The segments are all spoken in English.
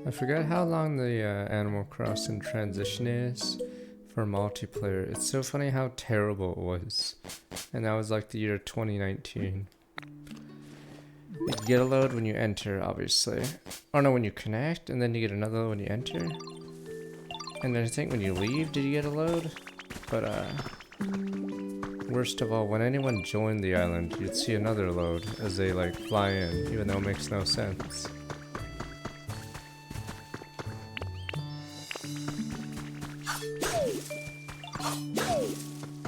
I forgot how long the Animal Crossing transition is for multiplayer. It's so funny how terrible it was. And that was like the year 2019. You get a load when you enter, obviously. Or no, when you connect, and then you get another load when you enter. And then I think when you leave, did you get a load? But worst of all, when anyone joined the island, you'd see another load as they like fly in, even though it makes no sense.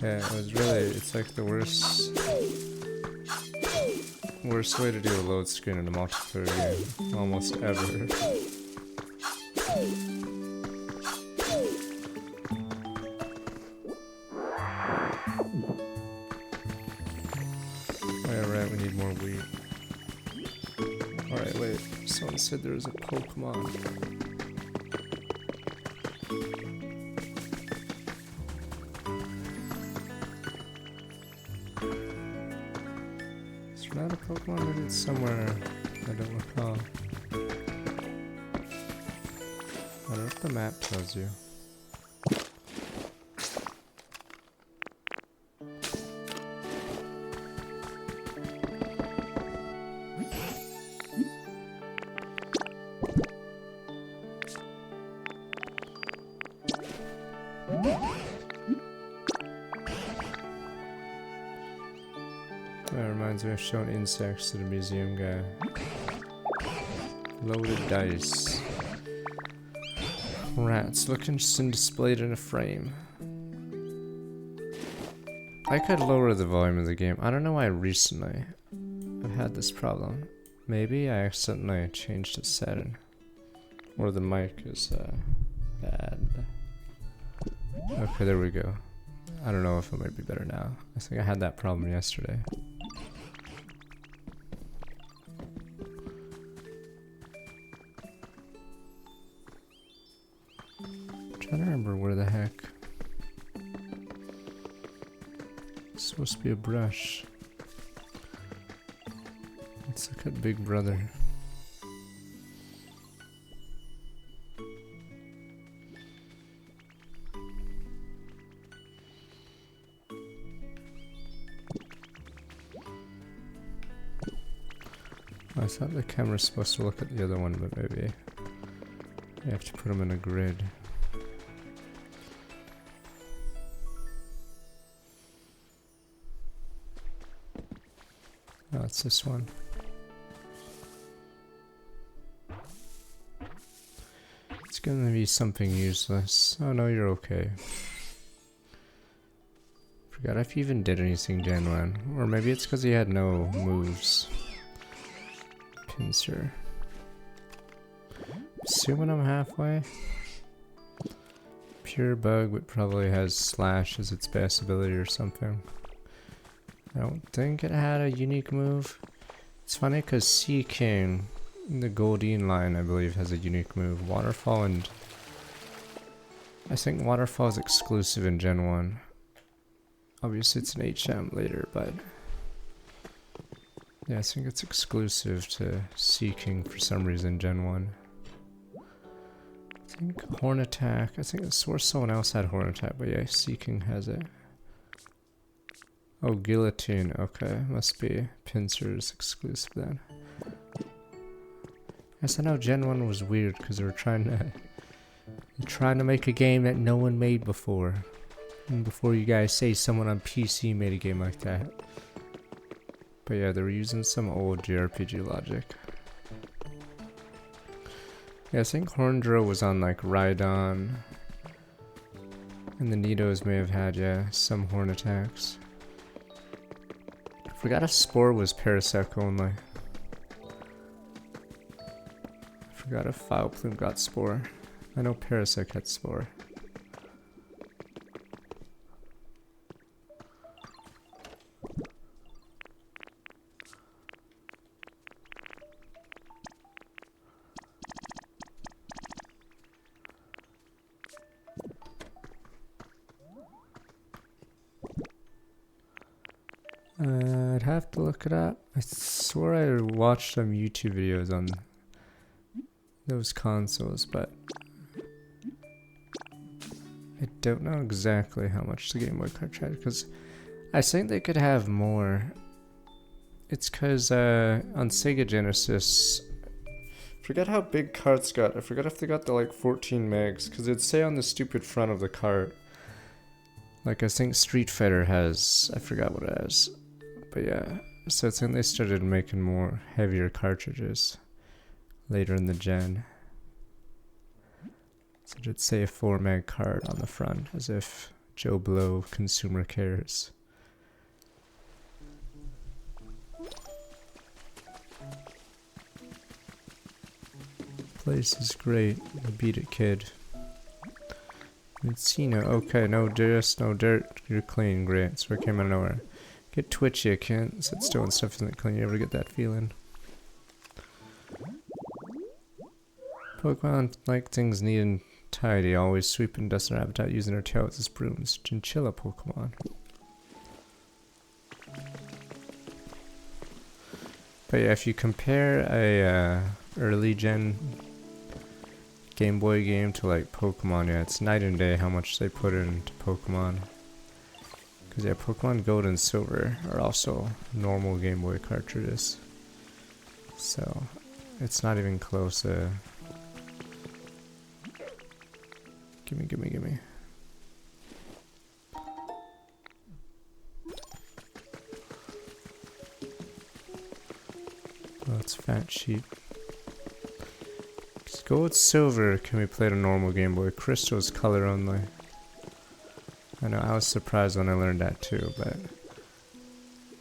Yeah, it was really, it's like the worst way to do a load screen in a multiplayer game, almost ever. Alright, we need more wheat. Alright, wait, someone said there was a Pokemon. Not a Pokemon, maybe it's somewhere I don't recall. I don't know if the map tells you. That reminds me of showing insects to the museum guy. Loaded dice. Rats look interesting displayed in a frame. I could lower the volume of the game. I don't know why recently I've had this problem. Maybe I accidentally changed a setting. Or the mic is bad. Okay, there we go. I don't know if it might be better now. I think I had that problem yesterday. Trying to remember where the heck. It's supposed to be a brush. Let's look at Big Brother. I thought the camera's supposed to look at the other one, but maybe you have to put them in a grid. Oh, it's this one. It's gonna be something useless. Oh no, you're okay. Forgot if you even did anything Gen 1. Or maybe it's because he had no moves. Pincer. Assuming I'm halfway. Pure bug, but probably has slash as its best ability or something. I don't think it had a unique move. It's funny because Sea King, the Goldeen line, I believe, has a unique move. Waterfall and... I think Waterfall is exclusive in Gen 1. Obviously it's an HM later, but... yeah, I think it's exclusive to Sea King for some reason, Gen 1. I think Horn Attack, I think I swore someone else had Horn Attack, but yeah, Sea King has it. Oh, Guillotine, okay, must be Pincer's exclusive then. Guess I know Gen 1 was weird because they were trying to make a game that no one made before. And before you guys say someone on PC made a game like that. But yeah, they were using some old JRPG logic. Yeah, I think Horndro was on like Rhydon. And the Nidos may have had, yeah, some horn attacks. I forgot if Spore was Parasect only. I forgot if Vileplume got Spore. I know Parasect had Spore. I'd have to look it up. I swore I watched some YouTube videos on those consoles, but I don't know exactly how much the Game Boy cartridge had, because I think they could have more. It's because on Sega Genesis, forget how big carts got. I forgot if they got the like 14 megs, because it'd say on the stupid front of the cart. Like I think Street Fighter has, I forgot what it has. But yeah, so I think they started making more heavier cartridges later in the gen. So it'd say a 4 meg card on the front, as if Joe Blow consumer cares. Place is great. You beat it, kid. Encino, okay, no dust, no dirt. You're clean, great. So I came out of nowhere. Get twitchy, I can't sit still and stuff isn't clean. You ever get that feeling? Pokemon like things neat and tidy, always sweeping dust their habitat using their tails as brooms. Chinchilla Pokemon. But yeah, if you compare a early gen Game Boy game to like Pokemon, yeah, it's night and day how much they put into Pokemon. Because yeah, Pokemon Gold and Silver are also normal Game Boy cartridges. So, it's not even close. Gimme, gimme, gimme. Oh, it's Fat Sheep. Gold Silver can be played on normal Game Boy. Crystal's color only. I know, I was surprised when I learned that too, but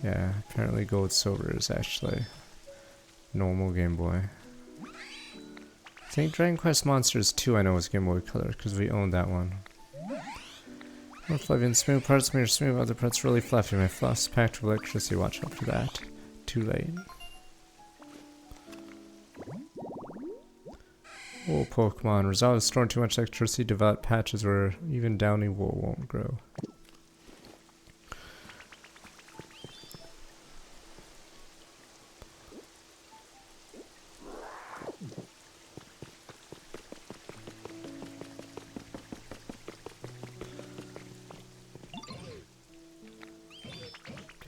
yeah, apparently Gold Silver is actually normal Game Boy. I think Dragon Quest Monsters 2 I know is Game Boy Color, because we owned that one. More fluffy and smooth parts made smooth, other parts really fluffy. My floss packed with electricity, watch out for that. Too late. Oh, Pokemon. Resolve is storing too much electricity, develop patches where even downy wool won't grow.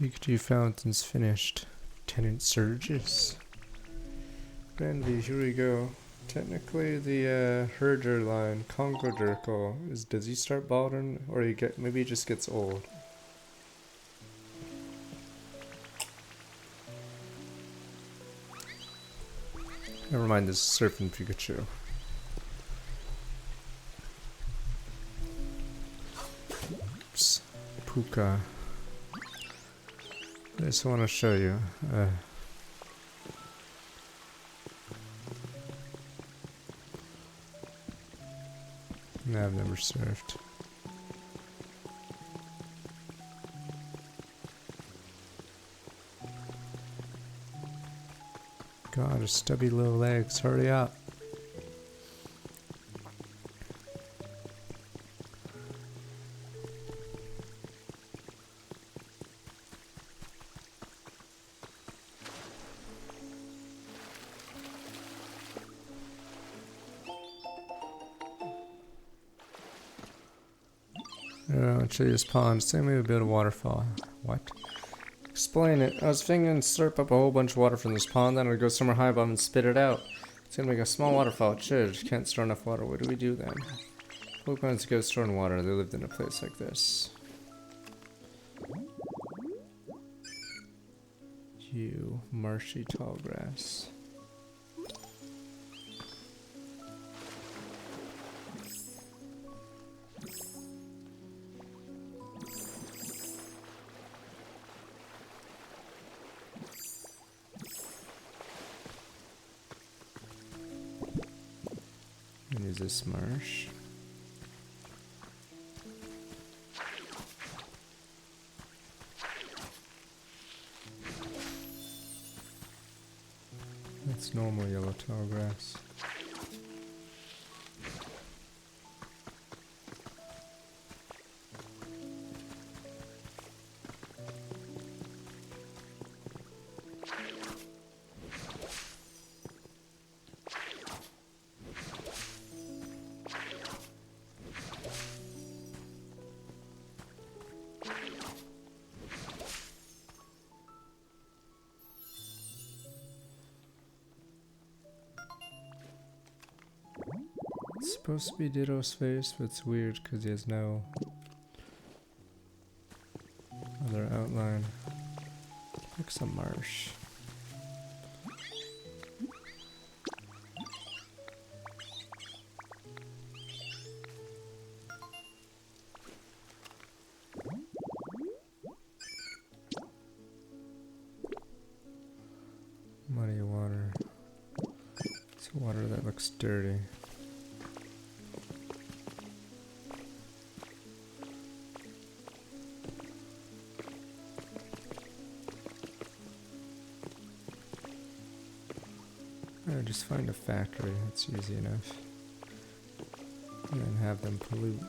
Pikachu fountains finished. Tenant surges. Granby, here we go. Technically, the herder line, Congo Durkle, does he start balding, or maybe he just gets old? Never mind, this is Surfing Pikachu. Oops. Puka. I just want to show you. No, I've never surfed. God, his stubby little legs, hurry up. I'll show you this pond. Same way we build a waterfall. What? Explain it. I was thinking slurp up a whole bunch of water from this pond, then I'd go somewhere high above and spit it out. It's gonna make a small waterfall. It should. Just can't store enough water. What do we do then? Pokemon's go store in water. They lived in a place like this. You marshy tall grass. Use this marsh. That's normal yellow tall grass. It's supposed to be Ditto's face, but it's weird because he has no other outline. Like some marsh. Muddy water. It's water that looks dirty. Just find a factory, that's easy enough. And then have them pollute.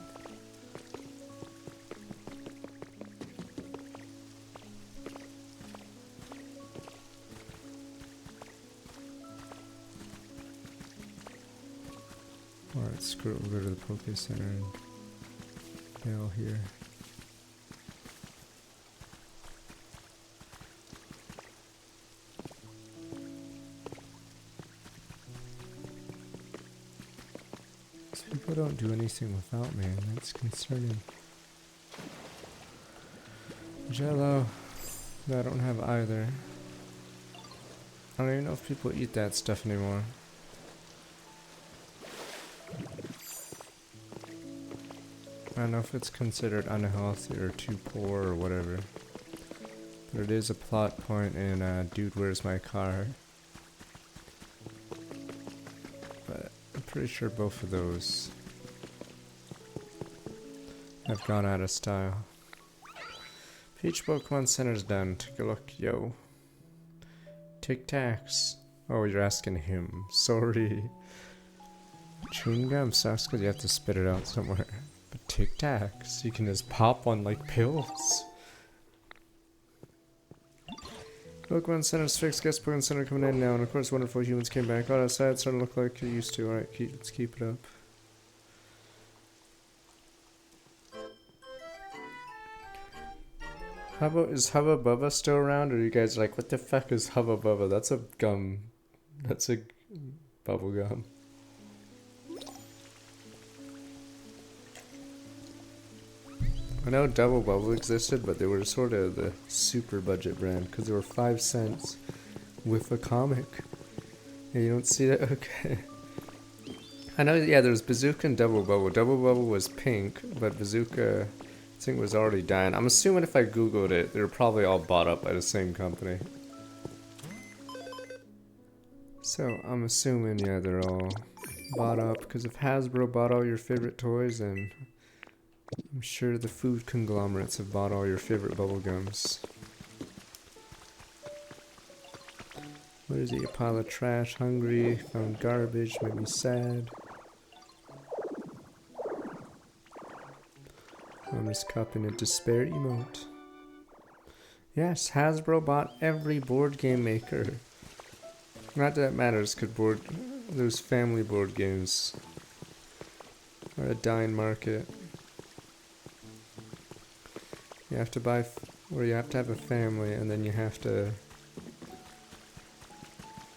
Alright, screw it, we'll go to the Poke Center and bail here. People don't do anything without me, and that's concerning. Jello. I don't have either. I don't even know if people eat that stuff anymore. I don't know if it's considered unhealthy or too poor or whatever. But it is a plot point in Dude, Where's My Car? But I'm pretty sure both of those have gone out of style. Peach Pokemon Center's done. Take a look, yo. Tic Tacs. Oh, you're asking him. Sorry. Chewing gum sucks because you have to spit it out somewhere. But Tic Tacs, you can just pop one like pills. Pokemon Center's fixed. Guess Pokemon Center coming in now. And of course, wonderful humans came back. Oh, that's sad. It's starting to look like it used to. Alright, let's keep it up. Is Hubba Bubba still around? Or are you guys like, what the fuck is Hubba Bubba? That's a gum. That's a bubble gum. I know Double Bubble existed, but they were sort of the super budget brand because they were 5 cents with a comic. Yeah, you don't see that? Okay. I know, yeah, there's Bazooka and Double Bubble. Double Bubble was pink, but Bazooka, I think, was already dying. I'm assuming if I googled it, they were probably all bought up by the same company. So, I'm assuming, yeah, they're all bought up, because if Hasbro bought all your favorite toys, then I'm sure the food conglomerates have bought all your favorite bubblegums. What is it? A pile of trash, hungry, found garbage, made me sad. I'm just copying a despair emote. Yes, Hasbro bought every board game maker. Not that it matters, because those family board games are a dying market. You have to buy, or you have to have a family, and then you have to, it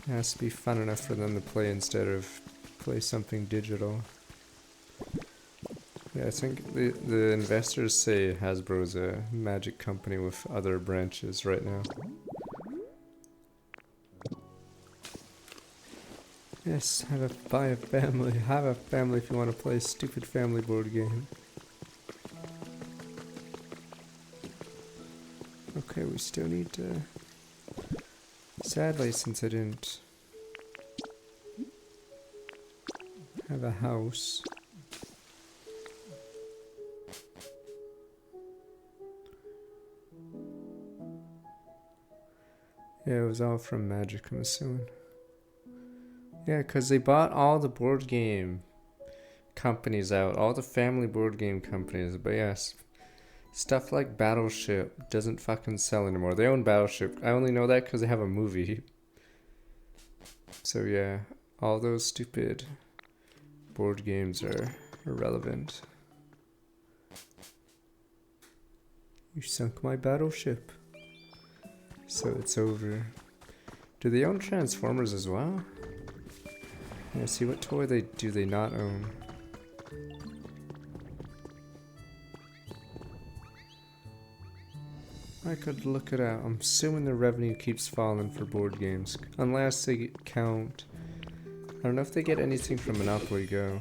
has to be fun enough for them to play instead of play something digital. Yeah, I think the investors say Hasbro's a magic company with other branches right now. Yes, buy a family. Have a family if you want to play a stupid family board game. Okay, we still need to... Sadly, since I didn't have a house... Yeah, it was all from Magic, I'm assuming. Yeah, because they bought all the board game companies out, all the family board game companies, but yes, stuff like Battleship doesn't fucking sell anymore. They own Battleship. I only know that because they have a movie. So yeah, all those stupid board games are irrelevant. You sunk my battleship. So it's over. Do they own Transformers as well? Yeah, see what toy do they not own? I could look it out. I'm assuming the revenue keeps falling for board games. Unless they count. I don't know if they get anything from Monopoly Go.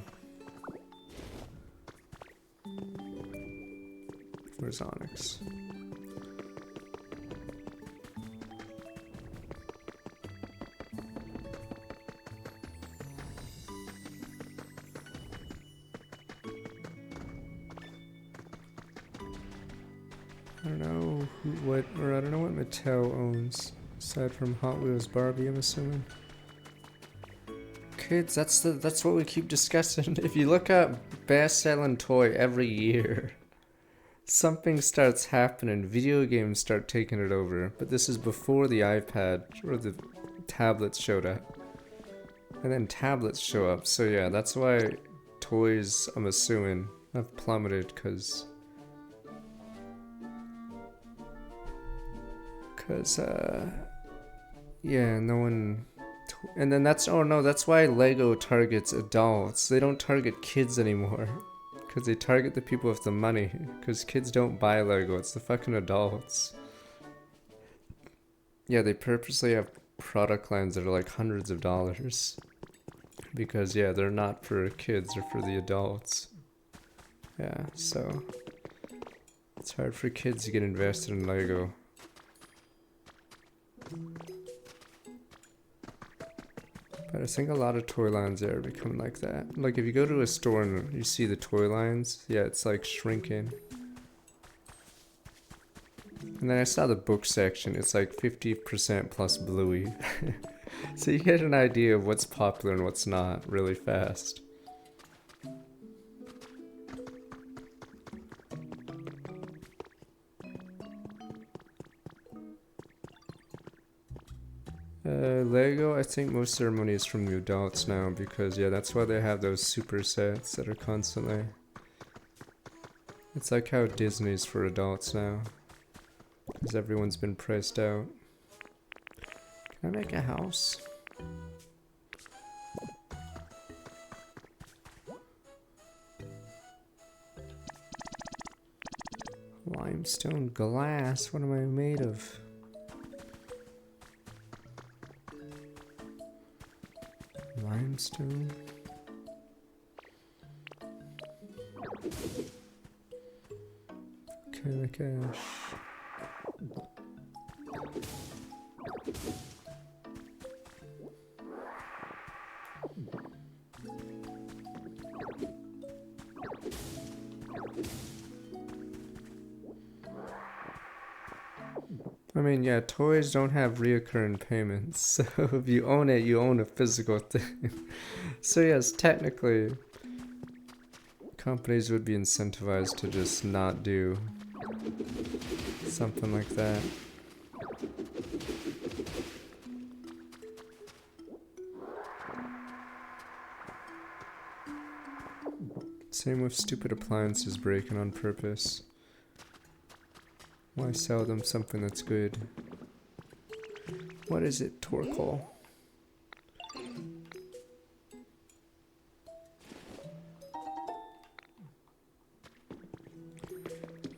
Where's Onyx? I don't know I don't know what Mattel owns aside from Hot Wheels Barbie, I'm assuming. Kids, that's what we keep discussing. If you look at best-selling toy every year, something starts happening. Video games start taking it over. But this is before the iPad or the tablets showed up. And then tablets show up. So yeah, that's why toys, I'm assuming, have plummeted yeah, no one. And then that's why Lego targets adults. They don't target kids anymore. Because they target the people with the money. Because kids don't buy Lego, it's the fucking adults. Yeah, they purposely have product lines that are like hundreds of dollars. Because, yeah, they're not for kids, they're for the adults. Yeah, so it's hard for kids to get invested in Lego. But I think a lot of toy lines are becoming like that. Like if you go to a store and you see the toy lines, yeah, it's like shrinking. And then I saw the book section, it's like 50% plus Bluey. So you get an idea of what's popular and what's not really fast. Lego, I think most of their money is from the adults now because, yeah, that's why they have those super sets that are constantly. It's like how Disney's for adults now. Because everyone's been priced out. Can I make a house? Limestone glass, what am I made of? Limestone. Okay, like ash. I mean, yeah, toys don't have reoccurring payments, so if you own it, you own a physical thing. So yes, technically, companies would be incentivized to just not do something like that. Same with stupid appliances breaking on purpose. Why sell them something that's good? What is it, Torkoal?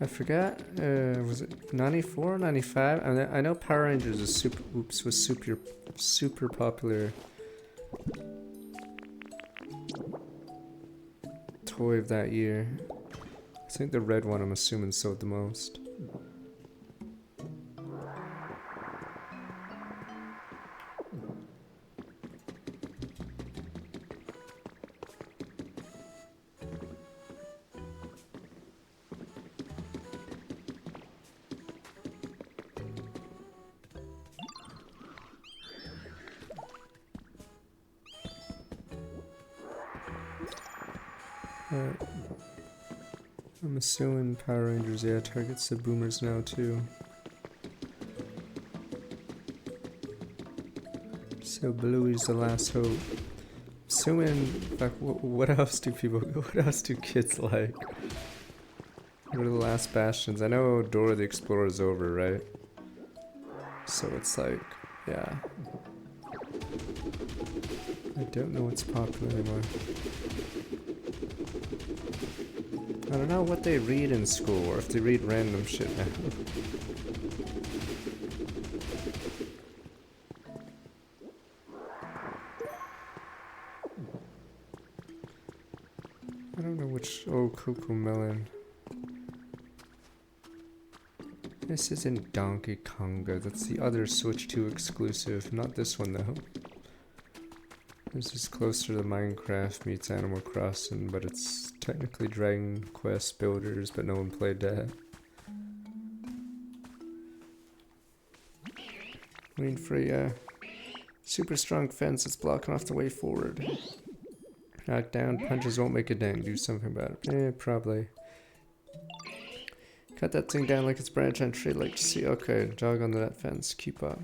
I forgot, was it 94, 95? I know Power Rangers was super popular toy of that year. I think the red one, I'm assuming, sold the most. I'm assuming Power Rangers, yeah, targets the boomers now too. So Bluey's the last hope. Assuming, like, what else do kids like? What are the last bastions? I know Dora the Explorer's over, right? So it's like, yeah. I don't know what's popular anymore. I don't know what they read in school, or if they read random shit now. I don't know which... Oh, Cocoa Melon. This isn't Donkey Konga. That's the other Switch 2 exclusive. Not this one, though. This is closer to Minecraft meets Animal Crossing, but it's technically Dragon Quest Builders, but no one played that. Waiting for a super strong fence that's blocking off the way forward. Knock down, punches won't make a dent. Do something about it. Probably. Cut that thing down like it's branch on tree, like see. Okay, jog onto that fence. Keep up.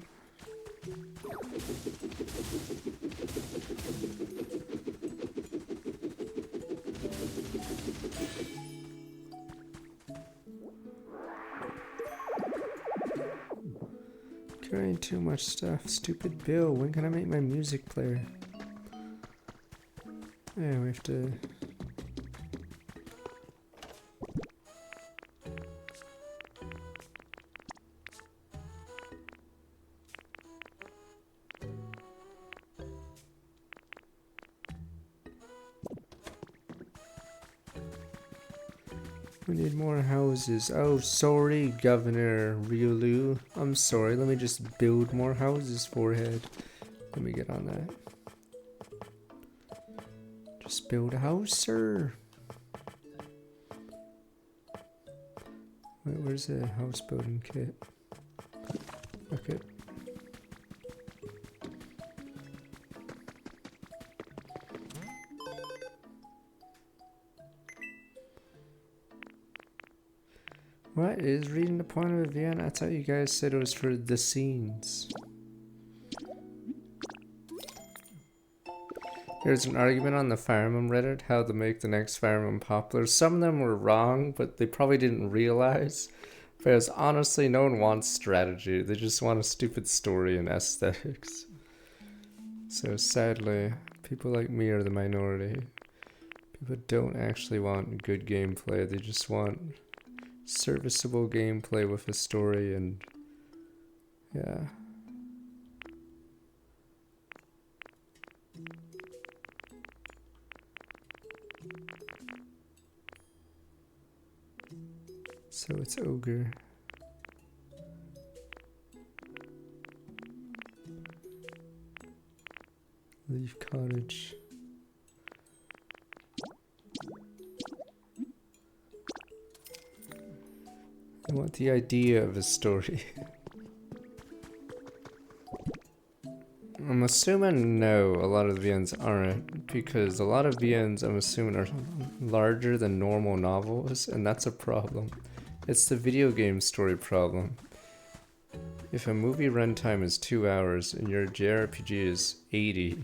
Carrying too much stuff. Stupid Bill. When can I make my music player? Yeah, we have to... We need more houses. Oh, sorry, Governor Ryulu. I'm sorry, let me just build more houses, forehead. Let me get on that. Just build a house, sir. Wait, where's the house building kit? Okay. What is reading the point of event? I thought you guys said it was for the scenes. There's an argument on the Fire Emblem Reddit how to make the next Fire Emblem popular. Some of them were wrong, but they probably didn't realize. Because honestly, no one wants strategy. They just want a stupid story and aesthetics. So sadly, people like me are the minority. People don't actually want good gameplay. They just want serviceable gameplay with a story and yeah. So it's Ogre. Leaf Cottage. I want the idea of a story. I'm assuming no, a lot of the VNs aren't, because a lot of VNs I'm assuming are larger than normal novels, and that's a problem. It's the video game story problem. If a movie runtime is 2 hours and your JRPG is 80,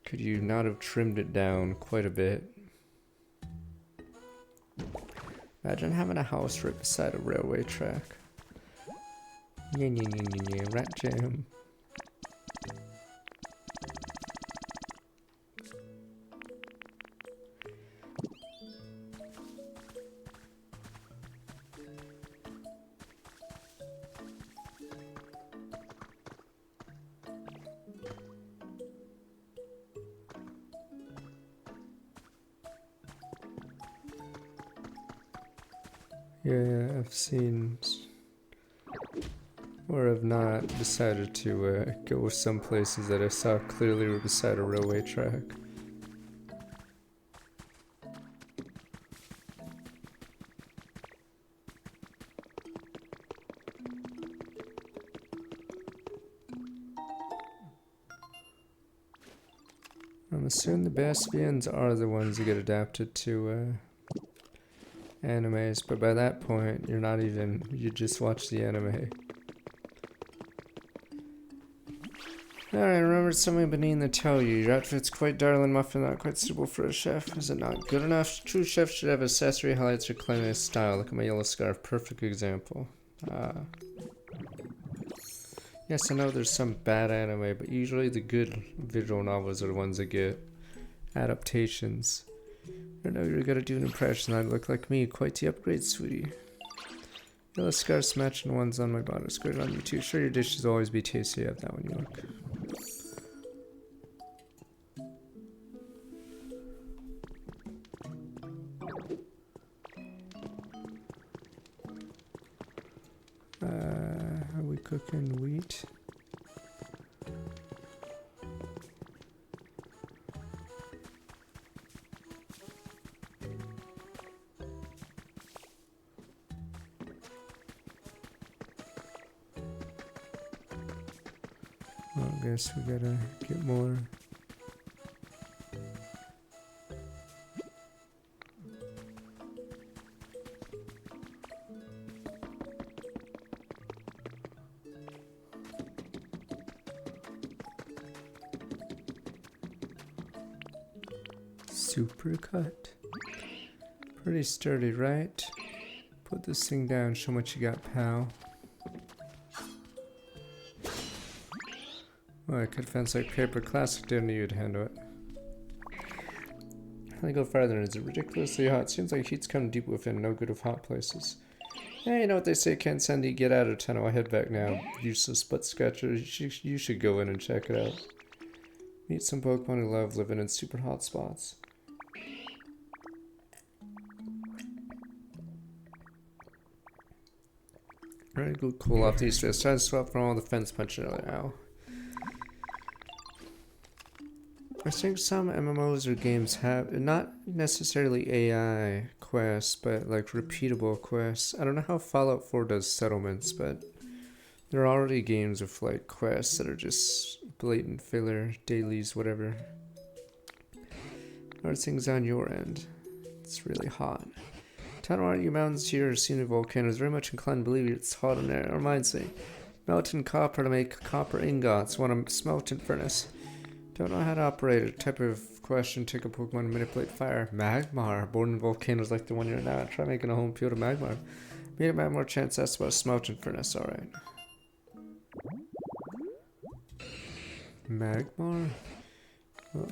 could you not have trimmed it down quite a bit? Imagine having a house right beside a railway track. Yeah, rat jam. Yeah, I've seen, or have not decided to go with some places that I saw clearly were beside a railway track. I'm assuming the best VNs are the ones that get adapted to animes, but by that point, you're not even, you just watch the anime. Alright, I remembered something I've been needing to tell you. Your outfit's quite darling muffin, not quite suitable for a chef. Is it not good enough? True chefs should have accessory highlights or cleanliness style. Look at my yellow scarf, perfect example. Yes, I know there's some bad anime, but usually the good visual novels are the ones that get adaptations. I know you're gonna do an impression. I look like me. Quite the upgrade, sweetie. Yellow scarce matching ones on my body. Squared on you too. Sure, your dishes will always be tasty. I have that one you look. Are we cooking wheat? Well, I guess we gotta get more. Supercut. Pretty sturdy, right? Put this thing down, show what you got, pal. Oh, I could fence like paper. Classic, didn't need you to handle it. I go farther. Is it ridiculously hot? Seems like heat's come deep within. No good of hot places. Yeah, you know what they say, Ken Sandy, get out of town. I'll head back now. Useless butt scratcher. You should go in and check it out. Meet some Pokemon who love living in super hot spots. Alright, go cool off these fists. Try to swap from all the fence punching earlier. Ow. I think some MMOs or games have not necessarily AI quests, but like repeatable quests. I don't know how Fallout 4 does settlements, but there are already games with like quests that are just blatant filler, dailies, whatever. How are things on your end? It's really hot. Town aren't you mountains here or seen a volcano is very much inclined to believe it's hot in there. It reminds me. Melting copper to make copper ingots, want a smelting furnace. Don't know how to operate it. Type of question, take a Pokemon to manipulate fire. Magmar. Born in volcanoes like the one you're now. Try making a home field of Magmar. Made a man more chance that's about a smelting furnace, alright. Magmar? Oh.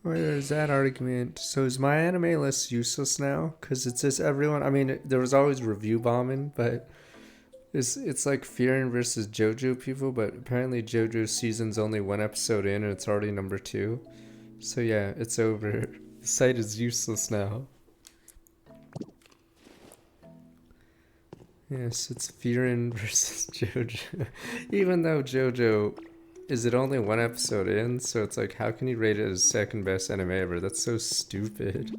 Where's that argument? So is my anime list useless now? Because it says everyone. I mean, there was always review bombing, but it's like Fearing versus JoJo people. But apparently JoJo season's only one episode in, and it's already number 2. So yeah, it's over. The site is useless now. Yes, it's Fearing versus JoJo. Even though JoJo. Is it only one episode in? So it's like, how can you rate it as second best anime ever? That's so stupid.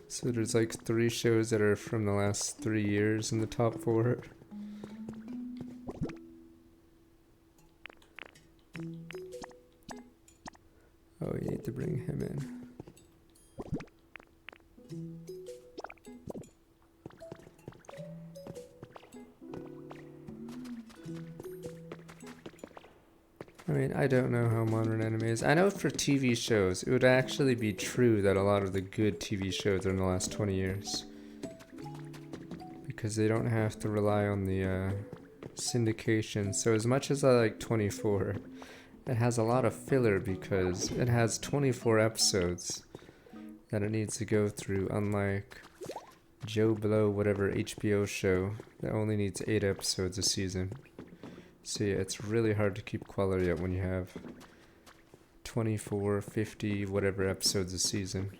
So there's like 3 shows that are from the last 3 years in the top 4. Oh, you need to bring him in. I mean, I don't know how modern anime is. I know for TV shows, it would actually be true that a lot of the good TV shows are in the last 20 years. Because they don't have to rely on the syndication. So as much as I like 24, it has a lot of filler because it has 24 episodes that it needs to go through, unlike Joe Blow, whatever HBO show, that only needs 8 episodes a season. So yeah, it's really hard to keep quality up when you have 24, 50, whatever episodes a season.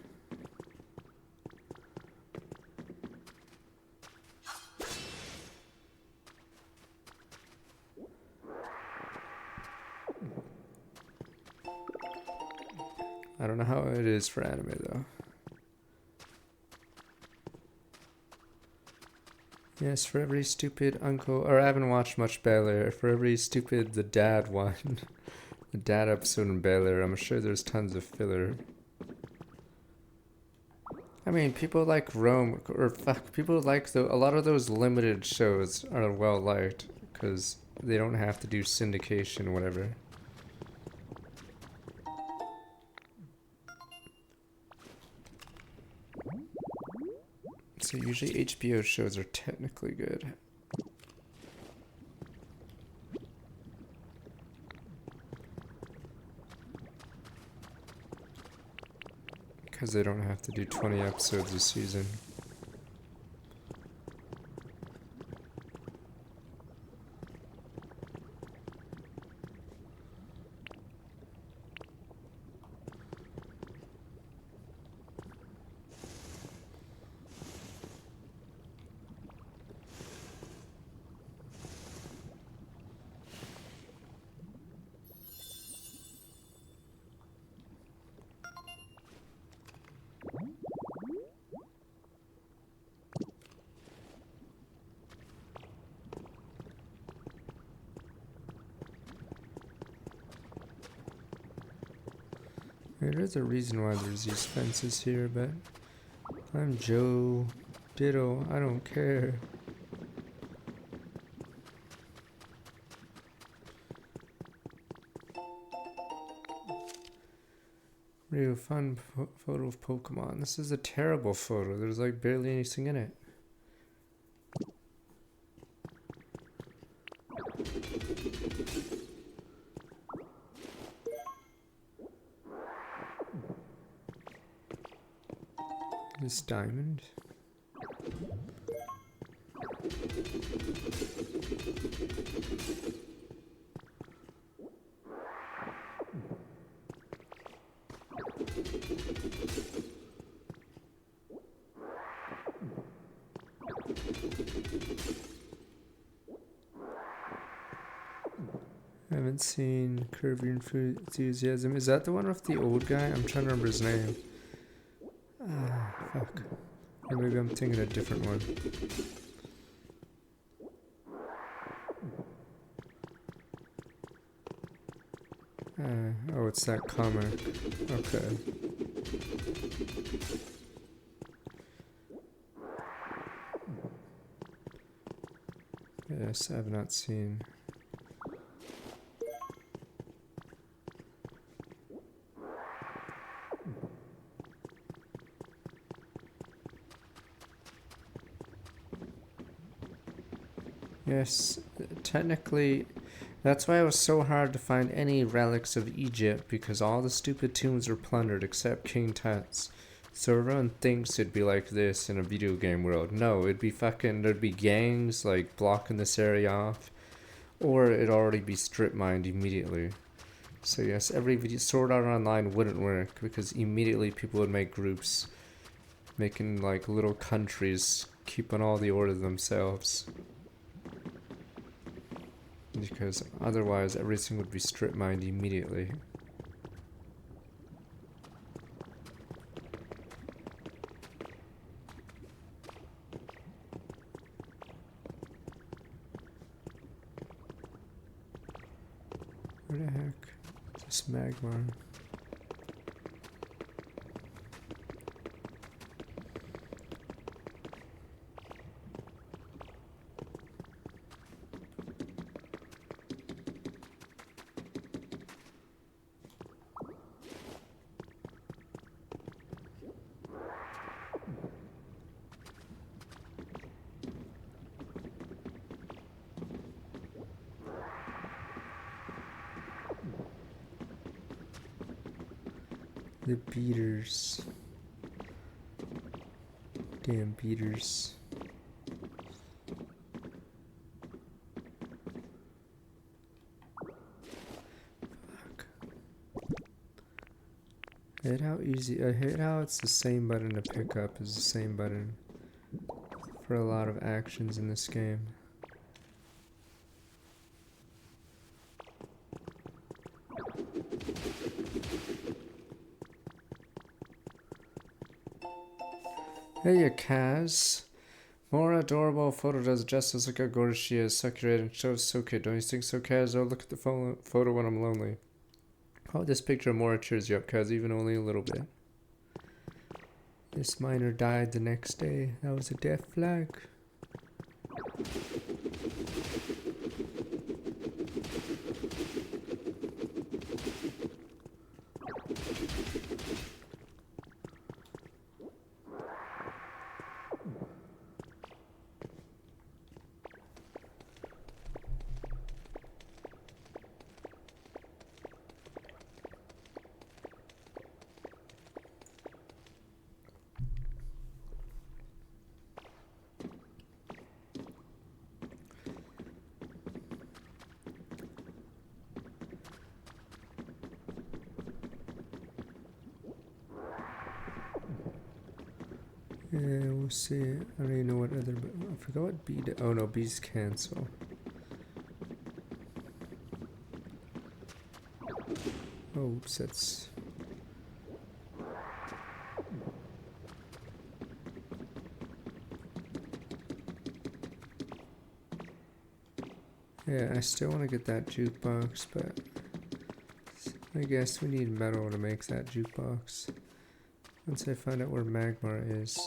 I don't know how it is for anime though. Yes, for every stupid uncle, or I haven't watched much Bel Air. For every stupid the dad one, the dad episode in Bel Air, I'm sure there's tons of filler. I mean, people like Rome, or fuck, people like a lot of those limited shows are well liked because they don't have to do syndication, whatever. So usually HBO shows are technically good. Because they don't have to do 20 episodes a season. There is a reason why there's these fences here, but I'm Joe Ditto, I don't care. Real fun photo of Pokemon. This is a terrible photo. There's like barely anything in it. This diamond. I haven't seen Curb Your Enthusiasm. Is that the one with the old guy? I'm trying to remember his name. Ah, fuck. Or maybe I'm thinking a different one. Oh, it's that comic. Okay. Yes, I have not seen. Yes, technically, that's why it was so hard to find any relics of Egypt, because all the stupid tombs were plundered except King Tut's. So everyone thinks it'd be like this in a video game world. No, it'd be fucking, there'd be gangs like blocking this area off, or it'd already be strip mined immediately. So yes, every video Sword Art Online wouldn't work because immediately people would make groups, making like little countries, keeping all the order themselves. Because otherwise everything would be strip mined immediately. Where the heck? This magma. The beaters. Damn beaters. Fuck. I hate how easy, I hate how it's the same button to pick up as the same button for a lot of actions in this game. Hey, Kaz. More adorable photo does justice. Look how gorgeous she is. Suck your head and shows so cute. Don't you think so, Kaz? Oh, look at the photo when I'm lonely. Oh, this picture more cheers you up, Kaz, even only a little bit. This miner died the next day. That was a death flag. Yeah, we'll see. I don't even know what other. I forgot what B. Oh no, B's cancel. Oh, oops, that's. Yeah, I still want to get that jukebox, but I guess we need metal to make that jukebox. Once I find out where Magmar is.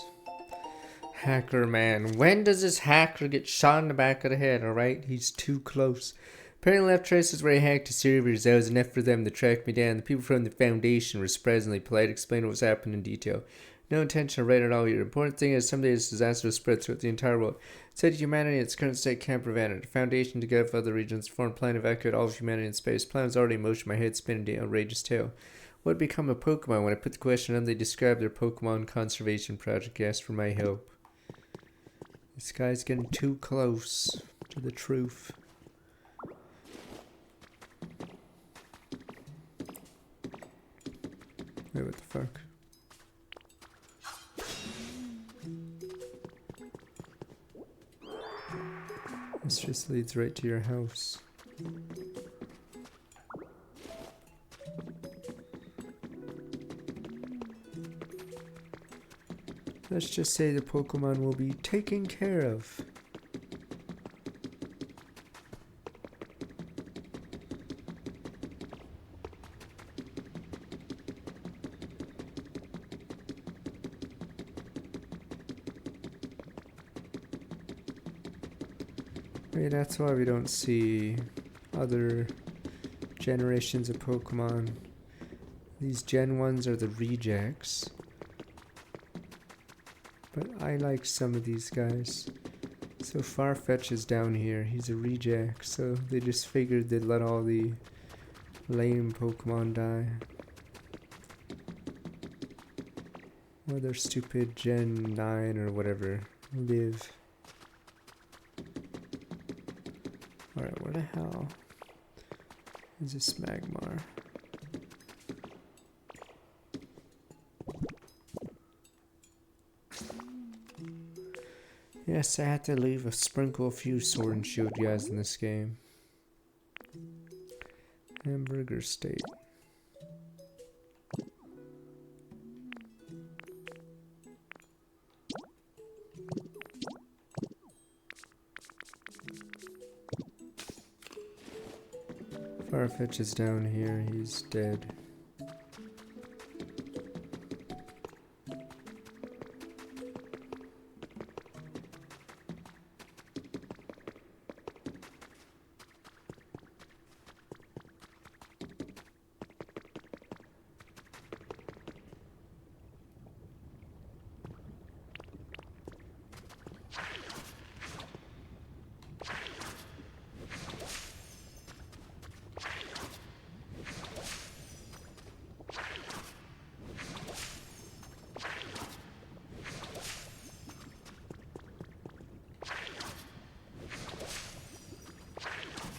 Hacker man. When does this hacker get shot in the back of the head, alright? He's too close. Apparently left traces where he hacked the servers. That was enough for them to track me down. The people from the Foundation were surprisingly polite, explaining what was happening in detail. No intention of writing it all here. The important thing is someday this disaster will spread throughout the entire world. Said humanity in its current state can't prevent it. The Foundation, together with other regions, formed a plan to evacuate all of humanity in space. The plan was already in motion. My head spinning the outrageous tale. What would become of Pokemon? When I put the question on, they described their Pokemon conservation project. Asked for my help. This guy's getting too close to the truth. Wait, what the fuck? This just leads right to your house. Let's just say the Pokemon will be taken care of. Maybe that's why we don't see other generations of Pokemon. These Gen 1s are the rejects. But I like some of these guys. So Farfetch is down here. He's a reject. So they just figured they'd let all the lame Pokemon die. Or their stupid Gen 9 or whatever live. Alright, where the hell is this Magmar? Yes, I had to leave a sprinkle a few Sword and Shield guys in this game. Hamburger State. Farfetch is down here, he's dead.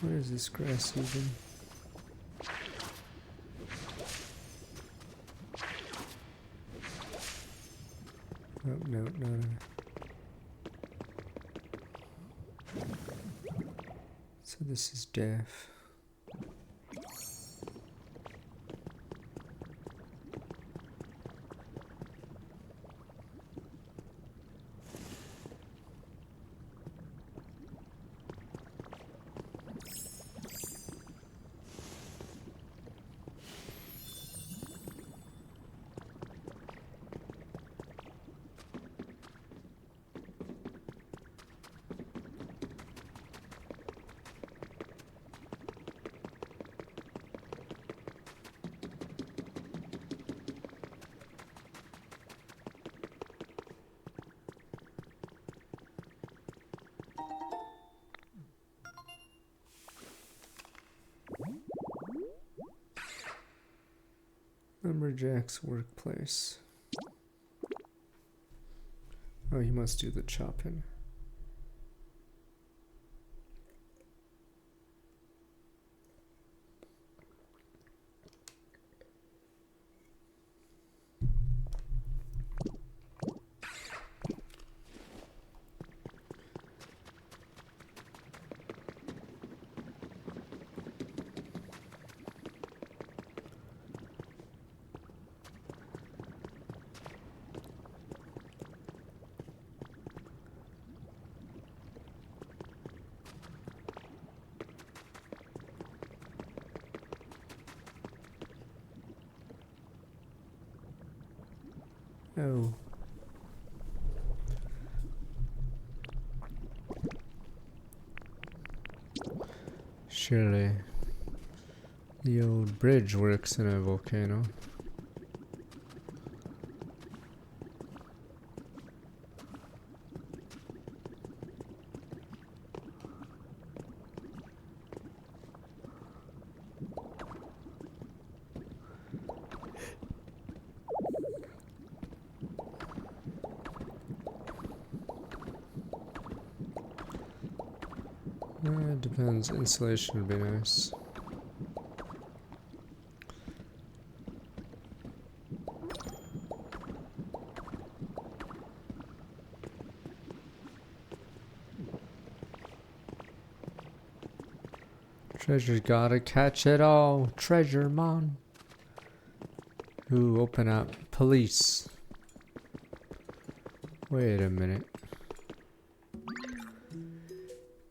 Where is this grass even? Oh, no, no. So this is death. Jack's workplace. Oh, he must do the chopping. Oh. Surely the old bridge works in a volcano. It depends. Insulation would be nice. Treasure, gotta catch it all. Treasure, man. Ooh, open up. Police. Wait a minute.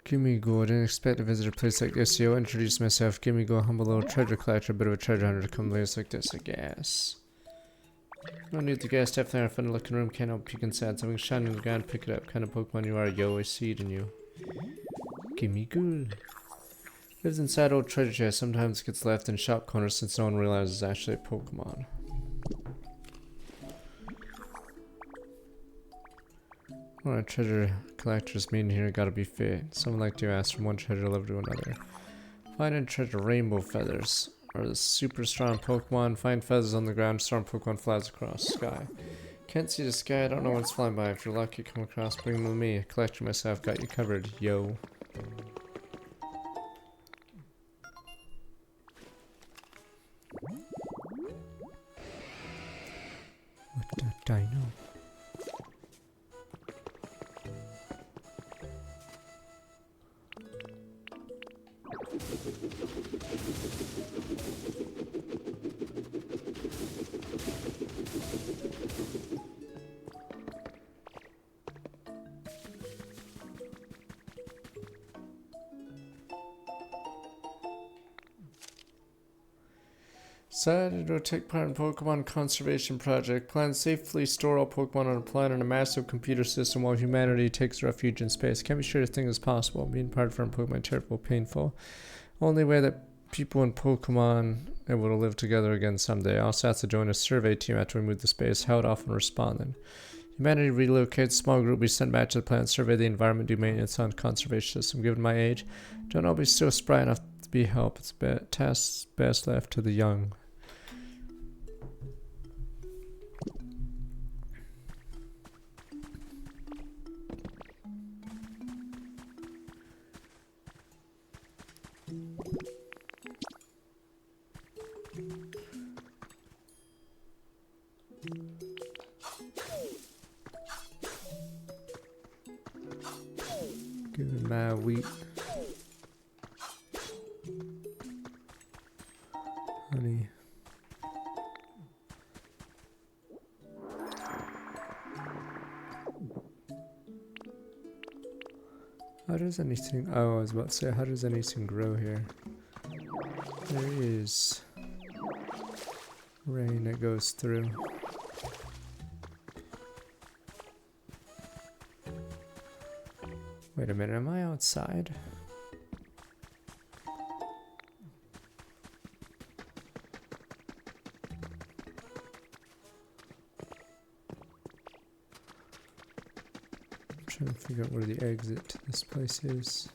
Gimme go, I didn't expect to visit a place like this. Yo, introduce myself. Gimme go, humble little treasure collector, a bit of a treasure hunter to come to a place like this, I guess. No need to guess, definitely in a fun looking room, can't help peek inside. Something shining on the ground, pick it up. Kind of Pokemon you are, yo, I see it in you. Gimme go. Lives inside old treasure chest, sometimes gets left in shop corners since no one realizes it's actually a Pokemon. What a treasure collector's meeting here, gotta be fit. Someone like to ask from one treasure level to another. Find and treasure rainbow feathers. Or the super strong Pokemon. Find feathers on the ground, strong Pokemon flies across the sky. Can't see the sky, I don't know what's flying by. If you're lucky, come across, bring them to me. A collector myself, got you covered, yo. What the dino? Decided to take part in Pokemon conservation project. Plan to safely store all Pokemon on a planet in a massive computer system while humanity takes refuge in space. Can't be sure a thing is possible. Being part from Pokemon terrible, painful. Only way that people and Pokemon able to live together again someday. Also have to join a survey team after we move to space. How it often responding. Humanity relocates. Small group be sent back to the planet, survey the environment, do maintenance on conservation system. Given my age, don't always still spry enough to be help. It's tasks best left to the young. Give it my wheat. Honey. How does anything... Oh, I was about to say, how does anything grow here? There is rain that goes through. Wait a minute, am I outside? I'm trying to figure out where the exit to this place is.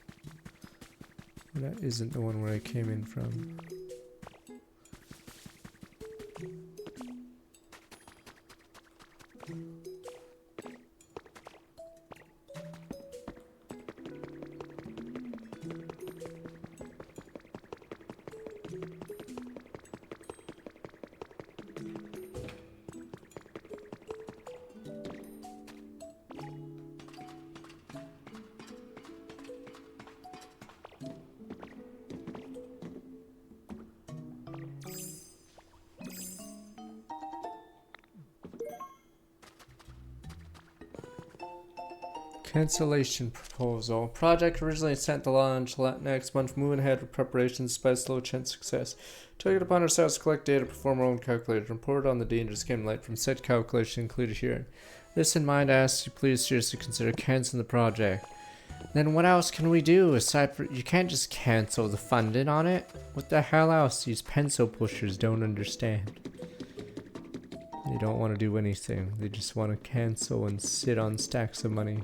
That isn't the one where I came in from. Cancellation proposal. Project originally set to launch next month, moving ahead with preparations despite slow chance success. Took it upon ourselves to collect data, perform our own calculator, and report on the dangers came light from said calculation included here. This in mind, I ask you please seriously consider canceling the project. Then what else can we do aside from you can't just cancel the funding on it? What the hell else these pencil pushers don't understand? They don't want to do anything. They just want to cancel and sit on stacks of money.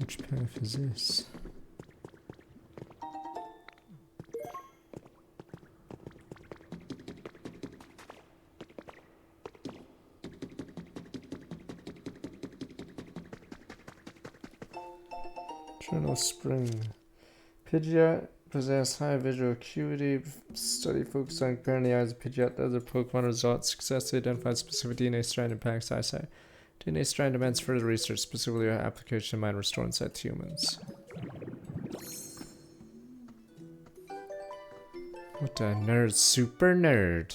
Which path is this? Eternal Spring. Pidgeot possess high visual acuity. Study focused on comparing the eyes of Pidgeot to other Pokemon results. Successfully identified specific DNA strand impacts eyesight. DNA strand demands further research, specifically on application of mind restore insight to humans. What a nerd, super nerd.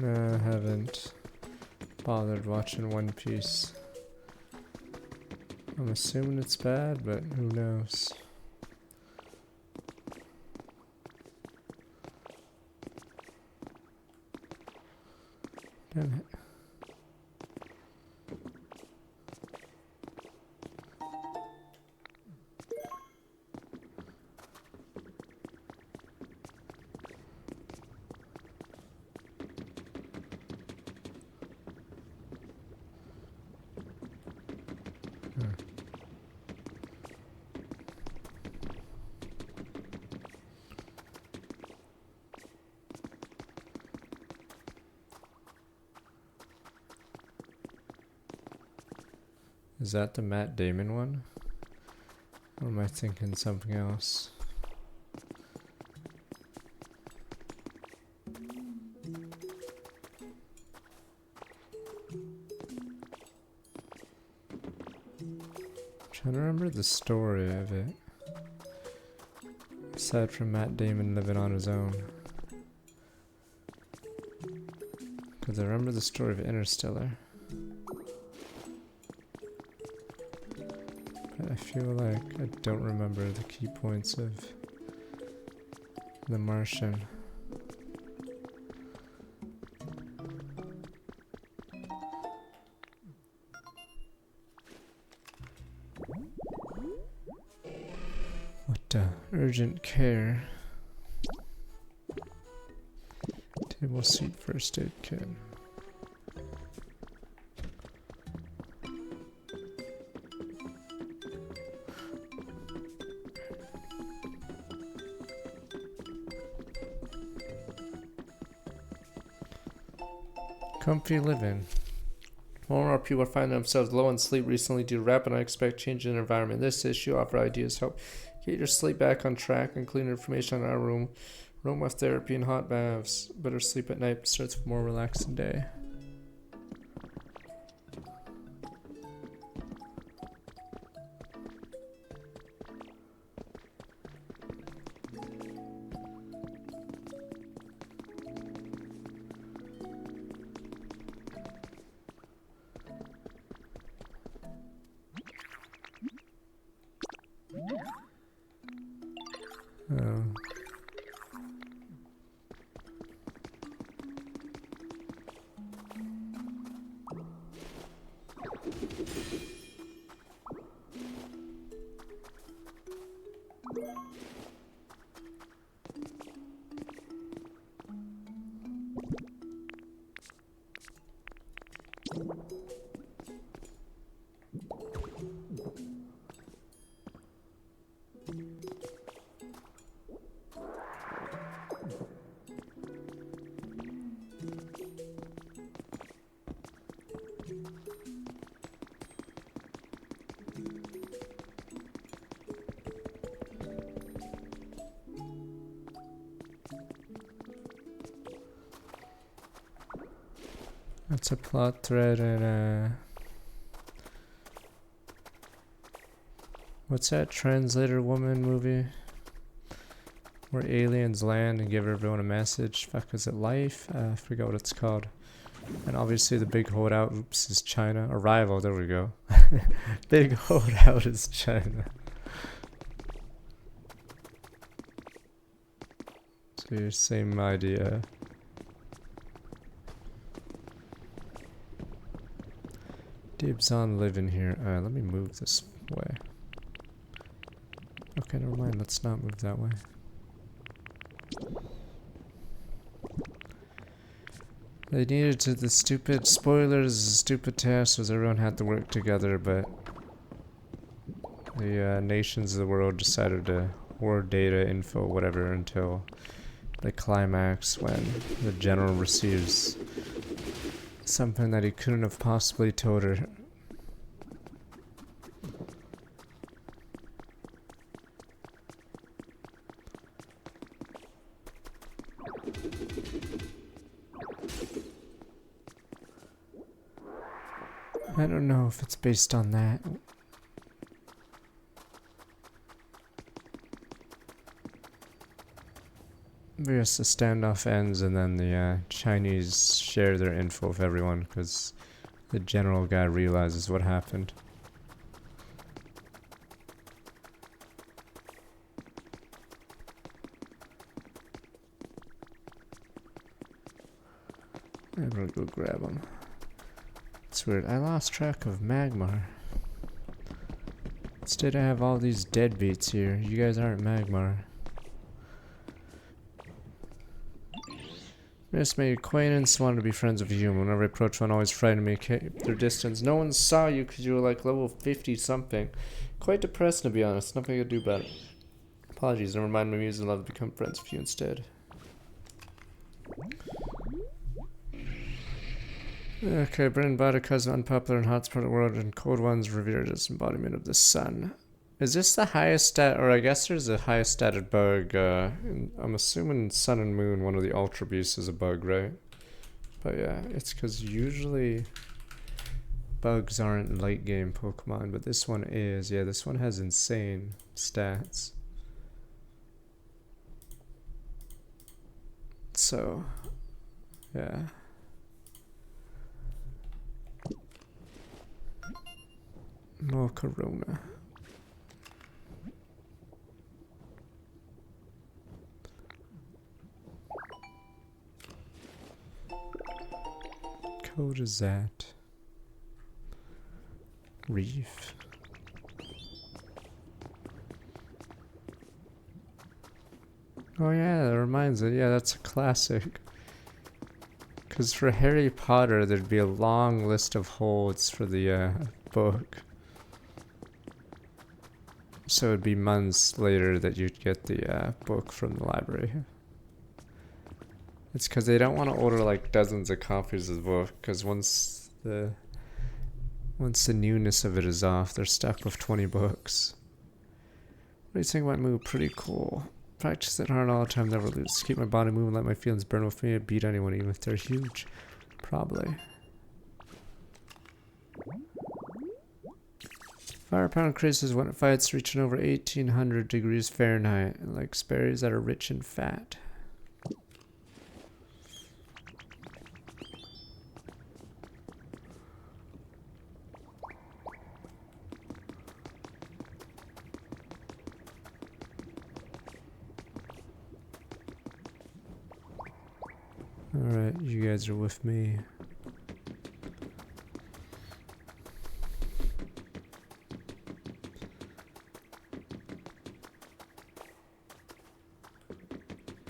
No, I haven't bothered watching One Piece. I'm assuming it's bad, but who knows? Damn it. Is that the Matt Damon one? Or am I thinking something else? Trying to remember the story of it. Aside from Matt Damon living on his own. Because I remember the story of Interstellar. But I feel like I don't remember the key points of The Martian. Urgent care. Table seat first aid kit. Comfy living. More and more people are finding themselves low on sleep recently due to rapid and unexpected change in environment. This issue offers ideas to help get your sleep back on track, including information on our room with therapy and hot baths. Better sleep at night starts with a more relaxing day. That's a plot thread in what's that translator woman movie? Where aliens land and give everyone a message. Fuck, is it Life? I forgot what it's called. And obviously the big holdout, oops, is China. Arrival, there we go. Big holdout is China. So your same idea. Dibs on living here. Alright, let me move this way. Okay, never mind, let's not move that way. They needed to, the stupid spoilers, stupid test was everyone had to work together, but the nations of the world decided to hoard data, info, whatever, until the climax when the general receives something that he couldn't have possibly told her. I don't know if it's based on that. I guess the standoff ends and then the Chinese share their info with everyone because the general guy realizes what happened. I'm gonna go grab him. It's weird, I lost track of Magmar. Instead I have all these deadbeats here. You guys aren't Magmar. Just made acquaintance, wanted to be friends with a human. Whenever I approached one, always frightened me, kept their distance. No one saw you because you were like level 50 something. Quite depressed, to be honest. Nothing I could do about it. Apologies, never mind my muse and love to become friends with you instead. Okay, Brennan Bodica is unpopular in hot spot of the world, and Cold One's revered as embodiment of the sun. Is this the highest stat, or I guess there's a highest statted bug, I'm assuming Sun and Moon, one of the Ultra Beasts is a bug, right? But yeah, it's because usually bugs aren't late game Pokemon, but this one is. Yeah, this one has insane stats. So, yeah. Mocorona. Code is that? Reef. Oh yeah, that reminds me. Yeah, that's a classic. Because for Harry Potter, there'd be a long list of holds for the book. So it'd be months later that you'd get the book from the library. It's because they don't want to order like dozens of copies of the book, because once the newness of it is off, they're stuck with 20 books. What do you think about move? Pretty cool. Practice it hard all the time, never lose. Keep my body moving, let my feelings burn with me. I beat anyone, even if they're huge. Probably. Fire power increases when it fights, reaching over 1800 degrees Fahrenheit, and like berries that are rich in fat. Alright, you guys are with me.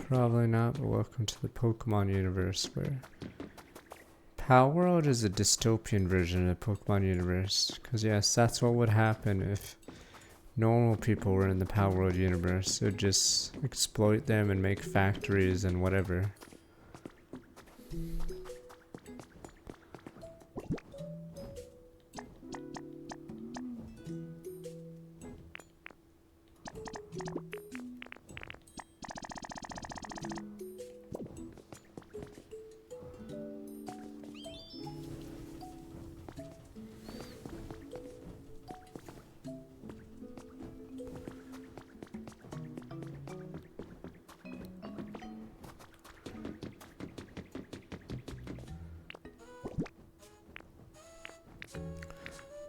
Probably not, but welcome to the Pokemon universe where Palworld is a dystopian version of the Pokemon universe. Because yes, that's what would happen if normal people were in the Palworld universe. They'd just exploit them and make factories and whatever.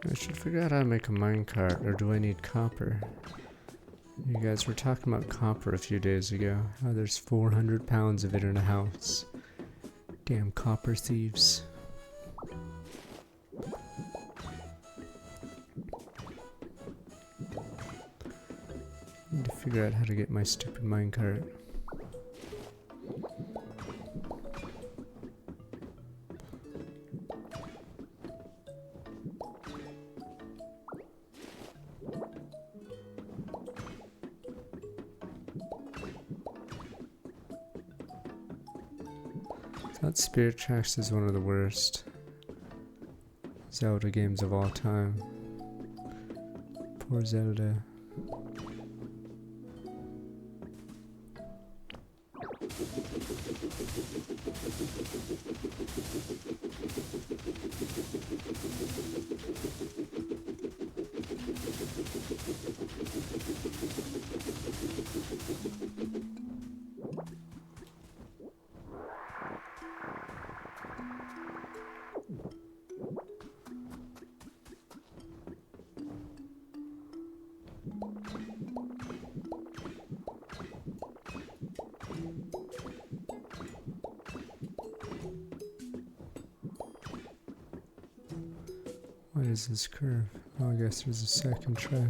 I should figure out how to make a minecart, or do I need copper? You guys were talking about copper a few days ago. How there's 400 pounds of it in a house. Damn copper thieves. Need to figure out how to get my stupid minecart. That Spirit Tracks is one of the worst Zelda games of all time. Poor Zelda. What is this curve? Oh, I guess there's a second track.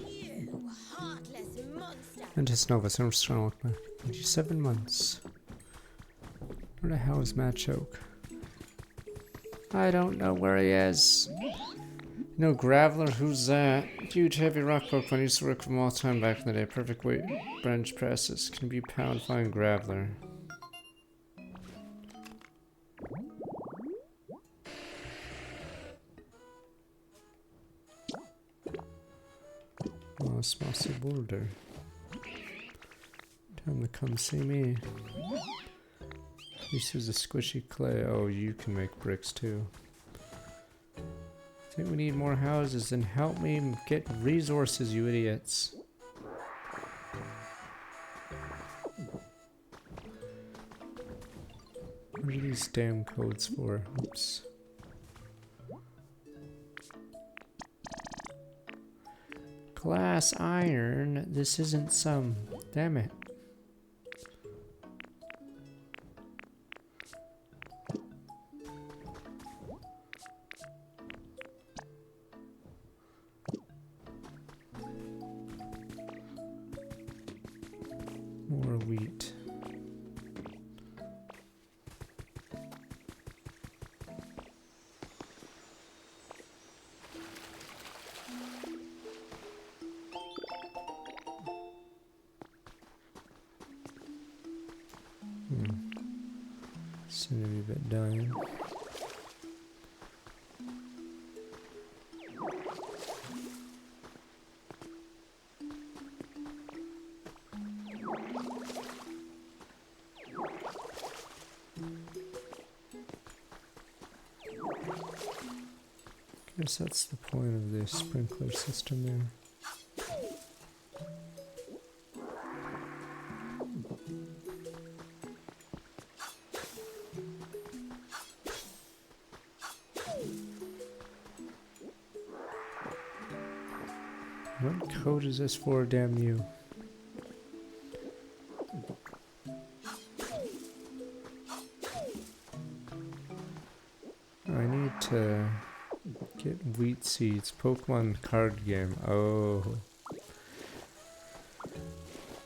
You heartless monster! And just Novus, I'm just trying to look back. 27 months. Where the hell is Machoke? I don't know where he is. No, Graveler, who's that? Huge heavy rock Pokemon used to work from all time back in the day. Perfect weight bench presses. Can be pound fine Graveler. Oh, Smossy Boulder. Tell him to come see me. This is a squishy clay. Oh, you can make bricks too. I think we need more houses, then help me get resources, you idiots. What are these damn codes for? Oops. Glass iron. This isn't some. Damn it. More wheat. Seem to be a bit dying. Guess that's the point of the sprinkler system there. What code is this for, damn you? I need to get wheat seeds. Pokemon card game. Oh.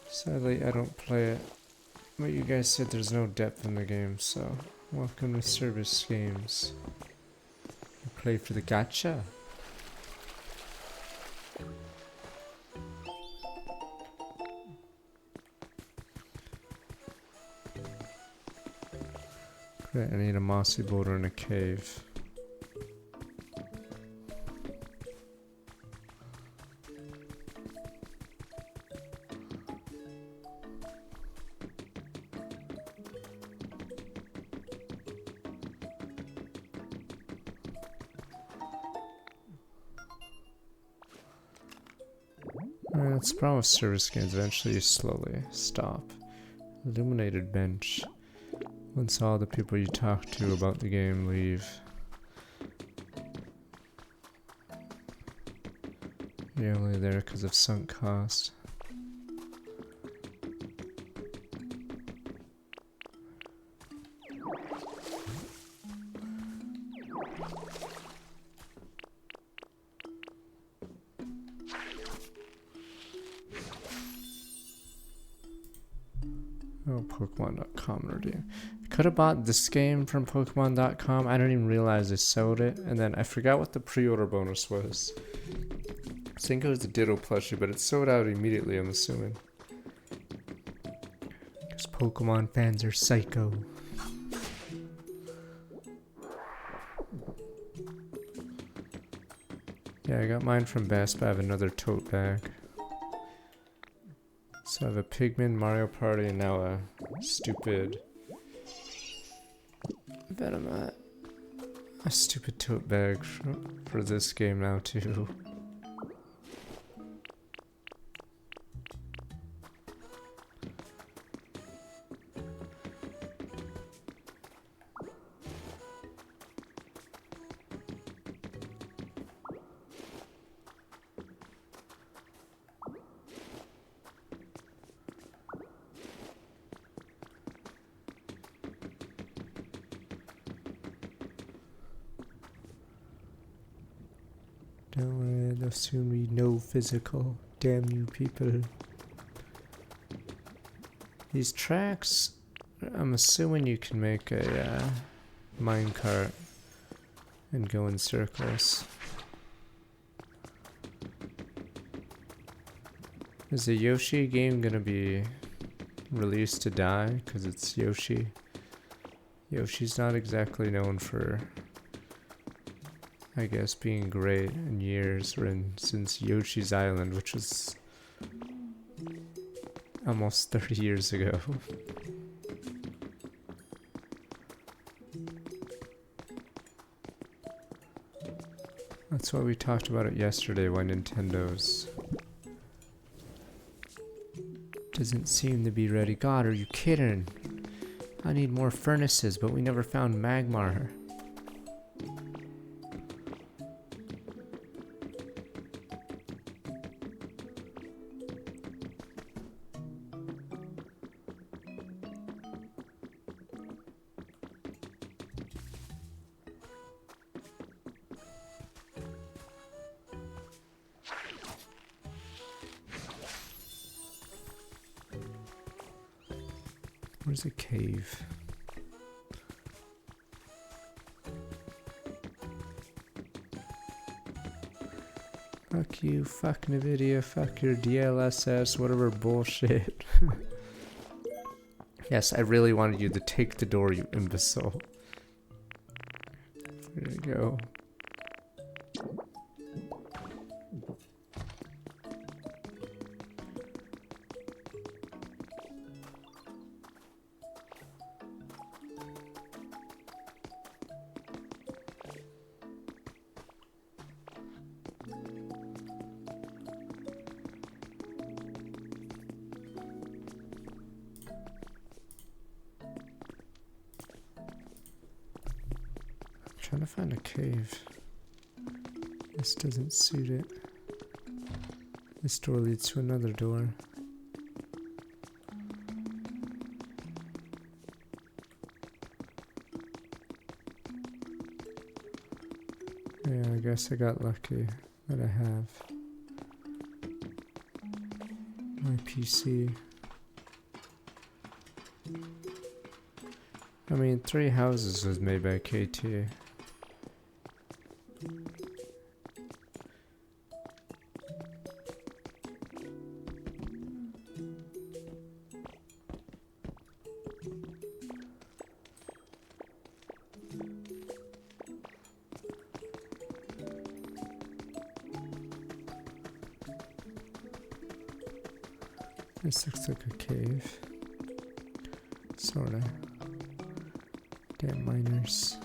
Sadly, I don't play it. But you guys said there's no depth in the game, so Welcome to service games. You play for the gacha. Great, I need a mossy boulder in a cave. That's the problem with service games. Eventually you slowly stop. Illuminated bench. Once all the people you talk to about the game leave, you're only there because of sunk cost. Oh, Pokemon.com review. I could have bought this game from Pokemon.com. I didn't even realize they sold it. And then I forgot what the pre-order bonus was. I think it was the Ditto plushie, but it sold out immediately, I'm assuming. Because Pokemon fans are psycho. Yeah, I got mine from Best Buy. I have another tote bag. So I have a Pigman, Mario Party, and now a stupid Venomat. A stupid tote bag for this game now too. Don't worry, there'll soon be no physical. Damn you people. These tracks, I'm assuming you can make a minecart and go in circles. Is the Yoshi game gonna be released to die? Because it's Yoshi. Yoshi's not exactly known for, I guess, being great in years, or since Yoshi's Island, which was almost 30 years ago. That's why we talked about it yesterday, why Nintendo's doesn't seem to be ready. God, are you kidding? I need more furnaces, but we never found Magmar. Where's a cave? Fuck you, fuck NVIDIA, fuck your DLSS, whatever bullshit. Yes, I really wanted you to take the door, you imbecile. There you go. Trying to find a cave. This doesn't suit it. This door leads to another door. Yeah, I guess I got lucky that I have my PC. I mean, Three Houses was made by KT. This looks like a cave. Sorta. Damn miners.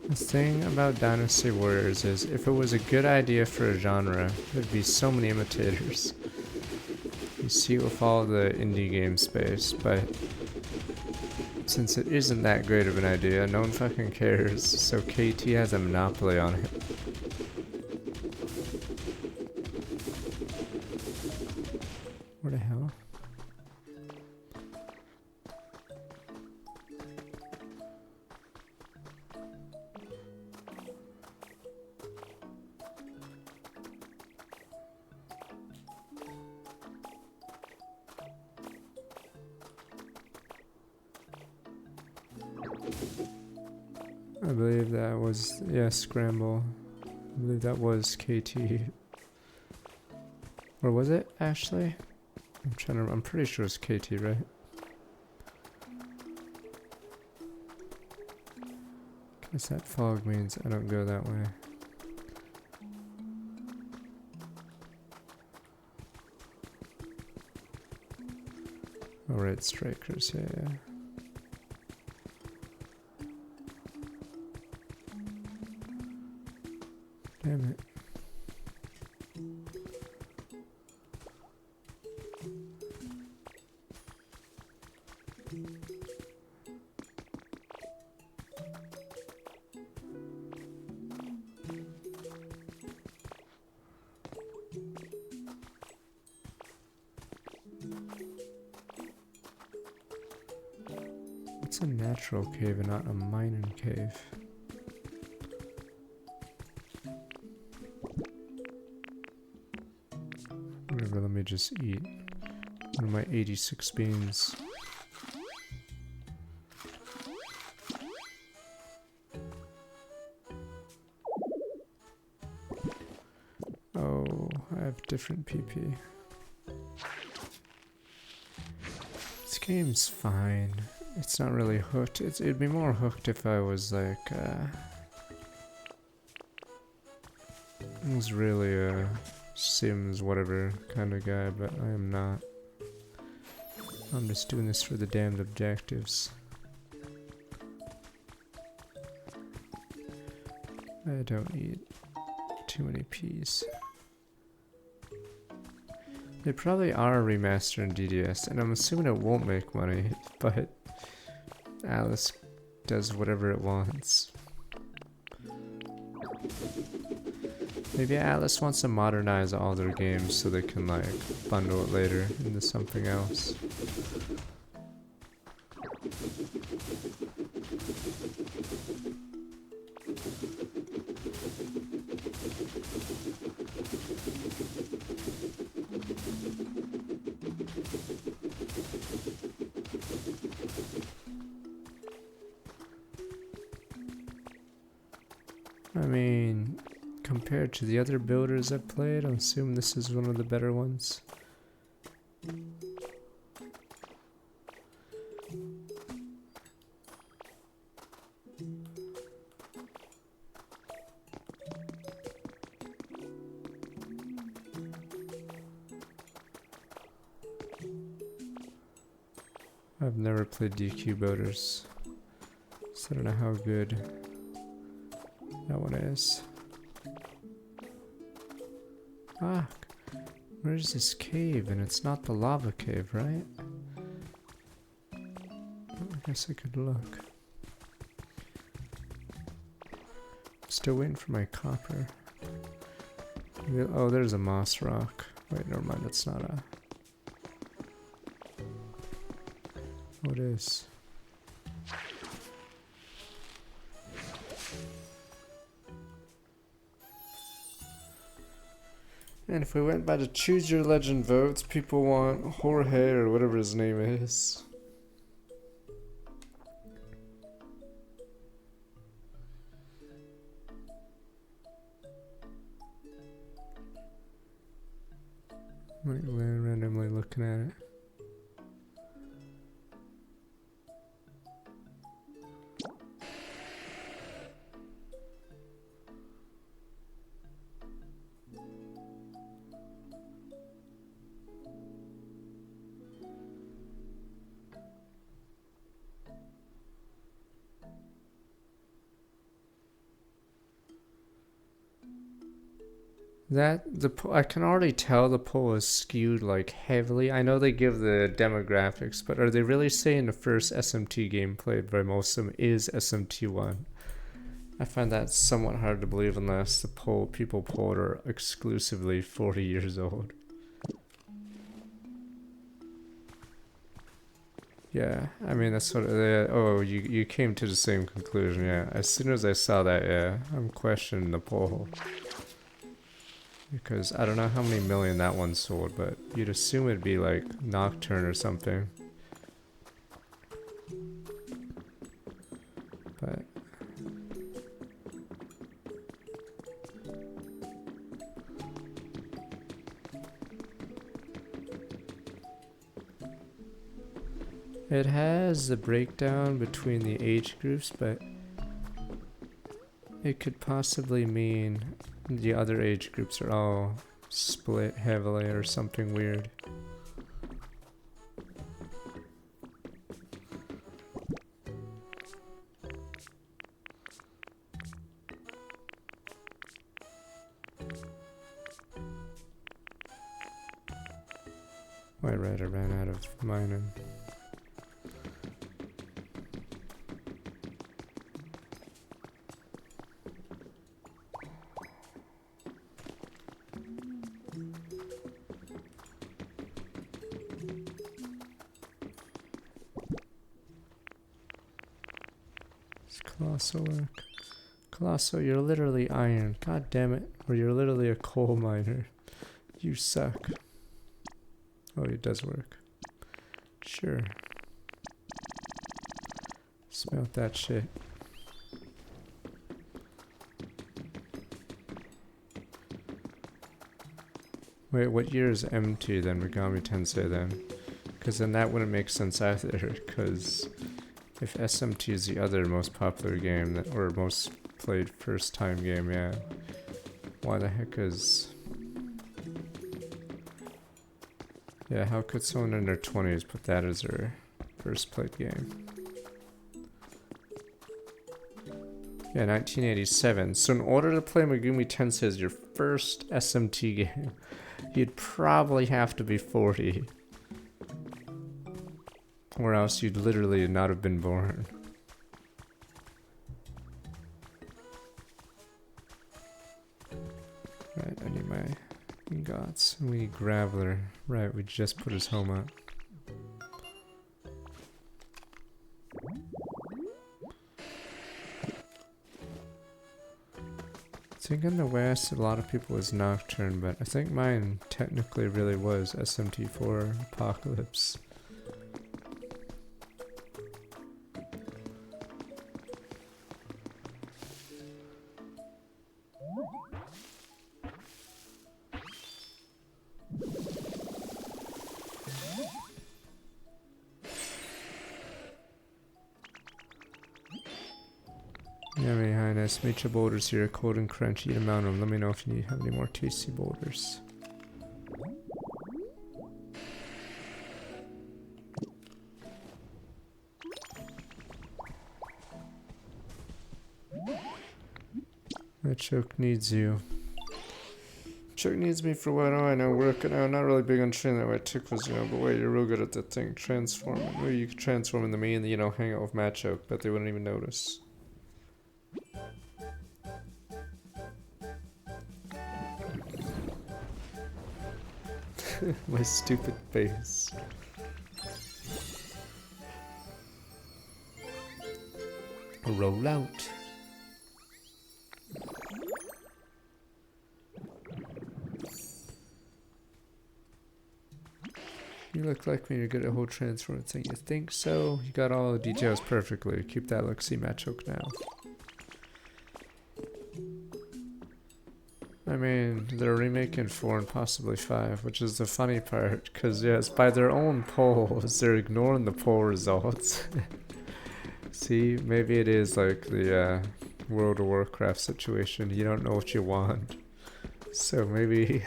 The thing about Dynasty Warriors is, if it was a good idea for a genre, there'd be so many imitators. You see with all the indie game space, but since it isn't that great of an idea, no one fucking cares, so KT has a monopoly on it. Where the hell? I believe that was, yeah, Scramble. I believe that was KT. Or was it, Ashley? I'm pretty sure it's KT, right? Guess that fog means I don't go that way. Oh, right, strikers, yeah. Damn it. It's a natural cave and not a mining cave. Whatever, let me just eat one of my 86 beans. Oh, I have different PP. This game's fine. It's not really hooked. It'd be more hooked if I was like, I was really a Sims whatever kind of guy, but I am not. I'm just doing this for the damned objectives. I don't eat too many peas. They probably are remastered in DDS, and I'm assuming it won't make money, but Alice does whatever it wants. Maybe Alice wants to modernize all their games so they can like bundle it later into something else. I mean, compared to the other builders I've played, I assume this is one of the better ones. I've never played DQ builders, so I don't know how good that one is. Ah, where's this cave? And it's not the lava cave, right? I guess I could look. Still waiting for my copper. Oh, there's a moss rock. Wait, never mind, it's not a... Oh, it is. And if we went by the choose your legend votes, people want Jorge or whatever his name is. Like randomly looking at it. I can already tell the poll is skewed like heavily. I know they give the demographics, but are they really saying the first SMT game played by most of them is SMT1? I find that somewhat hard to believe unless the people polled are exclusively 40 years old. Yeah, I mean that's what. Oh, you came to the same conclusion. Yeah, as soon as I saw that, yeah, I'm questioning the poll. Because I don't know how many million that one sold, but you'd assume it'd be like Nocturne or something. But it has the breakdown between the age groups, but it could possibly mean the other age groups are all split heavily or something weird. Oh, right, I ran out of mining. Colossal work. Colossal, you're literally iron. God damn it. Or you're literally a coal miner. You suck. Oh, it does work. Sure. Smelt that shit. Wait, what year is M2 then? Megami Tensei then? Because then that wouldn't make sense either, because if SMT is the other most popular game, that, or most played first time game, yeah. Why the heck is... Yeah, how could someone in their 20s put that as their first played game? Yeah, 1987. So in order to play Megumi Tensei as your first SMT game, you'd probably have to be 40. Or else you'd literally not have been born. Right, I need my ingots. We need Graveler. Right, we just put his home up. I think in the West, a lot of people was Nocturne, but I think mine technically really was SMT4 Apocalypse. Yeah, Your Highness, Nature boulders here, cold and crunchy, eat a amount of them. Let me know if you have any more tasty boulders. That choke needs you. Choke needs me for what I know, working out. Not really big on training that way. Tick was, but wait, you're real good at that thing. Transforming. Maybe you could transform into me and, hang out with Matt Choke, but they wouldn't even notice. My stupid face. Roll out. look like when you're good at whole transform thing. You think so? You got all the details perfectly. Keep that look-see Machoke now. I mean, they're remaking 4 and possibly 5, which is the funny part, because yes, by their own polls, they're ignoring the poll results. See, maybe it is like the World of Warcraft situation. You don't know what you want. So maybe,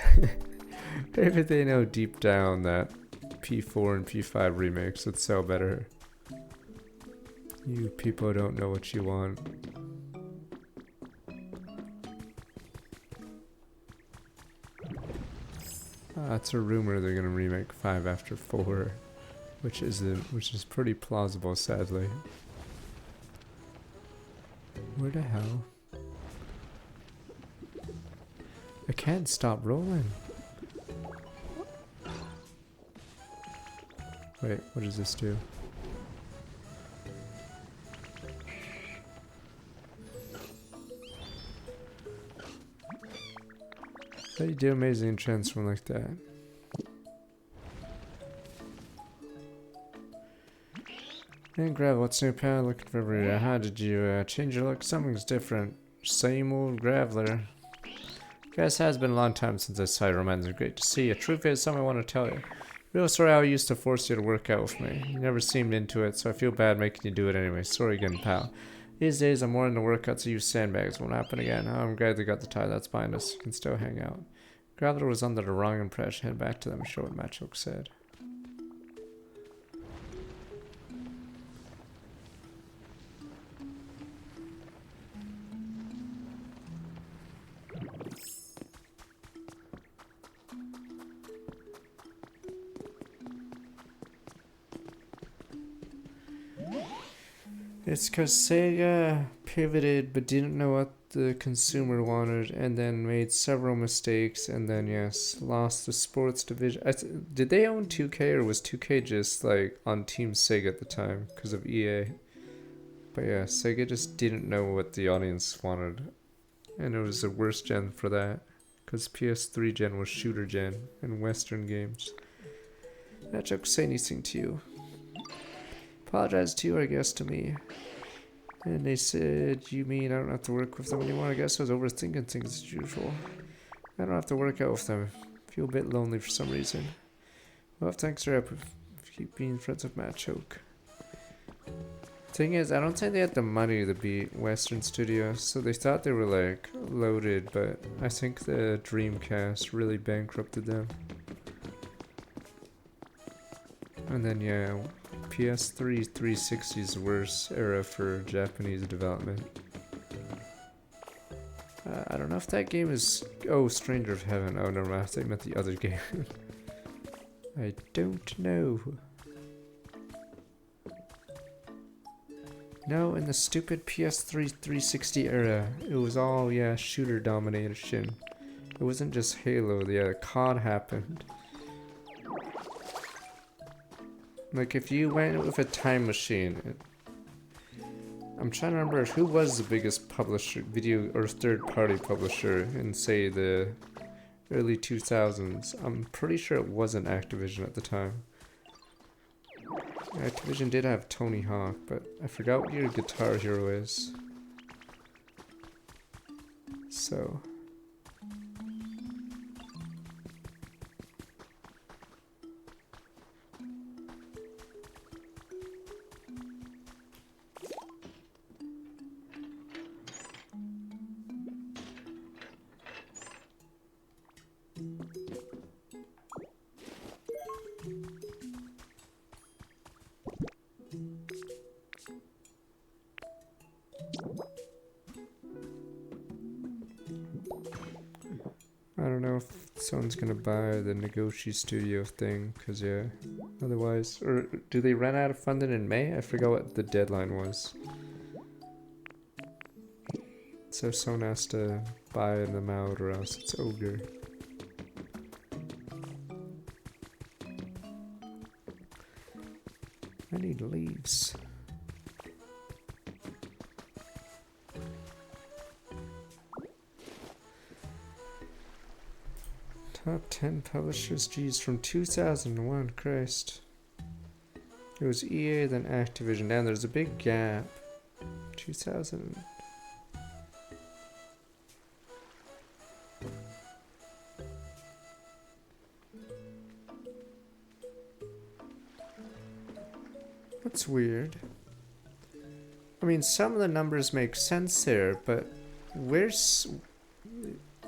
maybe they know deep down that P4 and P5 remakes would sell better. You people don't know what you want. It's a rumor they're gonna remake 5 after 4, which is pretty plausible, sadly. Where the hell? I can't stop rolling. Wait, what does this do? How do you do amazing transform like that? Hey, Grav, what's new, pal? Looking for every. How did you change your look? Something's different. Same old Graveler. Guess it has been a long time since I saw your romance. Great to see you. Truth is, something I want to tell you. Real sorry how I used to force you to work out with me. You never seemed into it, so I feel bad making you do it anyway. Sorry again, pal. These days, I'm more into workouts to use sandbags. Won't happen again. Oh, I'm glad they got the tie that's behind us. You can still hang out. Graveler was under the wrong impression. Head back to them and show what Machoke said. It's because Sega pivoted but didn't know what the consumer wanted and then made several mistakes and then, yes, lost the sports division. Did they own 2K or was 2K just like on Team Sega at the time because of EA? But yeah, Sega just didn't know what the audience wanted. And it was the worst gen for that because PS3 gen was shooter gen and Western games. That joke say anything to you. Apologize to you, I guess, to me. And they said, you mean I don't have to work with them anymore? I guess I was overthinking things as usual. I don't have to work out with them. I feel a bit lonely for some reason. Well, thanks for help. Keep being friends with Machoke. Thing is, I don't think they had the money to beat Western Studios, so they thought they were like loaded, but I think the Dreamcast really bankrupted them. And then yeah, PS3 360's worst era for Japanese development. I don't know if that game is... Oh, Stranger of Heaven. Oh, never mind. I thought you meant the other game. I don't know. No, in the stupid PS3 360 era, it was all, yeah, shooter domination. It wasn't just Halo. Yeah, COD happened. Like, if you went with a time machine... I'm trying to remember who was the biggest publisher, video or third-party publisher in, say, the early 2000s. I'm pretty sure it wasn't Activision at the time. Activision did have Tony Hawk, but I forgot what your Guitar Hero is. So... I don't know if someone's gonna buy the Nagoshi Studio thing, cause yeah, otherwise, or do they run out of funding in May? I forgot what the deadline was. So someone has to buy them out or else it's over. I need leaves. Top 10 publishers, geez, from 2001, Christ. It was EA, then Activision, and there's a big gap. 2000. That's weird. I mean, some of the numbers make sense there, but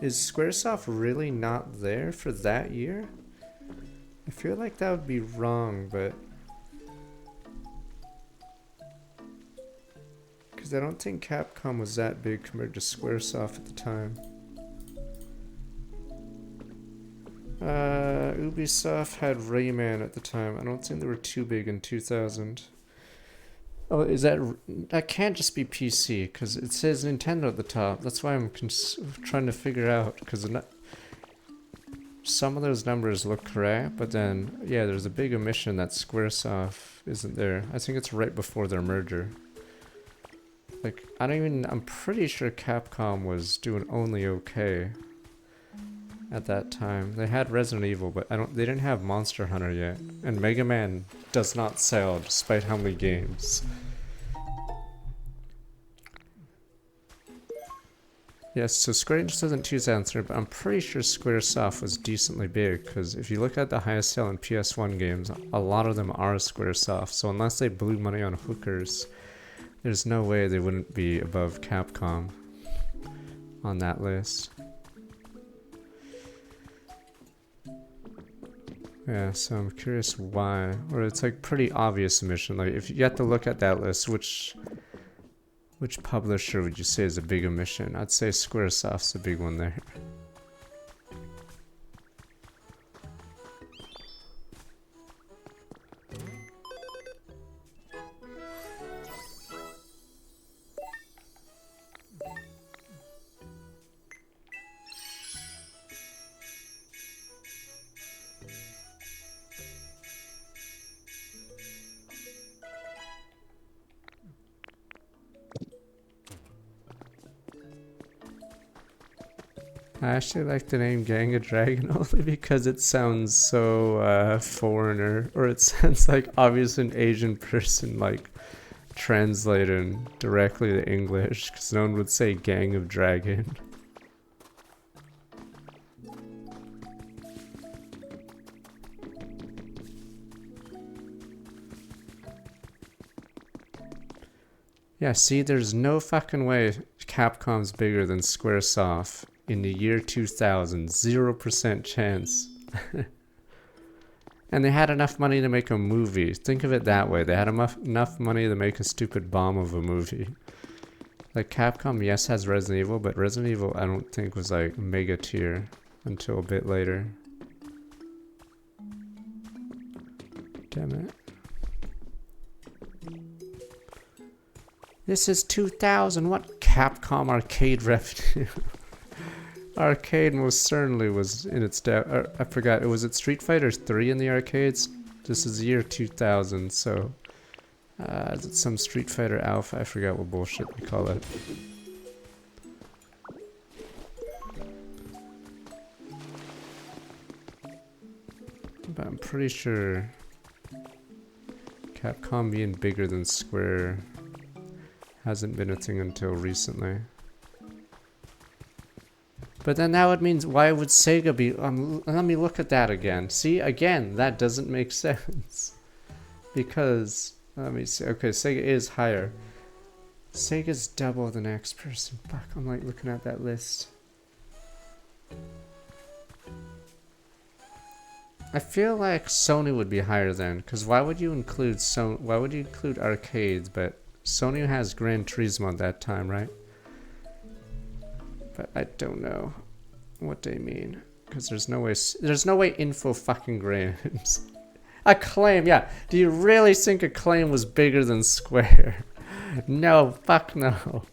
is Squaresoft really not there for that year? I feel like that would be wrong, but because I don't think Capcom was that big compared to Squaresoft at the time. Ubisoft had Rayman at the time. I don't think they were too big in 2000. Oh, that can't just be PC, because it says Nintendo at the top. That's why I'm trying to figure out, because some of those numbers look correct, but then, yeah, there's a big omission that Squaresoft isn't there. I think it's right before their merger. Like, I'm pretty sure Capcom was doing only okay at that time. They had Resident Evil, but they didn't have Monster Hunter yet. And Mega Man does not sell despite how many games. Yes, so Square Enix isn't 2003, but I'm pretty sure Squaresoft was decently big, because if you look at the highest selling PS1 games, a lot of them are Squaresoft, so unless they blew money on hookers, there's no way they wouldn't be above Capcom on that list. Yeah, so I'm curious why. Or it's like pretty obvious omission. Like if you have to look at that list, which publisher would you say is a big omission? I'd say Squaresoft's a big one there. I actually like the name Gang of Dragon only because it sounds so foreigner, or it sounds like obviously an Asian person like translating directly to English, because no one would say Gang of Dragon. Yeah, see, there's no fucking way Capcom's bigger than Squaresoft. In the year 2000, 0% chance. And they had enough money to make a movie. Think of it that way. They had enough money to make a stupid bomb of a movie. Like Capcom, yes, has Resident Evil, but Resident Evil I don't think was like mega tier until a bit later. Damn it. This is 2000. What Capcom arcade revenue? Arcade most certainly was in its I forgot, was it Street Fighter 3 in the arcades? This is the year 2000, so is it some Street Fighter Alpha? I forgot what bullshit we call it. But I'm pretty sure Capcom being bigger than Square hasn't been a thing until recently. But then that would mean, why would Sega be... let me look at that again. See, again, that doesn't make sense. Because, let me see. Okay, Sega is higher. Sega's double the next person. Fuck, I'm like looking at that list. I feel like Sony would be higher then. Because why would you include why would you include arcades? But Sony has Gran Turismo at that time, right? But I don't know what they mean, because there's no way Info fucking Grams. Acclaim, yeah. Do you really think Acclaim was bigger than Square? No, fuck no.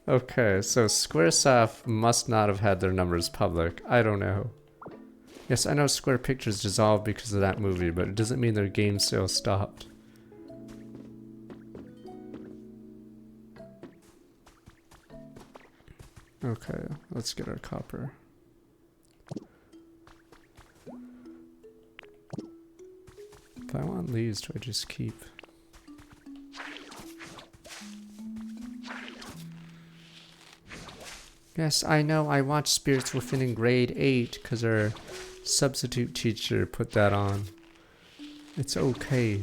Okay, so Squaresoft must not have had their numbers public. I don't know. Yes, I know Square Pictures dissolved because of that movie, but it doesn't mean their game sales stopped. Okay, let's get our copper. one of these do I just keep? Yes, I know. I watched Spirits Within in grade 8 because our substitute teacher put that on. It's okay.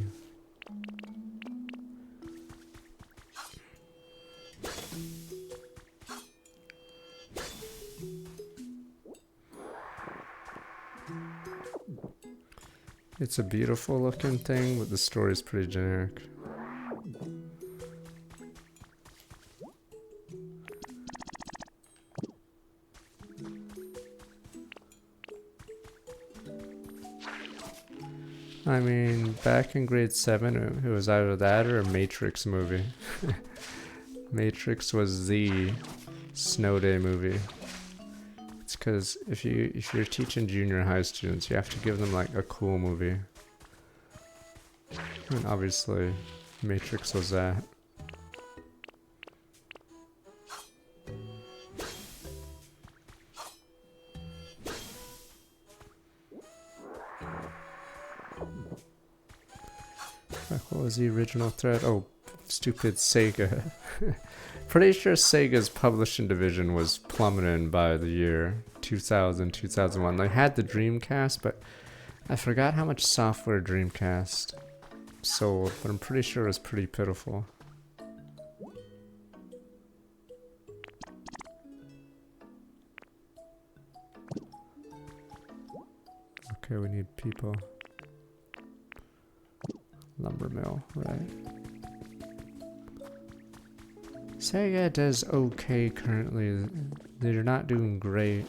It's a beautiful looking thing, but the story's pretty generic. I mean, back in grade 7, it was either that or a Matrix movie. Matrix was the snow day movie. It's because if you're teaching junior high students, you have to give them like a cool movie. And obviously, Matrix was that. What was the original thread? Oh, stupid Sega. Pretty sure Sega's publishing division was plummeting by the year 2000, 2001. They had the Dreamcast, but I forgot how much software Dreamcast sold, but I'm pretty sure it was pretty pitiful. Okay, we need people. Lumber mill, right. Sega does okay currently. They're not doing great.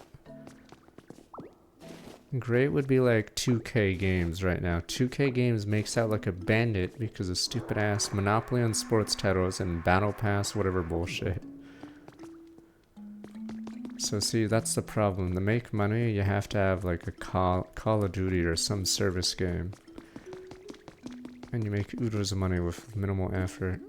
Great would be like 2K games right now. 2K games makes out like a bandit because of stupid ass Monopoly on sports titles and Battle Pass whatever bullshit. So see, that's the problem. To make money, you have to have like a Call of Duty or some service game. And you make oodles of money with minimal effort.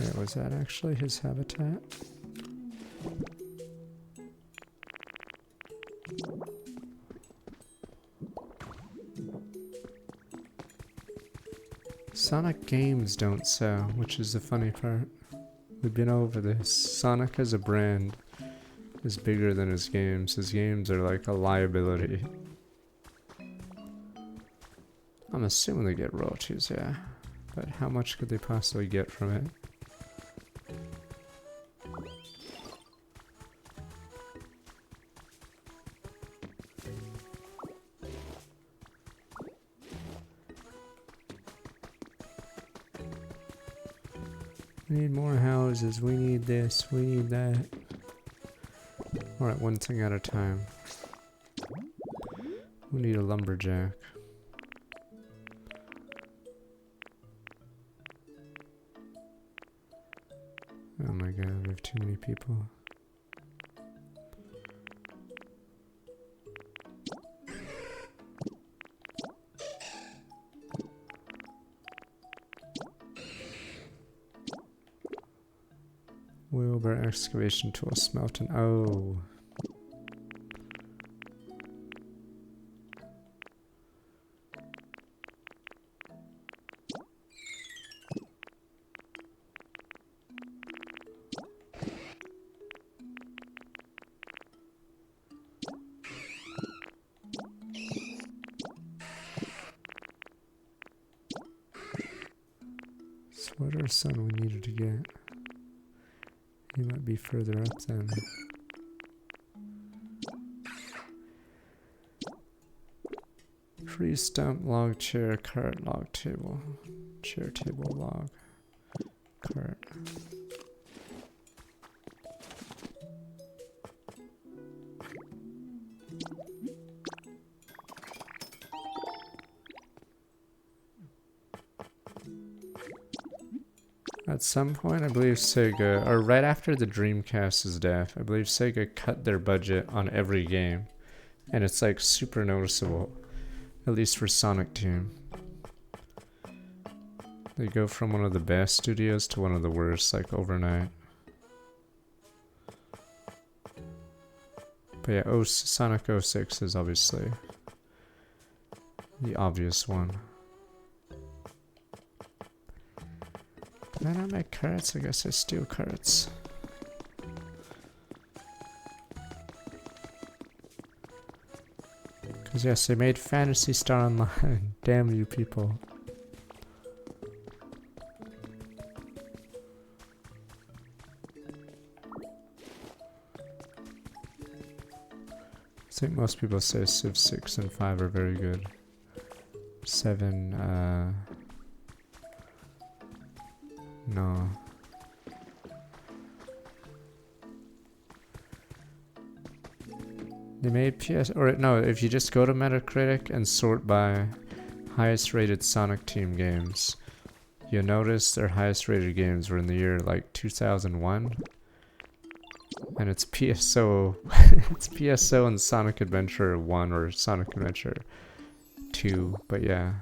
Wait, was that actually his habitat? Sonic games don't sell, which is the funny part. We've been over this. Sonic as a brand is bigger than his games. His games are like a liability. I'm assuming they get royalties, yeah. But how much could they possibly get from it? We need more houses, we need this, we need that. Alright, one thing at a time. We need a lumberjack. Oh my god, we have too many people. Wheelbarrow excavation tool smelting. Oh. So what our son we needed to get? He might be further up then. Tree stump, log chair, cart, log table. Chair, table, log, cart. At some point, I believe Sega, or right after the Dreamcast's death, I believe Sega cut their budget on every game. And it's like super noticeable. At least for Sonic Team. They go from one of the best studios to one of the worst, like overnight. But yeah, Sonic 06 is obviously the obvious one. Can I not make carrots? I guess I steal carrots. Because yes, they made Phantasy Star Online. Damn you people. I think most people say Civ 6 and 5 are very good. 7, no. They made or no, if you just go to Metacritic and sort by highest rated Sonic Team games, you'll notice their highest rated games were in the year like 2001. And it's PSO, it's PSO and Sonic Adventure 1 or Sonic Adventure 2, but yeah.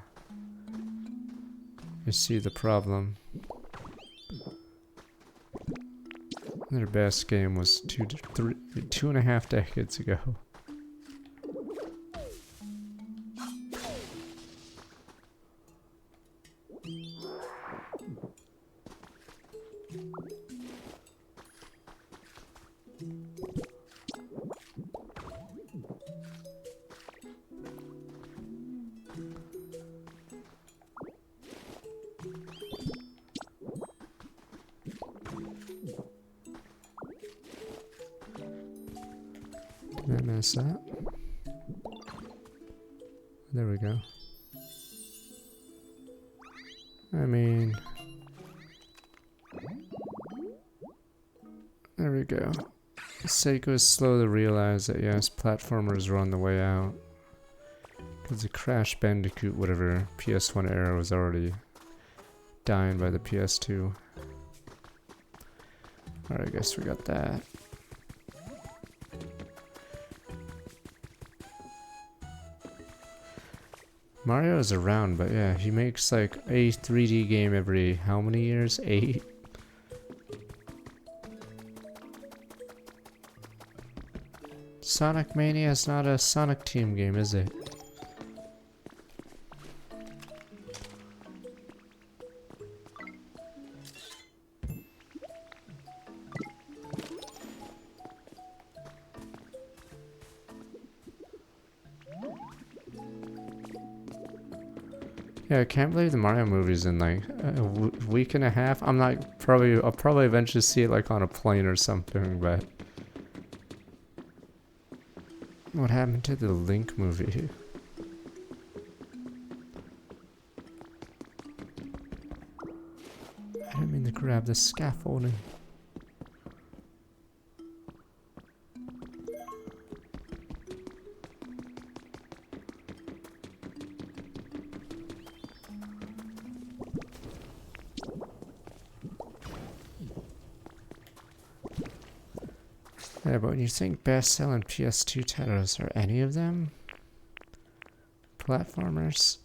You see the problem. Their best game was 2.5 decades ago. Did I mess that? There we go. I mean... There we go. Seiko is slow to realize that yes, platformers were on the way out. Because the Crash Bandicoot, whatever, PS1 era was already dying by the PS2. Alright, I guess we got that. Mario is around, but yeah, he makes like a 3D game every how many years? 8? Sonic Mania is not a Sonic Team game, is it? Yeah, I can't believe the Mario movie's in like a week and a half. I'll probably eventually see it like on a plane or something, but what happened to the Link movie? I didn't mean to grab the scaffolding. Yeah, but when you think best-selling PS2 titles, are any of them platformers?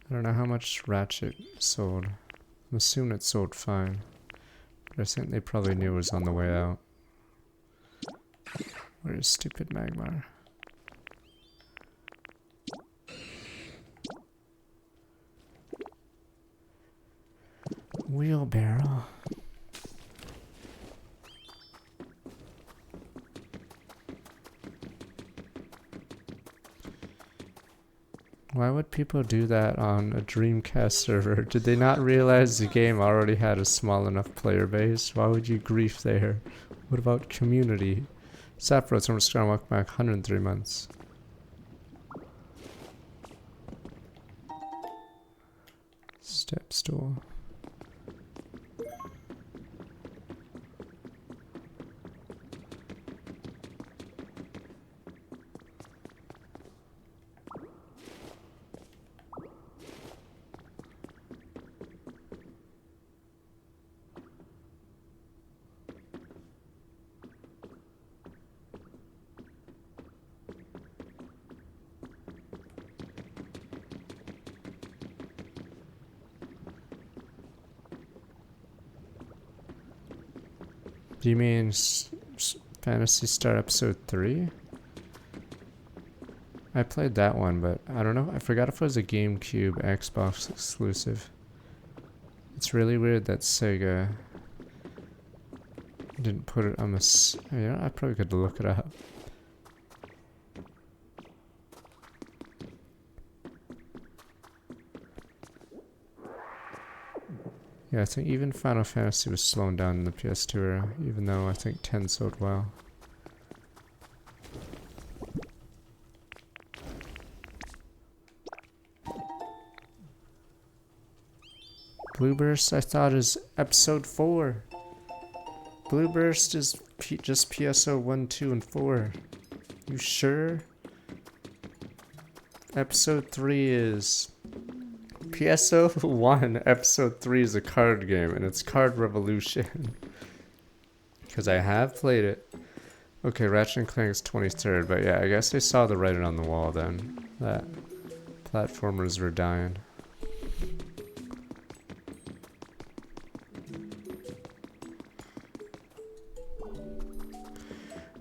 I don't know how much Ratchet sold. I'm assuming it sold fine. But I think they probably knew it was on the way out. Where is stupid Magmar? Wheelbarrow. Why would people do that on a Dreamcast server? Did they not realize the game already had a small enough player base? Why would you grief there? What about community? Sapphiros, I'm just gonna walk back 103 months. Step stool. Do you mean Phantasy Star Episode 3? I played that one, but I don't know. I forgot if it was a GameCube Xbox exclusive. It's really weird that Sega didn't put it on the... Yeah, I probably could look it up. Yeah, I think even Final Fantasy was slowing down in the PS2 era, even though I think 10 sold well. Blue Burst, I thought, is episode 4. Blue Burst is just PSO 1, 2, and 4. You sure? Episode 3 is... PSO 1, episode 3 is a card game, and it's Card Revolution. Because I have played it. Okay, Ratchet & Clank's 23rd, but yeah, I guess they saw the writing on the wall then. That platformers were dying.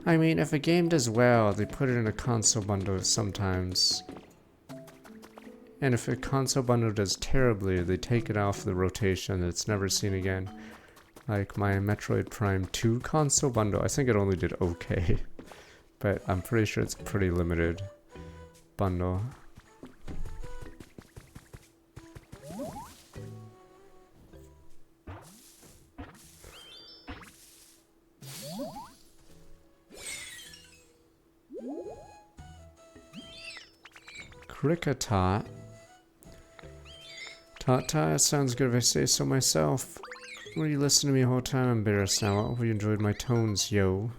I mean, if a game does well, they put it in a console bundle sometimes. And if a console bundle does terribly, they take it off the rotation and it's never seen again. Like my Metroid Prime 2 console bundle, I think it only did okay. But I'm pretty sure it's a pretty limited bundle. Cricketot. Tot sounds good if I say so myself. Were you listening to me the whole time? I'm embarrassed now. I hope you enjoyed my tones, yo.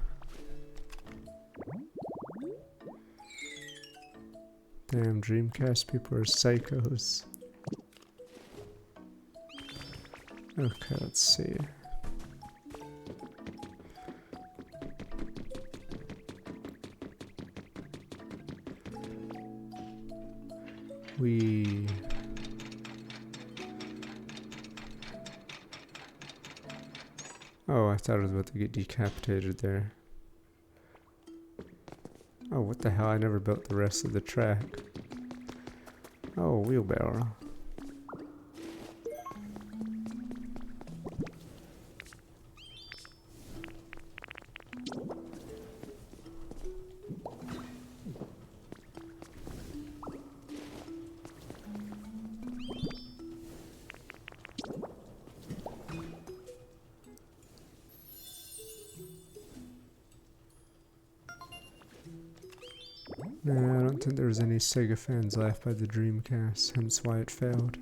Damn, Dreamcast people are psychos. Okay, let's see. Oh, I thought I was about to get decapitated there. Oh, what the hell? I never built the rest of the track. Oh, wheelbarrow. Nah, I don't think there was any Sega fans left by the Dreamcast, hence why it failed.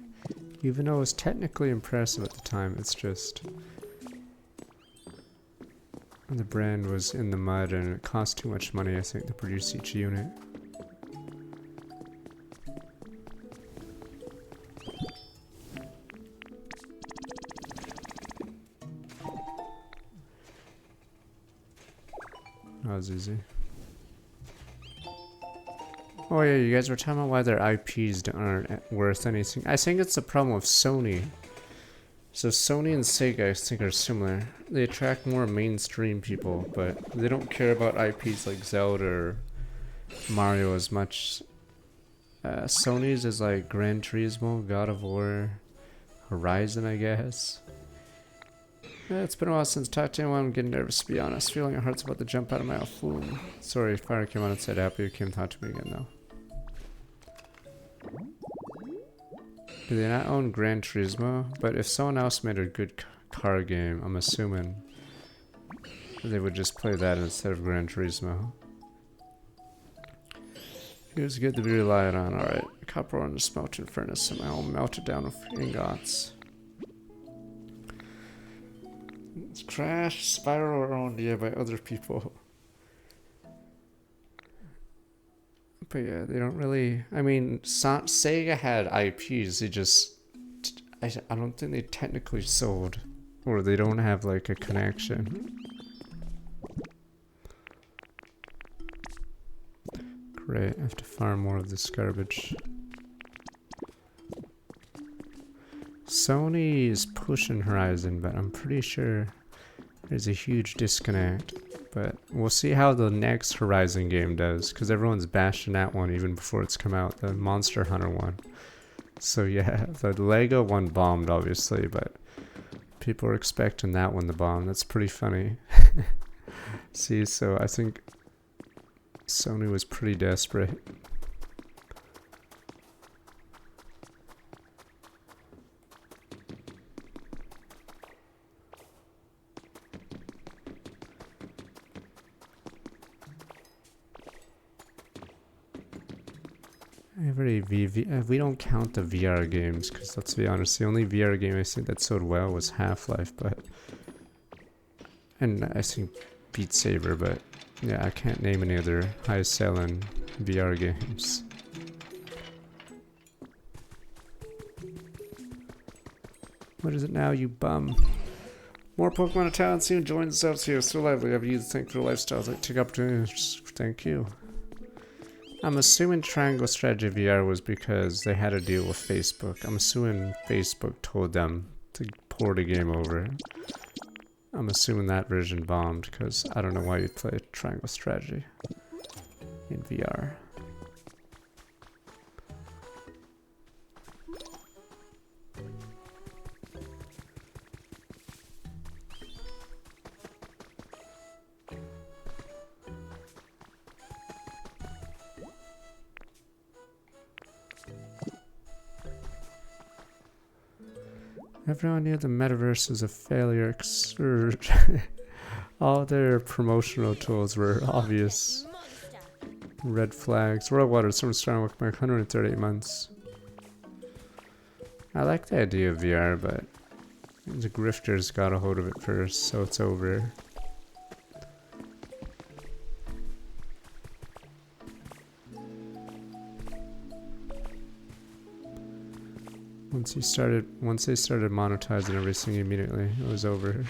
Even though it was technically impressive at the time, it's just... the brand was in the mud and it cost too much money, I think, to produce each unit. That was easy. Oh yeah, you guys were talking about why their IPs aren't worth anything. I think it's the problem with Sony. So Sony and Sega, I think, are similar. They attract more mainstream people, but they don't care about IPs like Zelda or Mario as much. Sony's is like Gran Turismo, God of War, Horizon, I guess. Yeah, it's been a while since I talked to anyone. I'm getting nervous, to be honest. Feeling my heart's about to jump out of my mouth. Sorry, Fire came on and said happy you came talk to me again, though. Do they not own Gran Turismo? But if someone else made a good car game, I'm assuming they would just play that instead of Gran Turismo. It was good to be relied on. Alright, copper on the smelting furnace and I'll melt it down with ingots. It's crash, spiral, or owned by other people. But yeah, they don't really... I mean, Sega had IPs, they just... I don't think they technically sold. Or they don't have, like, a connection. Great, I have to farm more of this garbage. Sony is pushing Horizon, but I'm pretty sure... There's a huge disconnect. But we'll see how the next Horizon game does, because everyone's bashing that one even before it's come out, the Monster Hunter one. So yeah, the Lego one bombed obviously, but people are expecting that one to bomb. That's pretty funny. See, so I think Sony was pretty desperate. We don't count the VR games, because let's be honest, the only VR game I think that sold well was Half-Life, and I think Beat Saber, but yeah, I can't name any other high-selling VR games. What is it now, you bum? More Pokemon talent soon. Join themselves here. So lively. Have you to thank for the lifestyles. Like take opportunities. Thank you. I'm assuming Triangle Strategy VR was because they had a deal with Facebook. I'm assuming Facebook told them to port the game over. I'm assuming that version bombed because I don't know why you play Triangle Strategy in VR. Everyone knew the metaverse was a failure. All their promotional tools were obvious. Red flags. World Water, Summer Strong, with my 138 months. I like the idea of VR, but the grifters got a hold of it first, so it's over. Once they started monetizing everything immediately, it was over.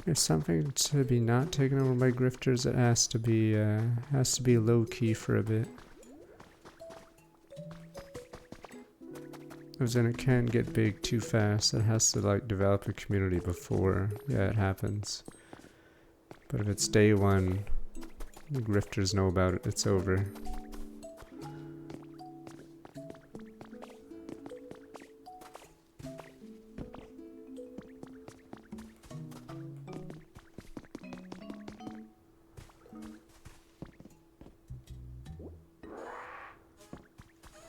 There's something to be not taken over by grifters. It has to be low key for a bit. Because then it can't get big too fast. It has to like develop a community before it happens. But if it's day one, the grifters know about it, it's over.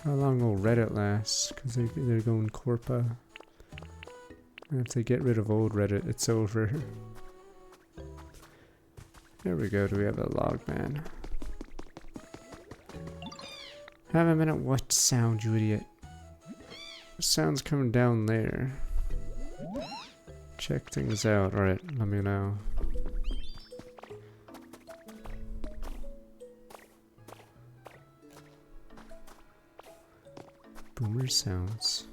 How long will Reddit last? Because they're going Corpa. And if they get rid of old Reddit, it's over. There we go, do we have a log man? Have a minute, what sound, you idiot? Sound's coming down there. Check things out, alright, let me know. Boomer sounds.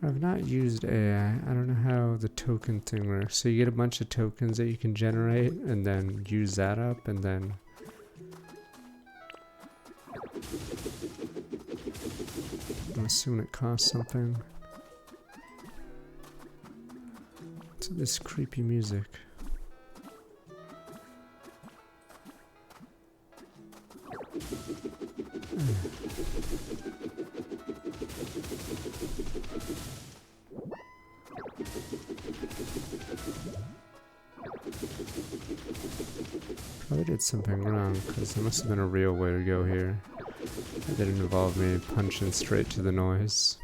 I've not used AI. I don't know how the token thing works. So you get a bunch of tokens that you can generate and then use that up and then... I'm assuming it costs something. What's this creepy music? I did something wrong, because there must have been a real way to go here. It didn't involve me punching straight to the noise.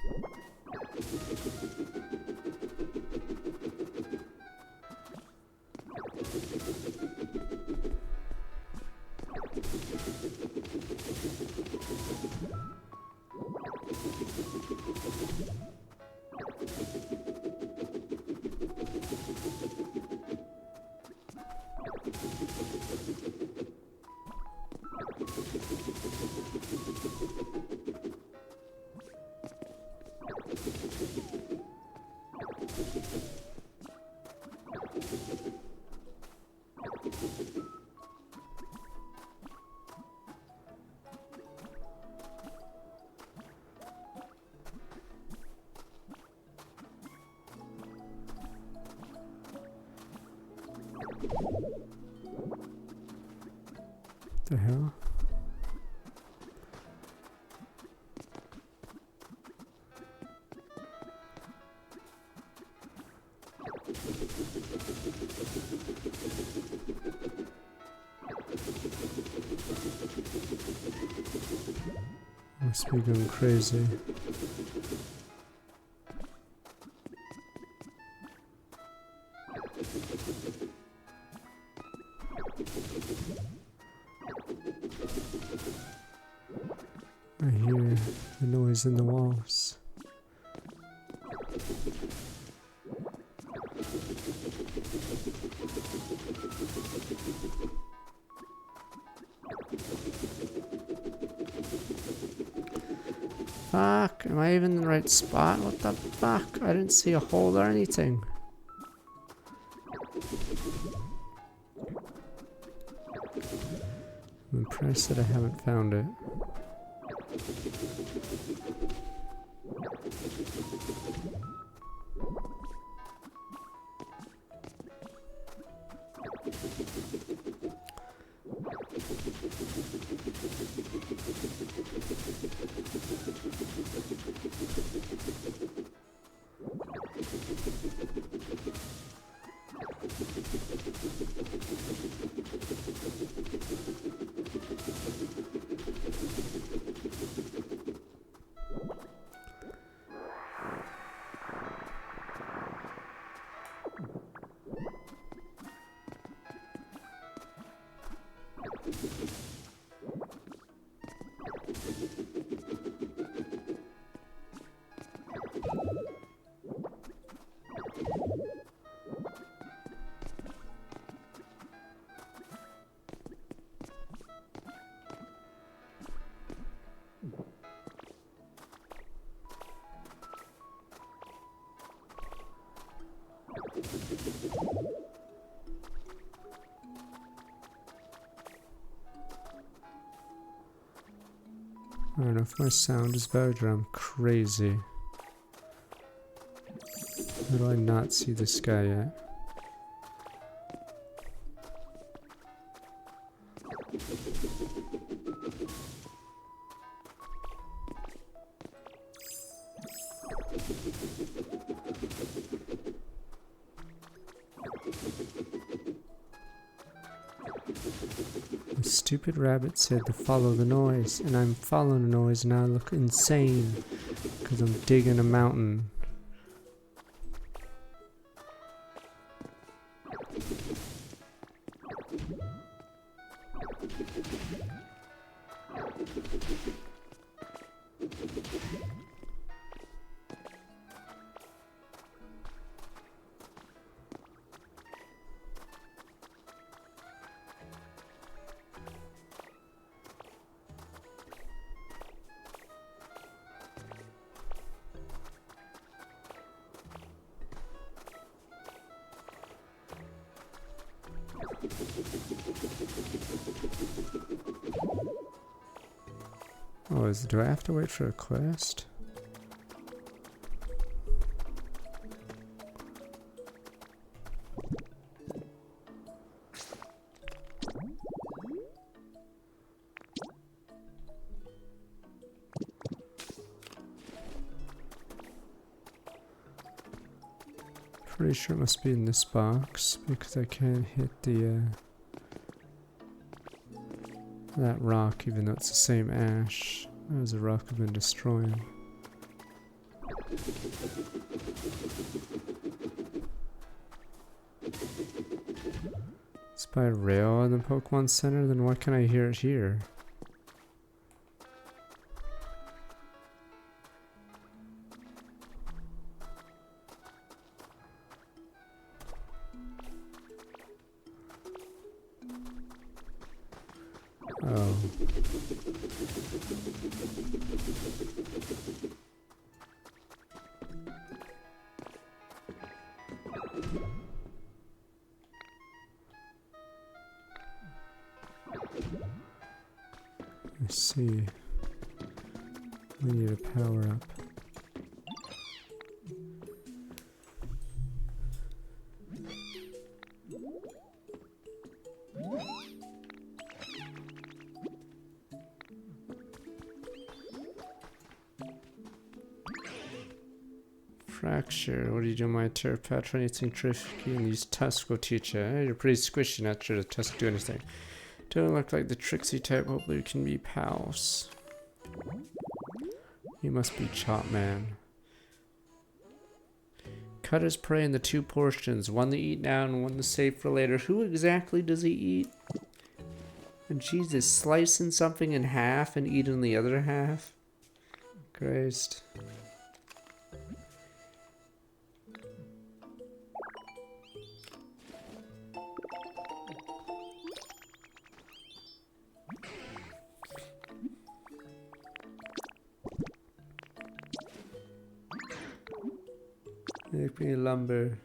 The hell? Must be going crazy. I hear the noise in the walls. Fuck, am I even in the right spot? What the fuck? I didn't see a hole or anything. I'm impressed that I haven't found it. I don't know if my sound is bad or I'm crazy. How do I not see this guy yet? The stupid rabbit said to follow the noise, and I'm following the noise and I look insane because I'm digging a mountain. Oh, do I have to wait for a quest? Pretty sure it must be in this box because I can't hit the that rock, even though it's the same ash as the rock I've been destroying. It's by rail in the Pokemon Center, then why can't I hear it here? Oh. I see. We need a power up. Fracture. What do you do, my Terrapatra? Anything terrific? And these tusks will teach you. You're pretty squishy, not sure the tusks do anything. Don't look like the tricksy type. Hopefully we can be pals. You must be Chop Man. Cut his prey into 2 portions. One to eat now and one to save for later. Who exactly does he eat? And Jesus, slicing something in half and eating the other half? Christ. Make me lumber.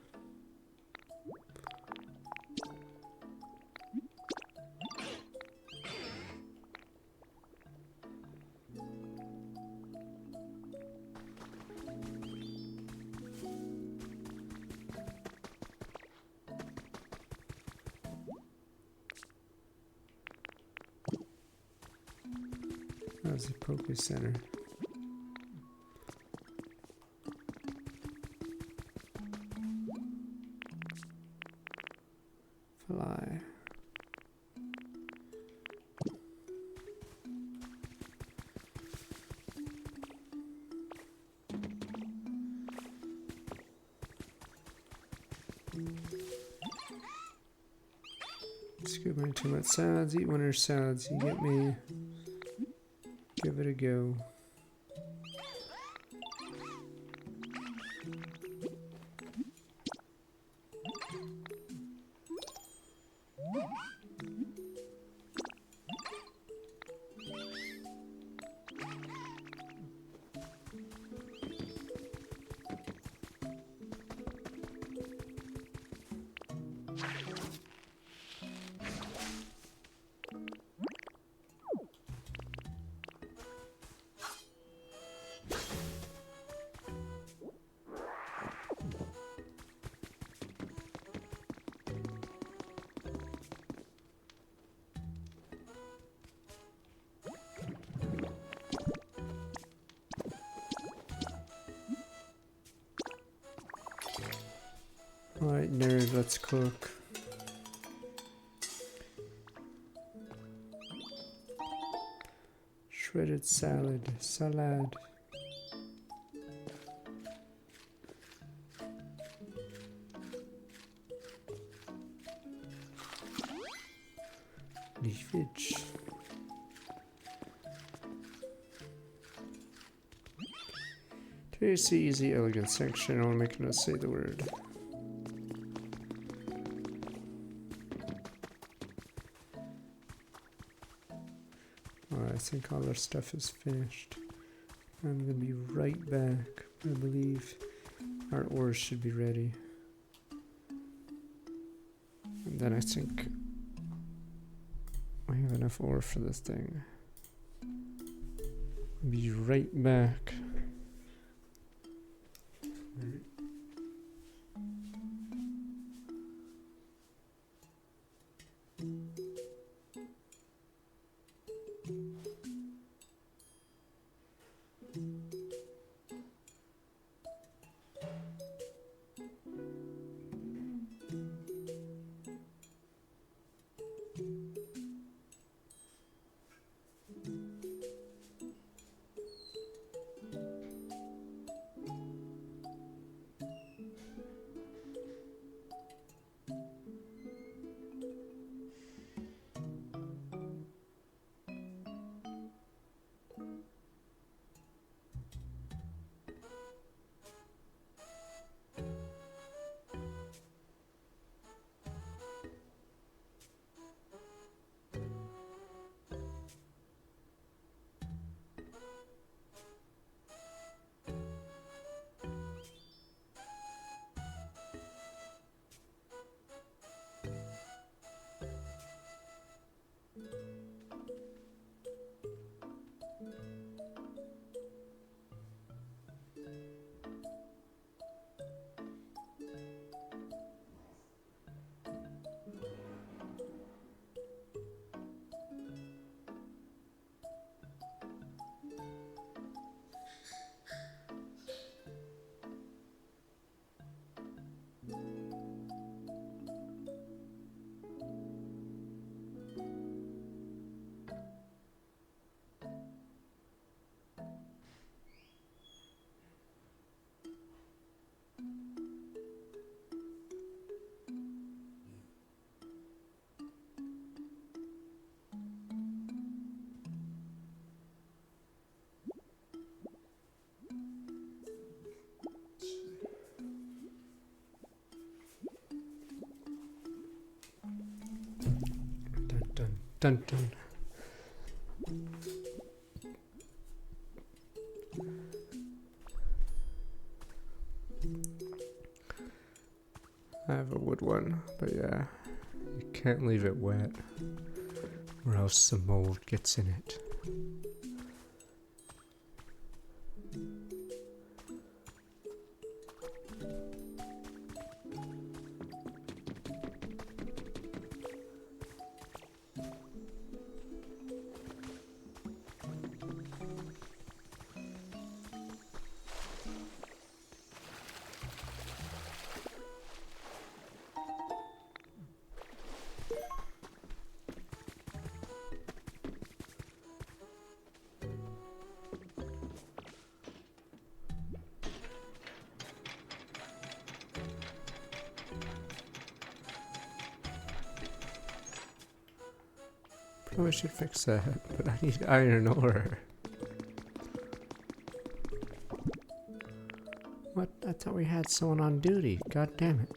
How's the Poke Center? Fly. Scoop my 2 much salads, eat winter salads, you get me. Give it a go. Alright, nerd, let's cook. Shredded salad. Leafage. Tasty, easy, elegant section. I want to make us say the word. Alright, I think all our stuff is finished. I'm gonna be right back. I believe our ores should be ready. And then I think I have enough ore for this thing. I'll be right back. Dun dun. I have a wood one, but yeah, you can't leave it wet or else the mold gets in it. Probably should fix that, but I need iron ore. What? I thought we had someone on duty. God damn it.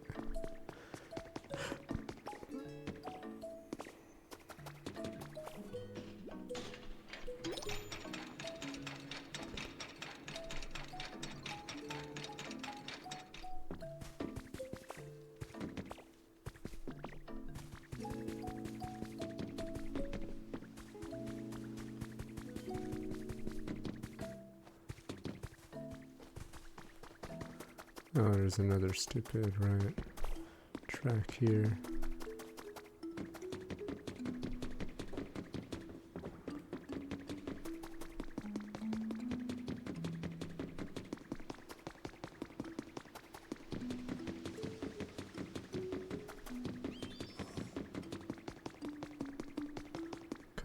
Oh, there's another stupid right track here.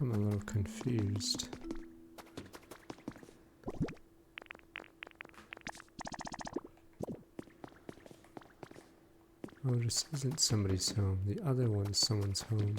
I'm a little confused. Oh, this isn't somebody's home. The other one's someone's home.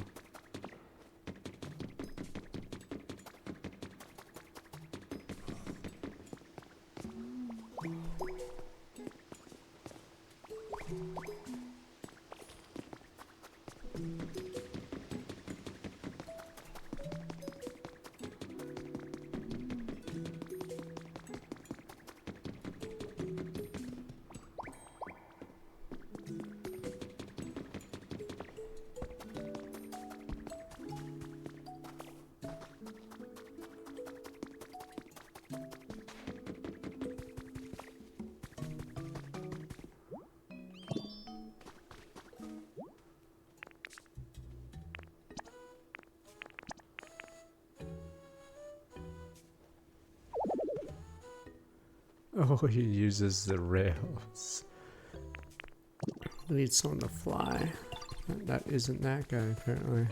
Oh, he uses the rails. Leads on the fly. That isn't that guy, apparently.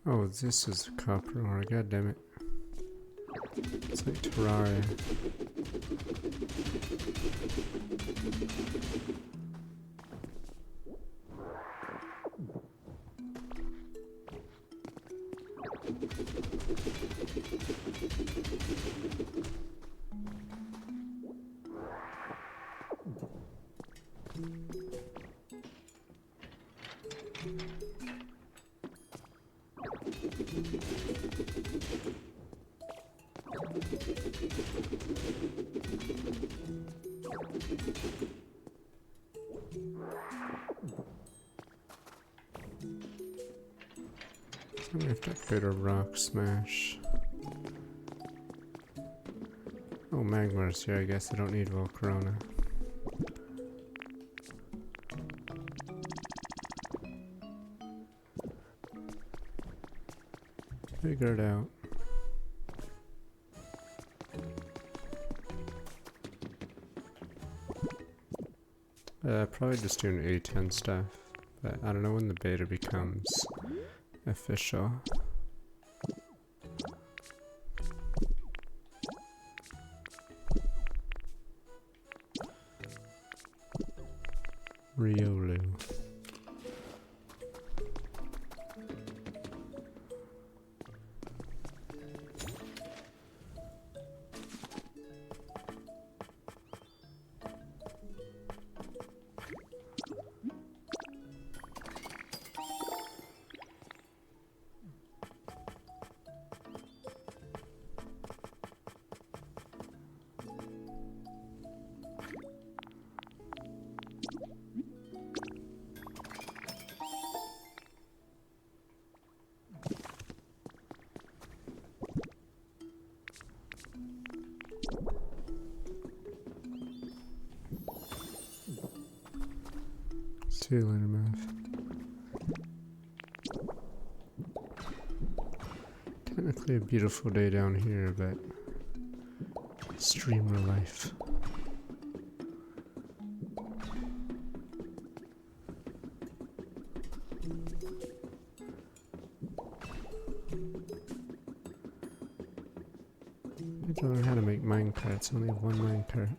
Oh, this is copper ore, god damn it. It's like Terraria. I'm gonna have to upgrade a rock smash. Oh, magma's here, I guess I don't need Volcarona. figure it out. Probably just doing A10 stuff, but I don't know when the beta becomes official. Riolu. See you later, Mav. Technically a beautiful day down here, but streamer life. I need to learn how to make minecarts. I only have one minecart.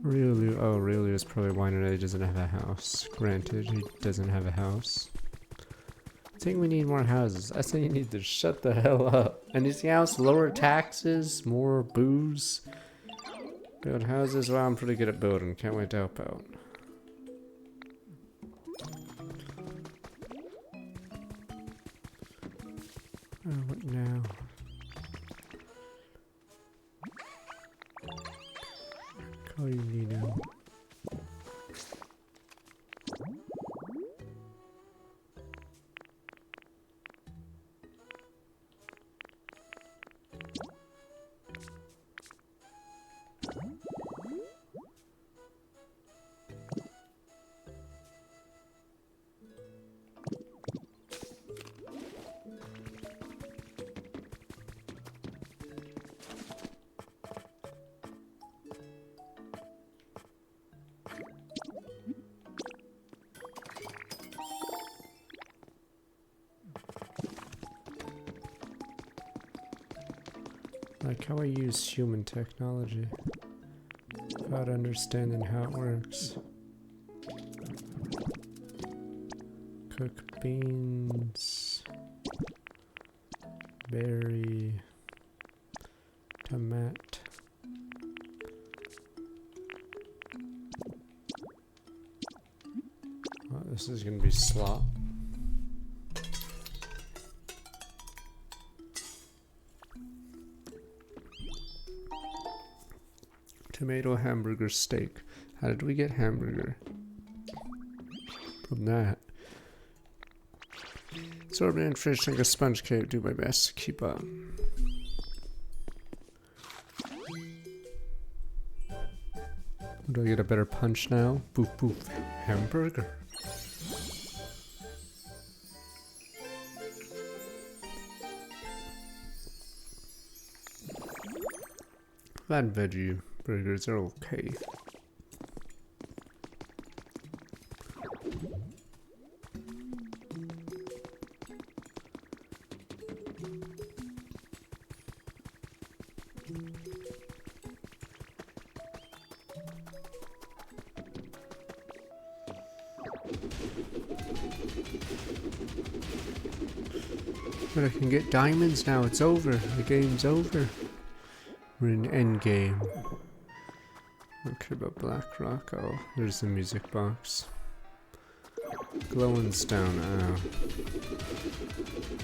Really? Oh, really is probably why he doesn't have a house. Granted, he doesn't have a house. I think we need more houses. I think you need to shut the hell up. Anything else? Lower taxes? More booze? Build houses? Well, I'm pretty good at building. Can't wait to help out. Oh, what now? Call you Nino. Like how I use human technology without understanding how it works. Cook beans, berry, tomato. Oh, this is gonna be slop. Tomato hamburger steak. How did we get hamburger? From that. Sorbet and fish like a sponge cake. Do my best to keep up. Do I get a better punch now? Boof boof. Hamburger. That veggie burgers are okay. But I can get diamonds now. It's over. The game's over. We're in end game. I don't care about Blackrock. Oh, there's the music box. Glowing stone. Oh.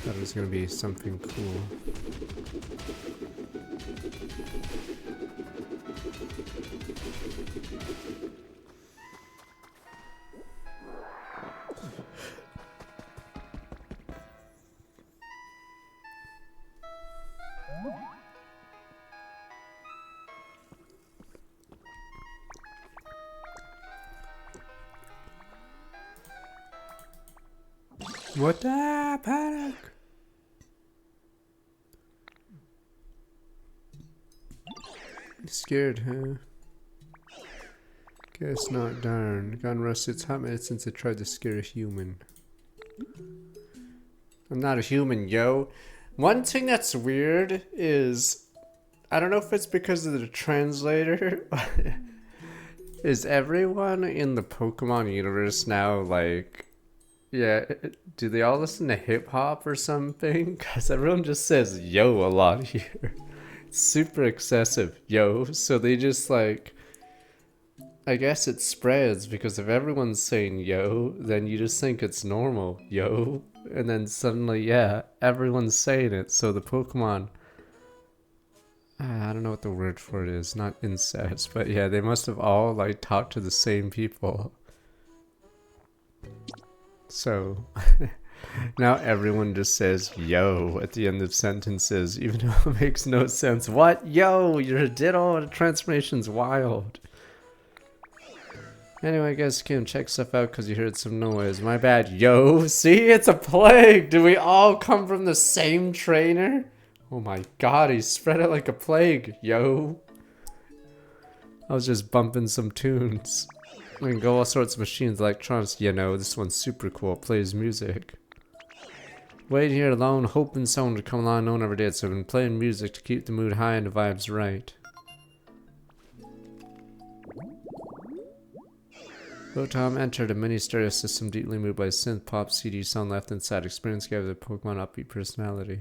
Thought it was gonna be something cool. What the panic? Scared, huh? Guess not, darn. Gone rusty. It's hot minute since I tried to scare a human. I'm not a human, yo. One thing that's weird is, I don't know if it's because of the translator, is everyone in the Pokemon universe now like, yeah, do they all listen to hip hop or something? Because everyone just says yo a lot here. It's super excessive, yo. So they just like, I guess it spreads because if everyone's saying yo, then you just think it's normal, yo. And then suddenly, yeah, everyone's saying it. So the Pokemon, I don't know what the word for it is, not incest, but yeah, they must have all like talked to the same people. So now everyone just says yo at the end of sentences, even though it makes no sense. What? Yo, you're a ditto, the transformation's wild. Anyway, I guess you can check stuff out because you heard some noise. My bad, yo. See, it's a plague. Do we all come from the same trainer? Oh my god, he spread it like a plague, yo. I was just bumping some tunes. We can go all sorts of machines, electronics. You know, this one's super cool. It plays music. Waiting here alone, hoping someone would come along. No one ever did, so I've been playing music to keep the mood high and the vibes right. Rotom entered a mini stereo system deeply moved by synth pop CD sound left inside. Experience gave the Pokemon upbeat personality.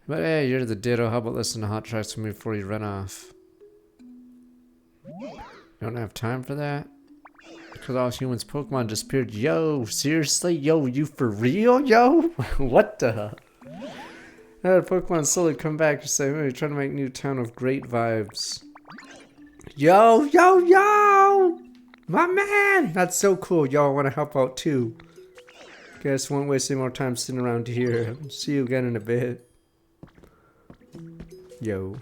But hey, you're the ditto. How about listen to hot tracks from me before you run off? You don't have time for that? Because all humans Pokemon disappeared. Yo, seriously? Yo, you for real? Yo? What the? Now the Pokemon slowly come back to say, we're trying to make new town with great vibes. Yo, yo, yo! My man! That's so cool. Y'all want to help out too. Guess won't waste any more time sitting around here. See you again in a bit. Yo.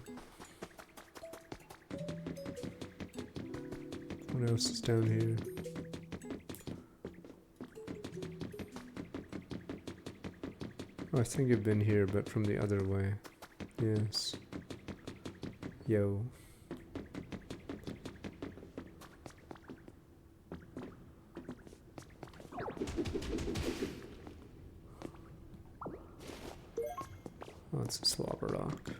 What else is down here? Oh, I think I've been here, but from the other way. Yes. Yo. Oh, it's a slobber rock.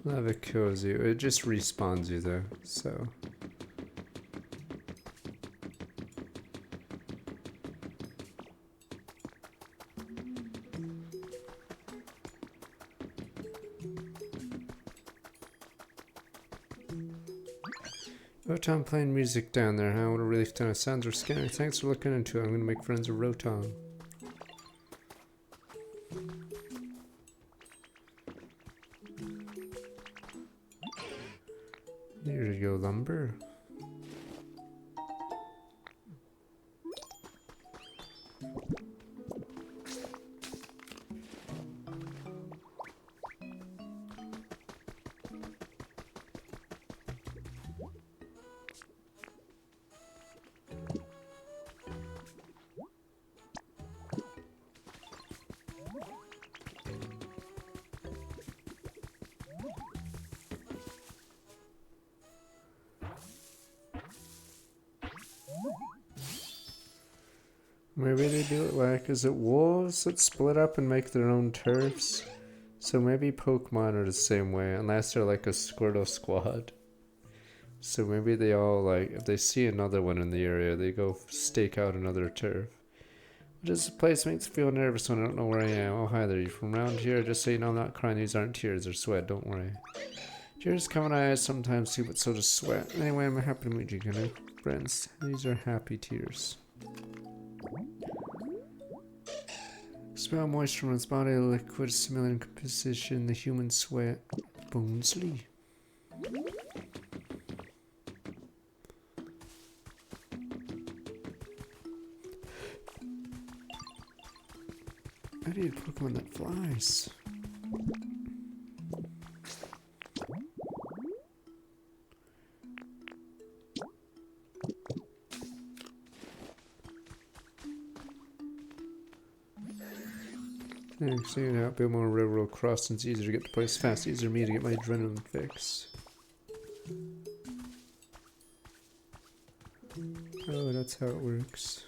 Lava kills you. It just respawns you though, so. Rotom playing music down there, huh? What a relief to know. Sounds are scary. Thanks for looking into it. I'm gonna make friends with Rotom. There you go, lumber. Maybe they do it like, is it wolves that split up and make their own turfs? So maybe Pokemon are the same way, unless they're like a Squirtle squad. So maybe they all like, if they see another one in the area, they go stake out another turf. This place makes me feel nervous when I don't know where I am. Oh, hi there, you from around here? Just so you know, I'm not crying. These aren't tears or sweat, don't worry. Tears come in my eyes sometimes too, but so does sweat. Anyway, I'm happy to meet you, can I? Friends, these are happy tears. Smell moisture from its body, liquid similar in composition, the human sweat. Bonesley. I need a Pokemon that flies. Thanks, you know, a bit more railroad crossings, easier to get to place fast, easier for me to get my adrenaline fix. Oh, that's how it works.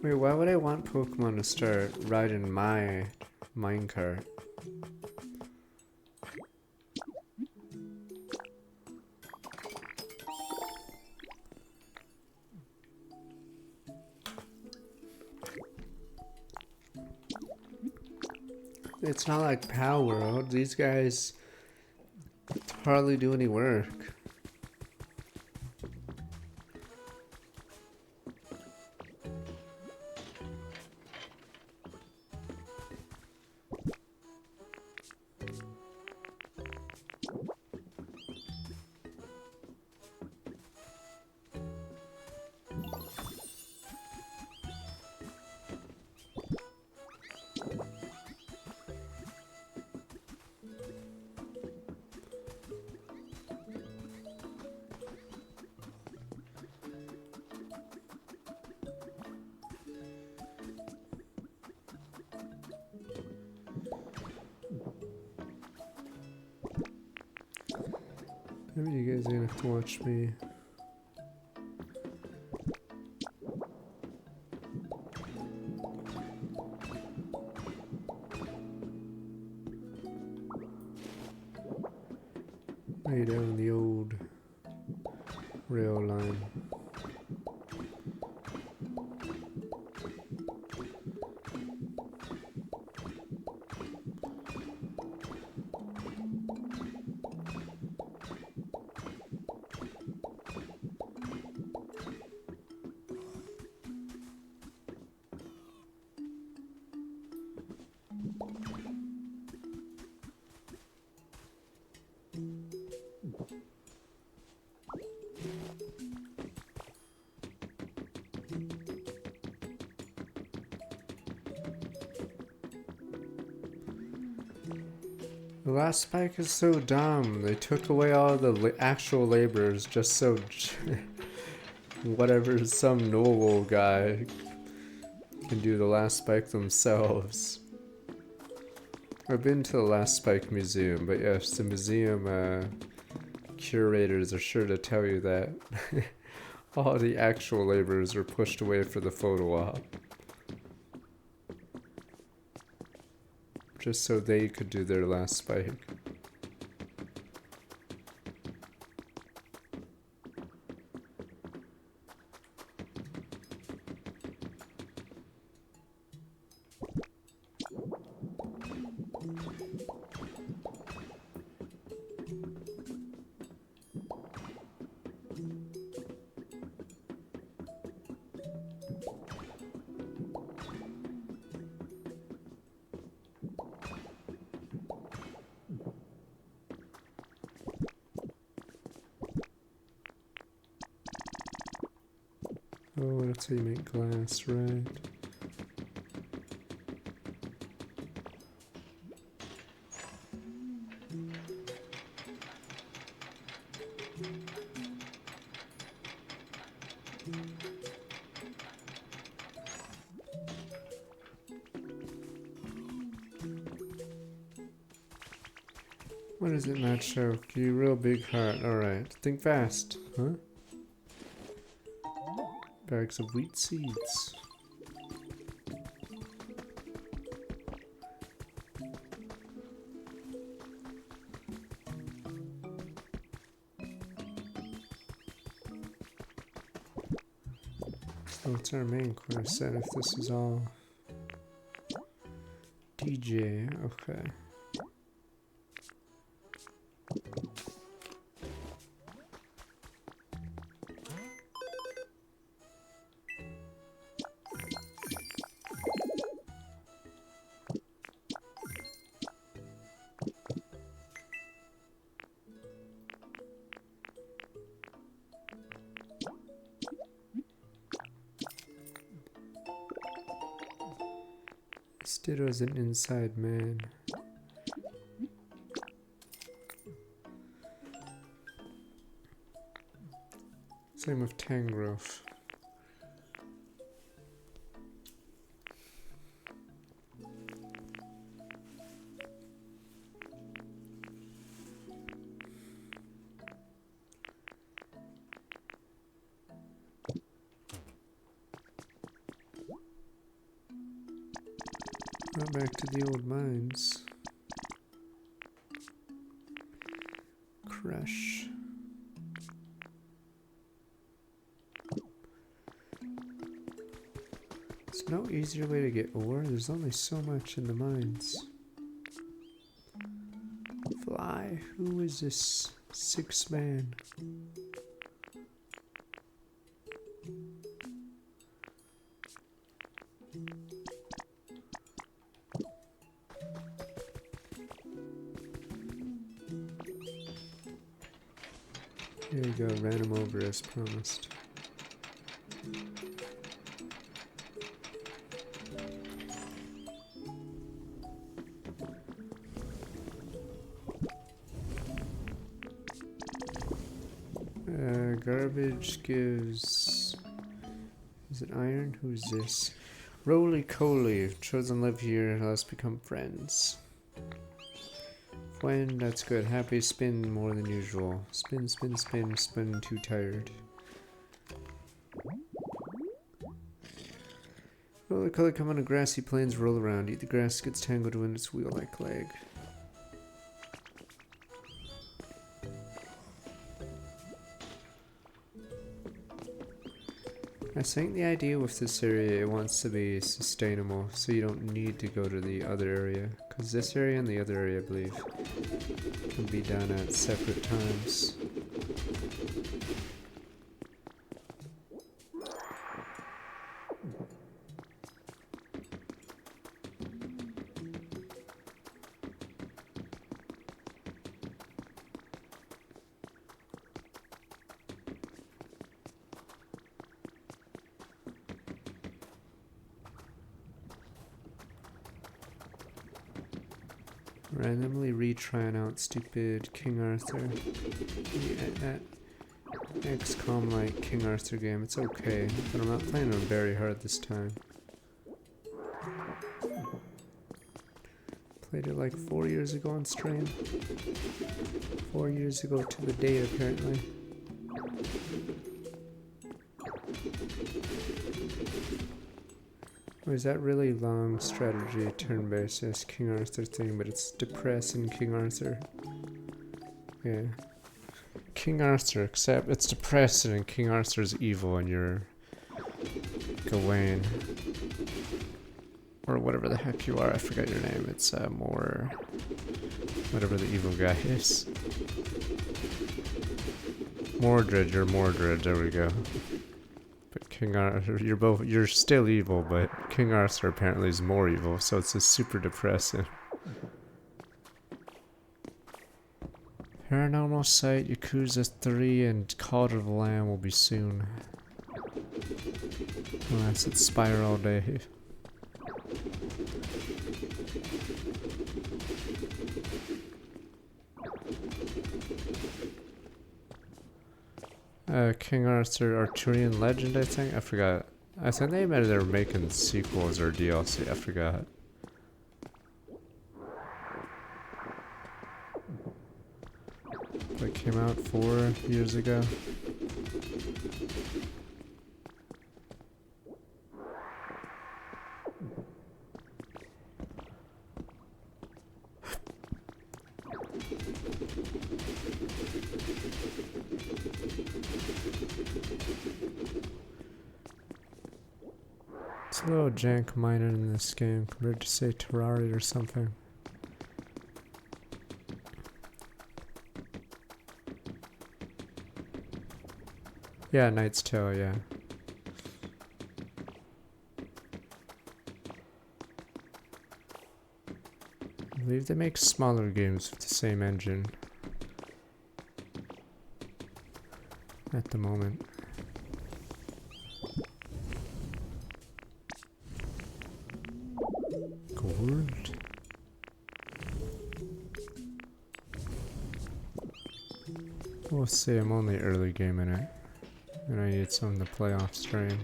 Wait, why would I want Pokemon to start riding my minecart? It's not like Power World. These guys hardly do any work. Maybe you guys are gonna have to watch me. Lay down the old rail line. The last spike is so dumb. They took away all the actual laborers just so whatever some noble guy can do the last spike themselves. I've been to the last spike museum, but yes, the museum curators are sure to tell you that all the actual laborers were pushed away for the photo op. Just so they could do their last spike. Oh, that's how you make glass, right? What is it, Mad Shark? You real big heart. Alright, think fast. Huh? Bags of wheat seeds. Oh, it's our main quest set if this is all DJ. Okay. Stiddo's an inside man. Same with Tangrowth. Now back to the old mines. Crush. There's no easier way to get ore. There's only so much in the mines. Fly. Who is this 6-man? Here you go, ran him over as promised. Garbage gives... Is it iron? Who's this? Roly-Coly. Chosen live here. Let us become friends. When? That's good. Happy spin more than usual. Spin, spin, spin, spin, too tired. Roly-Coly come on a grassy plains, roll around. Eat the grass, gets tangled in its wheel-like leg. I think the idea with this area, it wants to be sustainable, so you don't need to go to the other area. Because this area and the other area, I believe, can be done at separate times. Randomly retrying out stupid King Arthur. That XCOM like King Arthur game, it's okay, but I'm not playing on very hard this time. Played it like 4 years ago on stream. 4 years ago to the day apparently. Oh, is that really long strategy turn-based as King Arthur thing, but it's depressing King Arthur. Yeah. King Arthur, except it's depressing and King Arthur's evil and you're Gawain. Or whatever the heck you are, I forgot your name. It's more... whatever the evil guy is. Mordred, you're Mordred, there we go. But King Arthur, you're still evil, but King Arthur apparently is more evil, so it's just super depressing. Paranormal Site, Yakuza 3, and Cult of the Lamb will be soon. Unless it's Spiral Day. King Arthur Arthurian Legend, I think? I forgot. I think they meant they were making sequels or DLC, I forgot. It came out 4 years ago. It's a little jank minor in this game compared to say Terraria or something. Yeah, Knight's Tale, yeah. I believe they make smaller games with the same engine at the moment. We'll see, I'm only early game in it. And I need something to play off stream.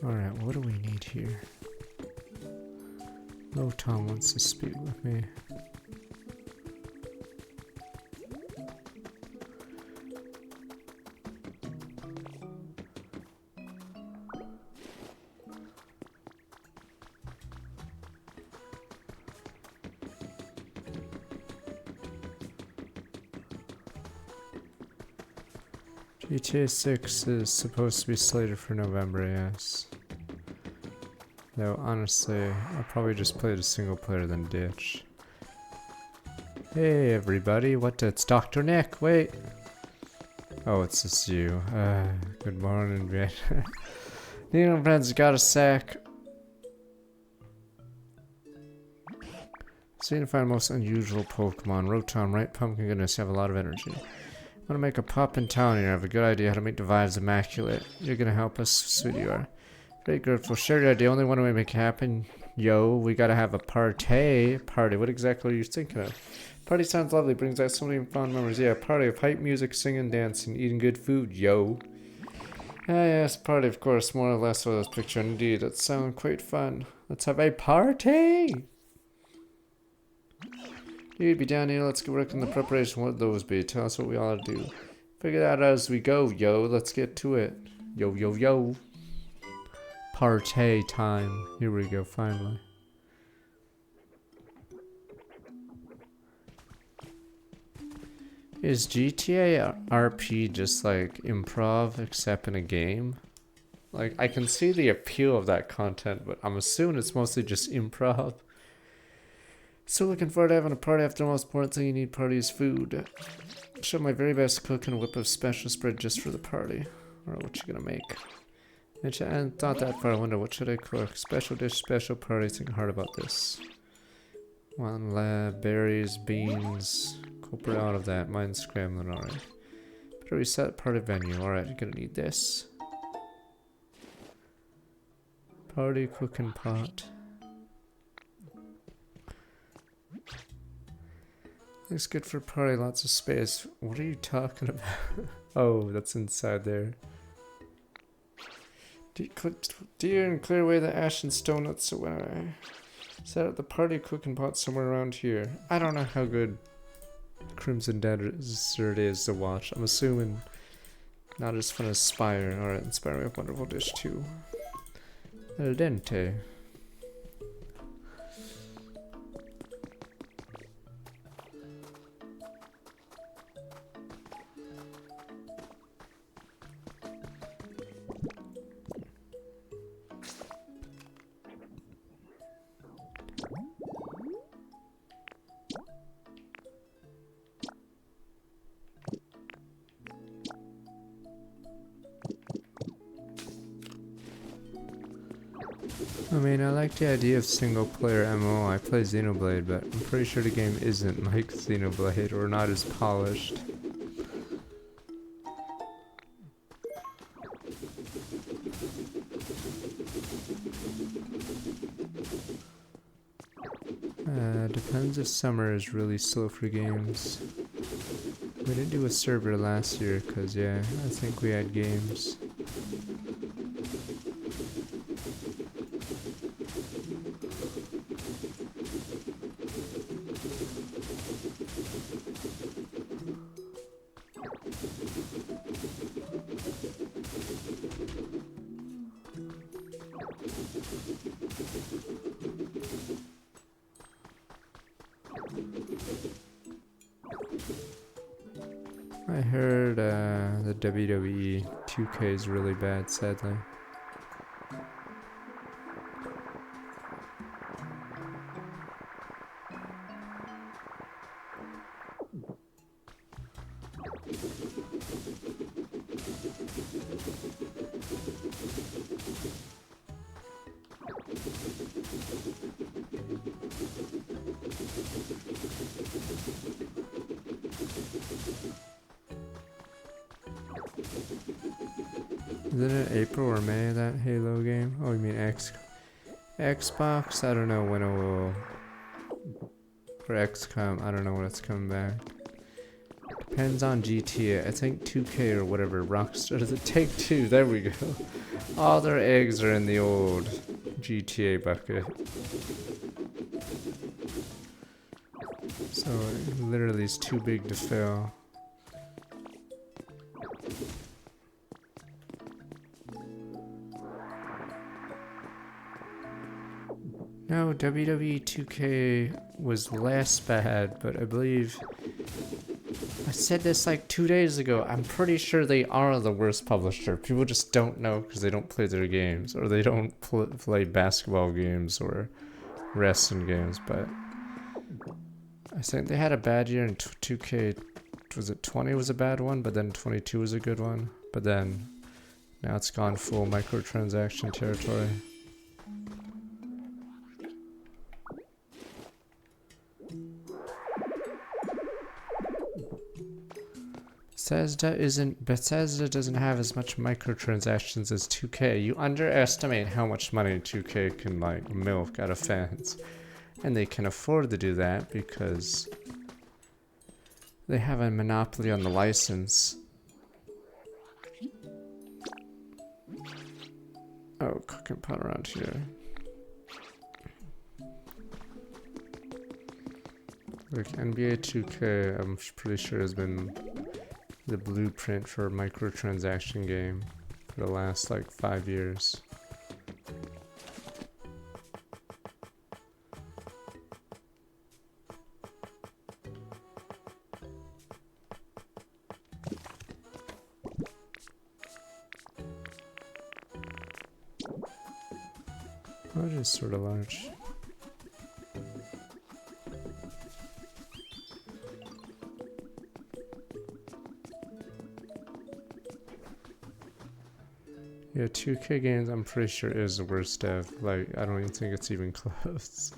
Alright, what do we need here? Oh, Tom wants to speak with me. GTA 6 is supposed to be slated for November, yes. Though, honestly, I'll probably just play the single player then ditch. Hey everybody, it's Dr. Nick, wait! Oh, it's just you. Good morning, Viet. Neon friends got a sack. So you to find the most unusual Pokemon. Rotom, right? Pumpkin goodness, you have a lot of energy. Want to make a pop in town here. I have a good idea how to make the vibes immaculate. You're gonna help us, sweet you are. Very grateful. Share your idea. Only one way to make it happen. Yo, we gotta have a party. Party. What exactly are you thinking of? Party sounds lovely. Brings out so many fond memories. Yeah, party of hype music, singing, dancing, eating good food. Yo. Ah, yes, party, of course. More or less what I was picturing. Indeed, that sounds quite fun. Let's have a party. You'd be down here, let's get working the preparation. What would those be? Tell us what we ought to do. Figure that out as we go, yo. Let's get to it. Yo, yo, yo. Party time. Here we go, finally. Is GTA RP just like improv except in a game? Like, I can see the appeal of that content, but I'm assuming it's mostly just improv. So looking forward to having a party. After the most important thing you need party is food. Show my very best cook and a whip of special spread just for the party. Alright, what you gonna make? I hadn't thought that far. I wonder what should I cook? Special dish, special party. Thinking hard about this. One lab, berries, beans. Corporate out of that. Mine's scrambling, alright. Better reset party venue. Alright, you're gonna need this. Party cooking pot. Looks good for party, lots of space. What are you talking about? Oh, that's inside there. Deer and clear away the ash and stone nuts away. Set up the party cooking pot somewhere around here. I don't know how good Crimson Desert is to watch. I'm assuming not as fun as Spire. Alright, inspire me with wonderful dish too. Al dente. I mean, I like the idea of single player MMO. I play Xenoblade, but I'm pretty sure the game isn't like Xenoblade or not as polished. Depends if summer is really slow for games. We didn't do a server last year because, yeah, I think we had games. I heard the WWE 2K is really bad, sadly. Isn't it April or May, that Halo game? Oh, you mean X? Xbox, I don't know when it will. For XCOM, I don't know when it's coming back. Depends on GTA. I think 2K or whatever. Rockstar. Does it take two? There we go. All their eggs are in the old GTA bucket. So it literally is too big to fail. No, WWE 2K was less bad, but I believe I said this like 2 days ago. I'm pretty sure they are the worst publisher. People just don't know because they don't play their games, or they don't play basketball games or wrestling games. But I think they had a bad year in 2K. Was it 20 was a bad one, but then 22 was a good one. But then now it's gone full microtransaction territory. Bethesda doesn't have as much microtransactions as 2K. You underestimate how much money 2K can like milk out of fans. And they can afford to do that because they have a monopoly on the license. Oh, cooking pot around here. Like NBA 2K, I'm pretty sure has been the blueprint for a microtransaction game for the last like 5 years. Oh, it is sort of large. Yeah, 2K games I'm pretty sure is the worst dev. Like, I don't even think it's even close.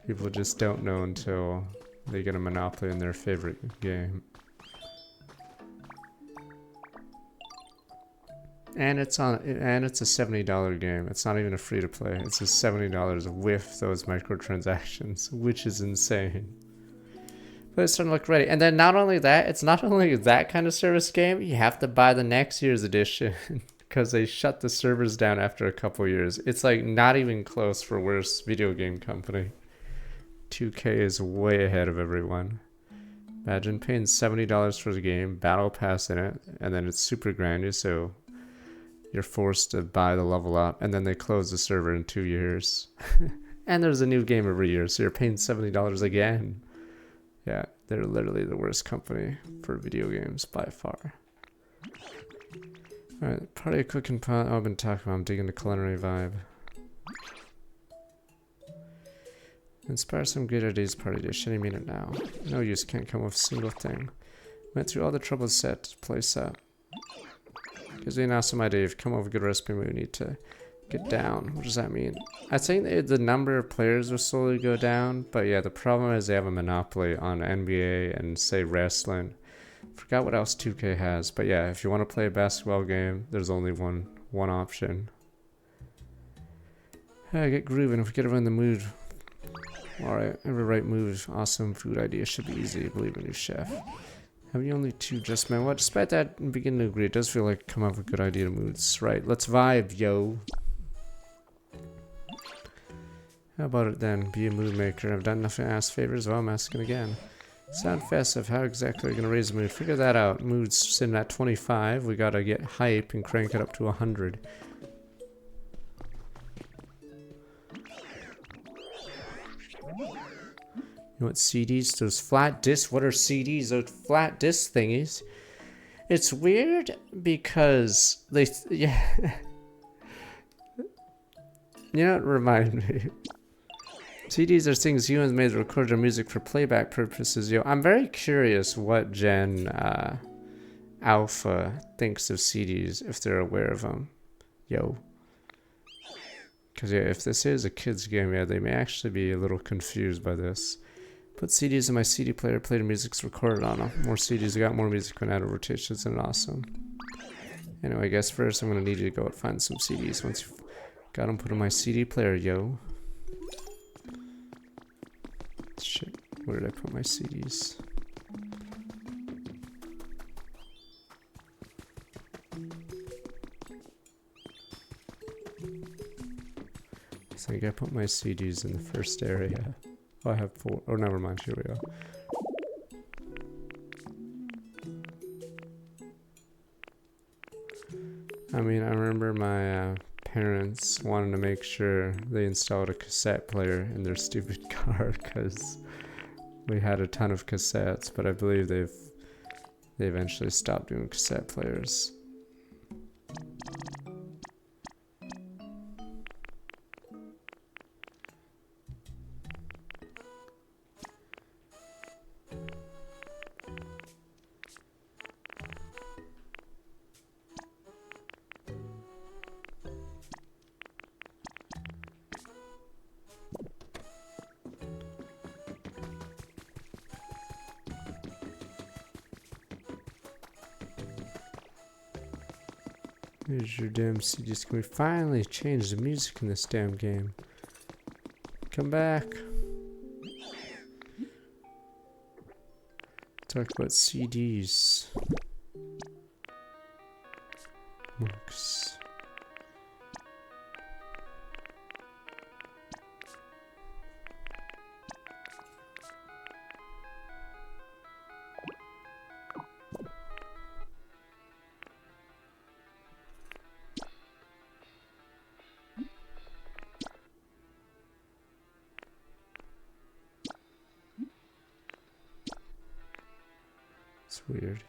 People just don't know until they get a monopoly in their favorite game. And it's a $70 game. It's not even a free to play. It's just $70 with those microtransactions, which is insane. But it's starting to look ready. And then not only that, it's not only that kind of service game, you have to buy the next year's edition. Because they shut the servers down after a couple years. It's like not even close for worst video game company. 2K is way ahead of everyone. Imagine paying $70 for the game, battle pass in it, and then it's super grindy, so you're forced to buy the level up, and then they close the server in 2 years. And there's a new game every year, so you're paying $70 again. Yeah, they're literally the worst company for video games by far. Alright, party cooking pot. Oh, I've been talking about. I'm digging the culinary vibe. Inspire some good ideas, party dish. Any minute now. No use, can't come with a single thing. Went through all the trouble set to place up. Gives me an awesome idea. If you come up with a good recipe, we need to get down. What does that mean? I think the number of players will slowly go down, but yeah, the problem is they have a monopoly on NBA and say wrestling. Forgot what else 2K has, but yeah, if you want to play a basketball game, there's only one option. Get grooving. If we get everyone in the mood. Alright, every right move. Awesome food idea should be easy. Believe in your chef. Have you only two just men? Well, despite that, I'm beginning to agree. It does feel like come up with a good idea to moods. Right, let's vibe, yo. How about it then? Be a mood maker. I've done nothing to ask favors, well, I'm asking again. Sound festive. How exactly are you going to raise the mood? Figure that out. Mood's sitting at 25. We got to get hype and crank it up to 100. You want CDs? Those flat discs? What are CDs? Those flat disc thingies? It's weird because they... yeah. You know what reminded me? CDs are things humans made to record their music for playback purposes. Yo, I'm very curious what Gen Alpha thinks of CDs, if they're aware of them. Yo. Because yeah, if this is a kid's game, yeah, they may actually be a little confused by this. Put CDs in my CD player, play the music's recorded on them. More CDs, I got more music when out of rotations, and awesome. Anyway, I guess first I'm going to need you to go and find some CDs. Once you Got him put in my CD player, yo. Shit, where did I put my CDs? I think I put my CDs in the first area. Oh, I have 4. Oh, never mind. Here we go. I mean, I remember my parents wanting to make sure they installed a cassette player in their stupid car because we had a ton of cassettes, but I believe they eventually stopped doing cassette players. Here's your damn CDs. Can we finally change the music in this damn game? Come back. Talk about CDs. Monks. It's weird.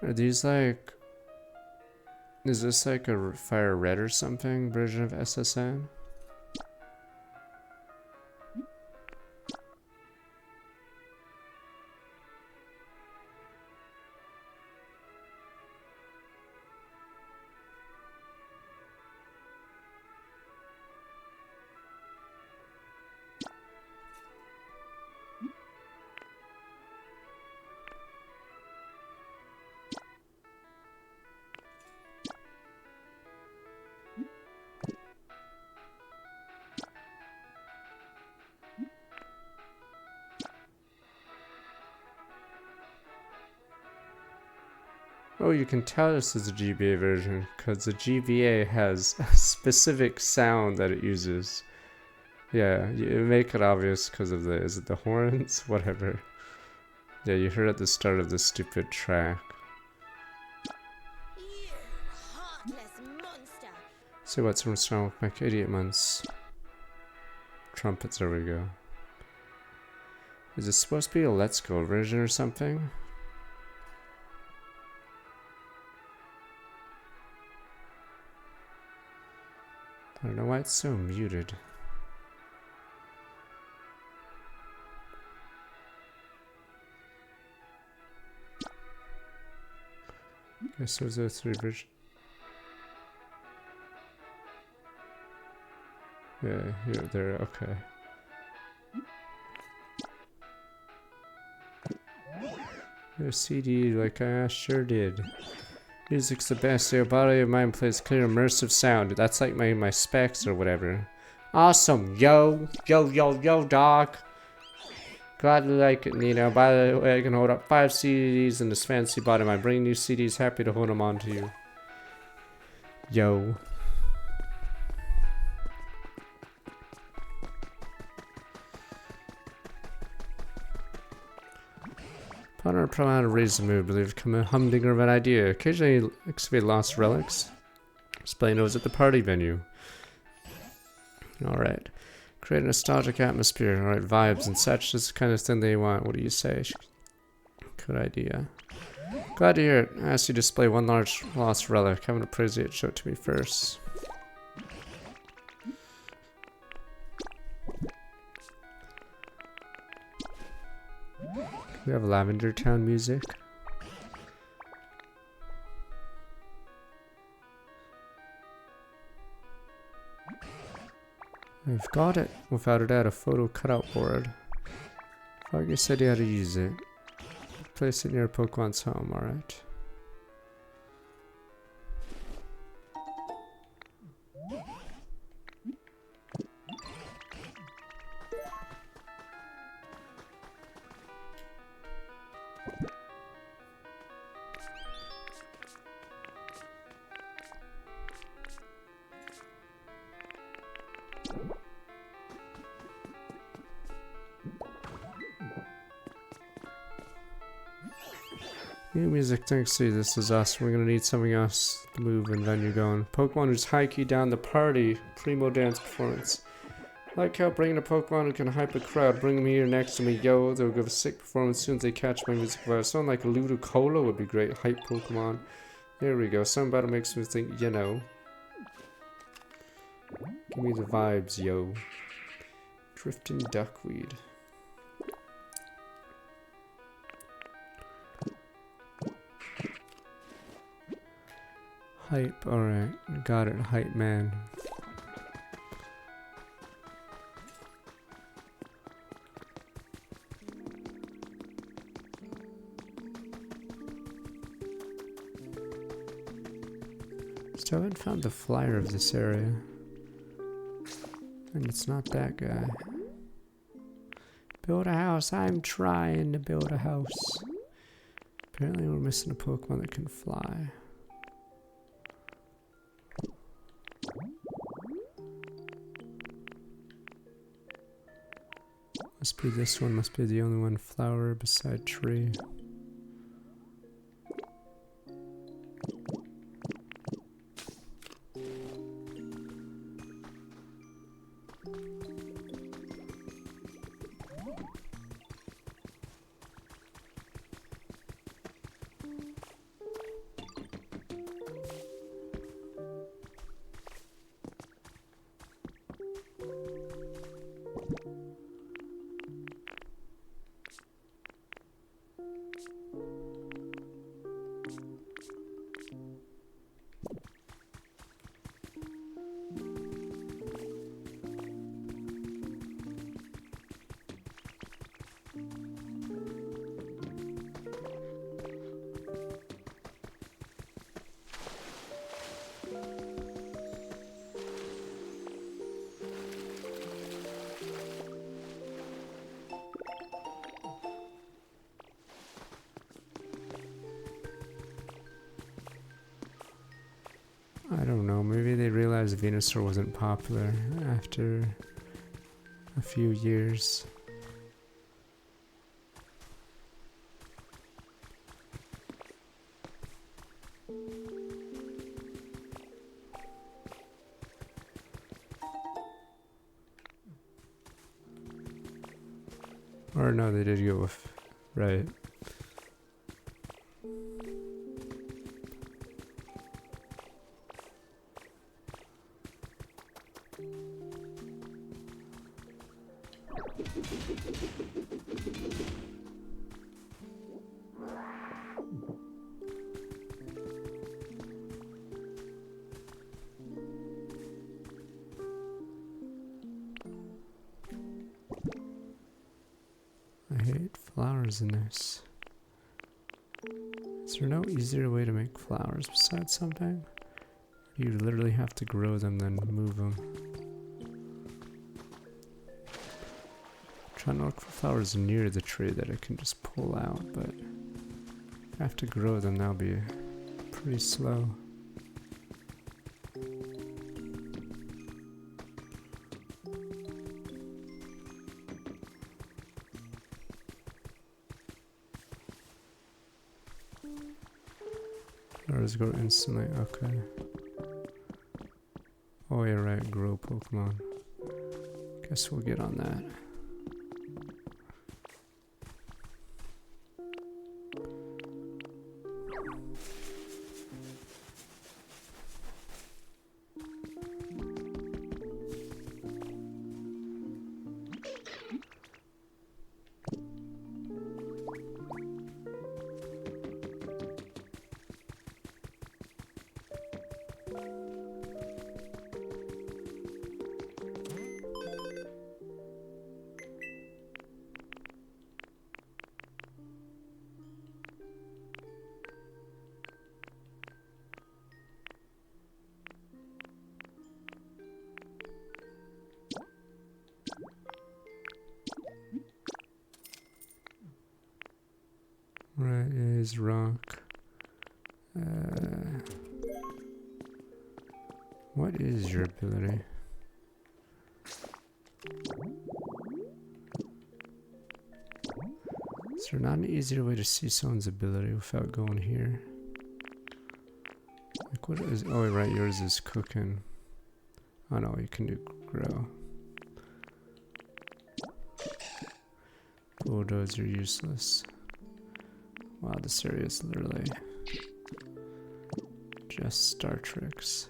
Are these like... Is this like a Fire Red or something version of SSN? Oh, you can tell this is a GBA version because the GBA has a specific sound that it uses. Yeah, you make it obvious because of the, is it the horns? Whatever. Yeah, you heard at the start of this stupid track. You heartless monster. So what's wrong with my idiot months? Trumpets, there we go. Is it supposed to be a Let's Go version or something? I don't know why it's so muted. Guess there's a 3 version. Yeah, here, there, okay. Your CD, like I sure did. Music's the best. Your body of mine plays clear, immersive sound. That's like my specs or whatever. Awesome, yo, dog. Glad you like it, Nina. By the way, I can hold up 5 CDs in this fancy bottom. I bring new CDs, happy to hold them on to you. Yo. Partner proud to raise the mood, believe come a humdinger of an idea. Occasionally excavate lost relics. Display knows at the party venue. Alright. Create a nostalgic atmosphere, alright, vibes and such. This is the kind of thing they want. What do you say? Good idea. Glad to hear it. I asked you to display one large lost relic. Haven't appraised it, show it to me first. We have Lavender Town music. I've got it. Without a doubt, a photo cutout board. Foggy said you had to use it. place it near Pokemon's home, alright. New music, thanks to you. This is us. We're gonna need something else to move and venue going. Pokemon who's high key down the party. Primo dance performance. Like how bringing a Pokemon who can hype a crowd. Bring them here next to me, yo. They'll give a sick performance as soon as they catch my music vibe. Sound like Ludicolo would be great. Hype Pokemon. There we go. Some battle makes me think, you know. Give me the vibes, yo. Drifting Duckweed. Hype, alright. Got it, hype man. Still haven't found the flyer of this area. And it's not that guy. Build a house, I'm trying to build a house. Apparently we're missing a Pokemon that can fly. Must be this one, must be the only one. Flower beside tree. I don't know, maybe they realized Venusaur wasn't popular after a few years. Or no, they did go with, right. I hate flowers in this. Is there no easier way to make flowers besides something? You literally have to grow them, then move them. Trying to look for flowers near the tree that I can just pull out, but if I have to grow them, that'll be pretty slow. Flowers grow instantly, okay. Oh yeah, right, grow Pokemon. Guess we'll get on that. is rock. What is your ability? Is there not an easier way to see someone's ability without going here? Like what is, oh right, yours is cooking. Oh no, you can do grow. Bulldozer useless. Wow, this area is literally just Star Treks.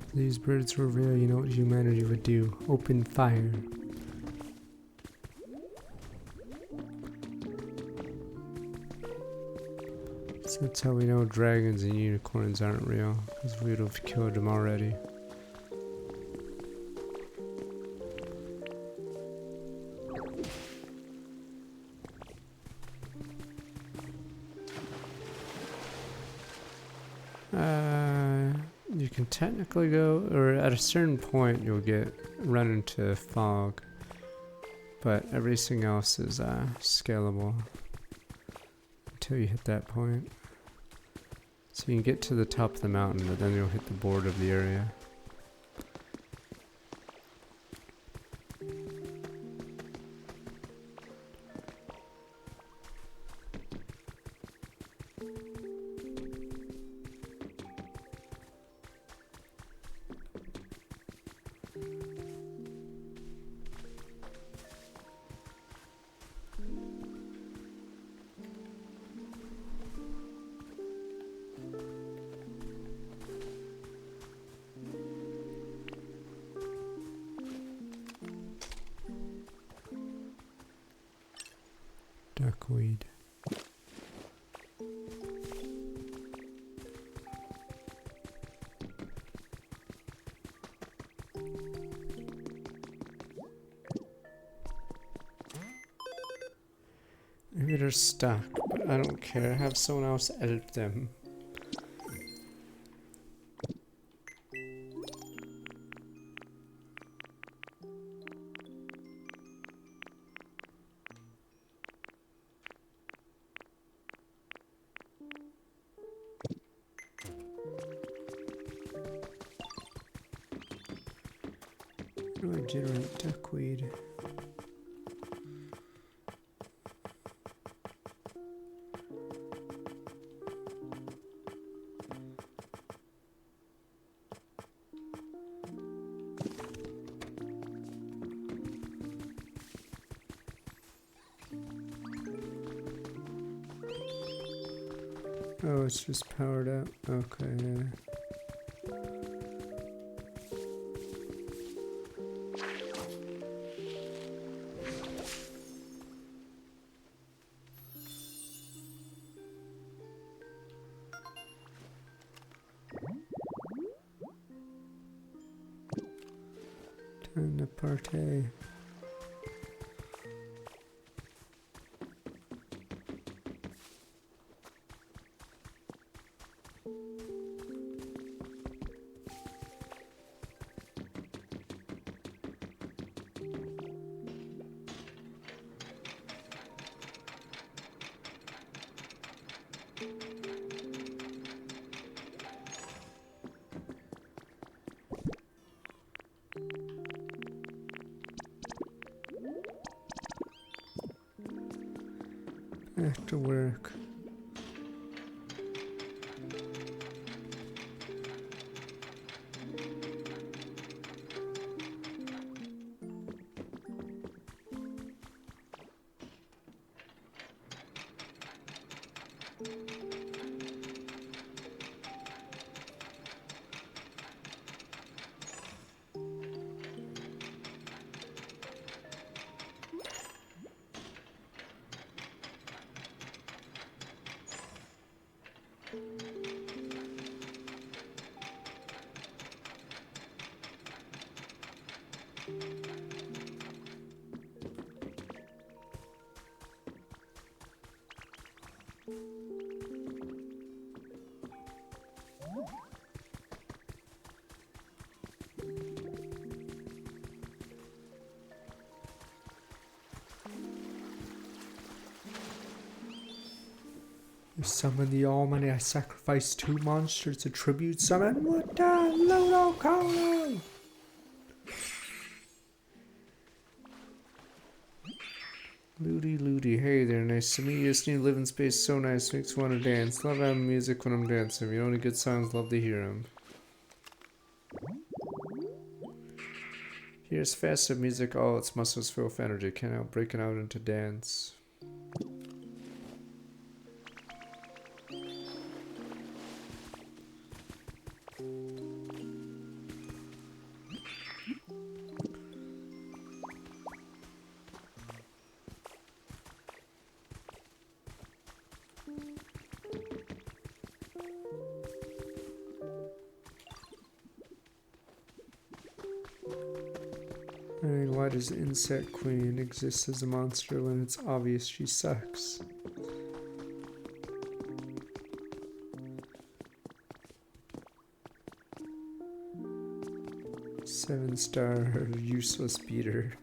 If these birds were real, you know what humanity would do? Open fire. So that's how we know dragons and unicorns aren't real, because we would have killed them already. You can technically go, or at a certain point you'll run into fog, but everything else is scalable until you hit that point. So you can get to the top of the mountain, but then you'll hit the border of the area. Duckweed. Maybe they're stuck, but I don't care. Have someone else edit them. Regenerate duckweed. Oh, it's just powered up. Okay, yeah. Time to party. Back to work. You summon the Almighty. I sacrifice 2 monsters to tribute summon Mutta Ludo Kolo. Looty, hey there, nice to meet you. This new living space so nice, makes me want to dance. Love having music when I'm dancing. If you know any good songs, love to hear them. Here's festive music, all its muscles feel with energy. Can't help breaking out into dance. I mean, why does Insect Queen exist as a monster when it's obvious she sucks? Seven-star useless beater.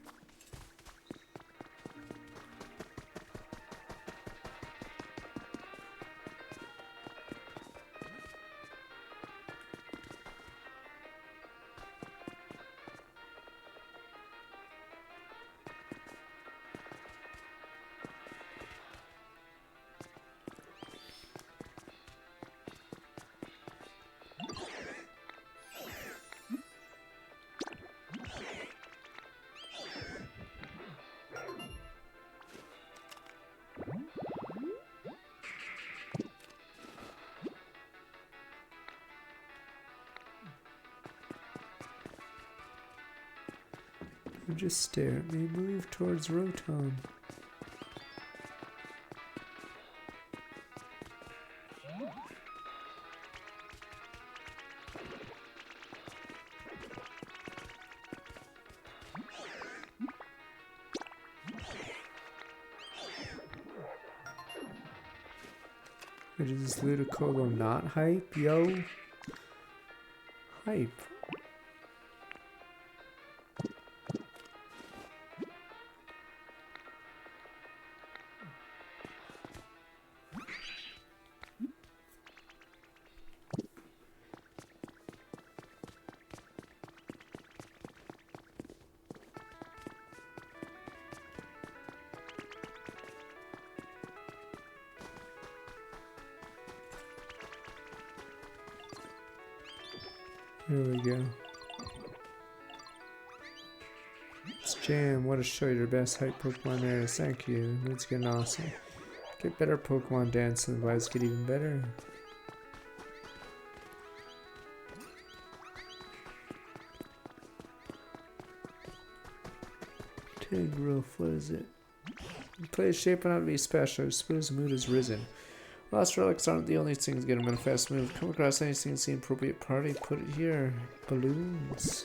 Or just stare at me, move towards Rotom. Wait, is this Ludicolo not hype? Yo! Hype. There we go. It's Jam. What a show. Your best hype Pokemon there is. Thank you. It's getting awesome. Get better Pokemon dancing. The vibes get even better. Tigroof, what is it? The play is shaping out to be special. I suppose the mood has risen. Lost relics aren't the only things getting in a fast move. Come across anything see an appropriate party, put it here. Balloons.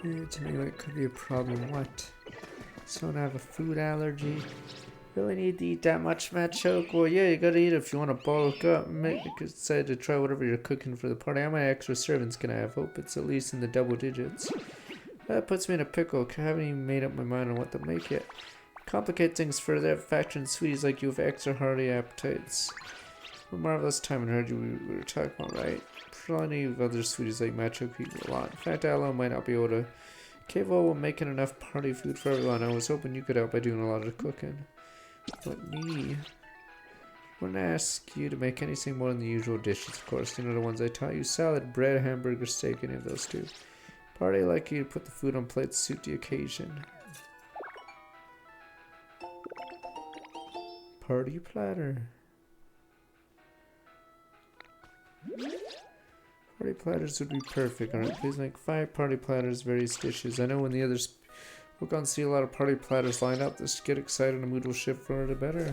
Yeah, to me, it could be a problem. What? Don't have a food allergy. Really need to eat that much, Machoke? Well, yeah, you gotta eat it if you want to bulk up. Make decide to try whatever you're cooking for the party. How many extra servants can I have? Hope it's at least in the double digits. That puts me in a pickle. I haven't even made up my mind on what to make yet. Complicate things further. Faction sweeties like you have extra hearty appetites. What marvelous time and heard you we were talking about, right? Plenty of other sweeties like Machoke eat a lot. In fact, I alone might not be able to capable of making enough party food for everyone. I was hoping you could help by doing a lot of the cooking. But me? I wouldn't ask you to make anything more than the usual dishes, of course. You know the ones I taught you. Salad, bread, hamburger, steak, any of those two. Party like you to put the food on plates to suit the occasion. Party platter. Party platters would be perfect. Alright, please make 5 party platters, various dishes. I know when the others look on see a lot of party platters lined up, just get excited and the mood will shift for the better.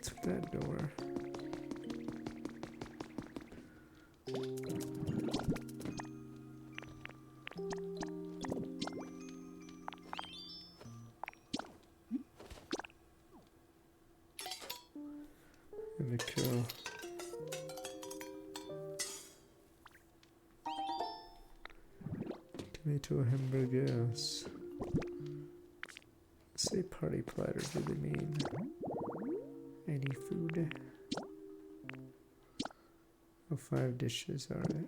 Took that door. And the kill. Tomato hamburgers. Say party platters, do they mean any food? Oh, 5 dishes, alright.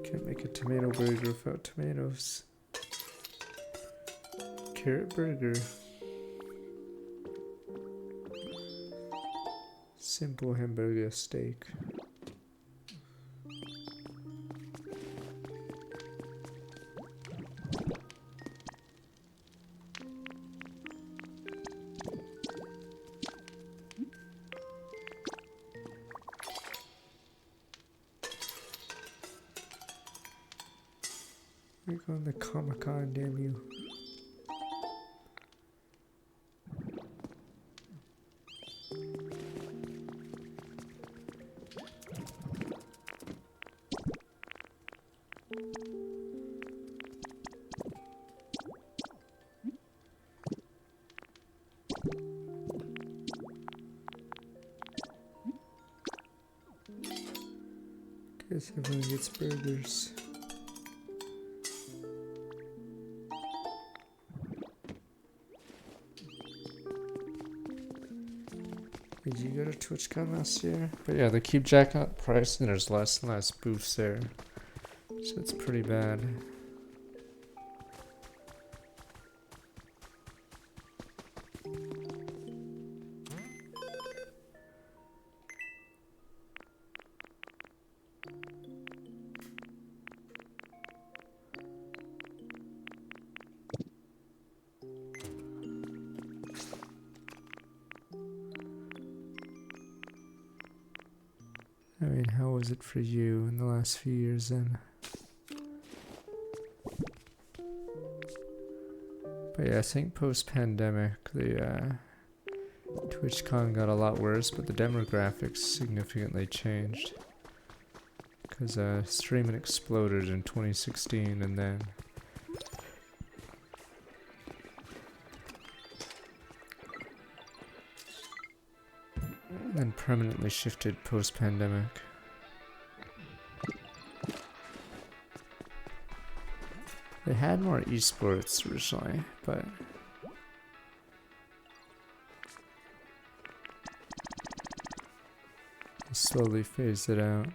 Can't make a tomato burger without tomatoes. Carrot burger. Simple hamburger steak. We're going to Comic-Con, damn you. Guess everyone gets burgers. Did you go to TwitchCon last year? But yeah, they keep jacking up the price and there's less and less booths there. So it's pretty bad. I mean, how was it for you in the last few years then? But yeah, I think post-pandemic, the TwitchCon got a lot worse, but the demographics significantly changed. Because streaming exploded in 2016 and then permanently shifted post-pandemic. They had more esports originally, but they slowly phased it out.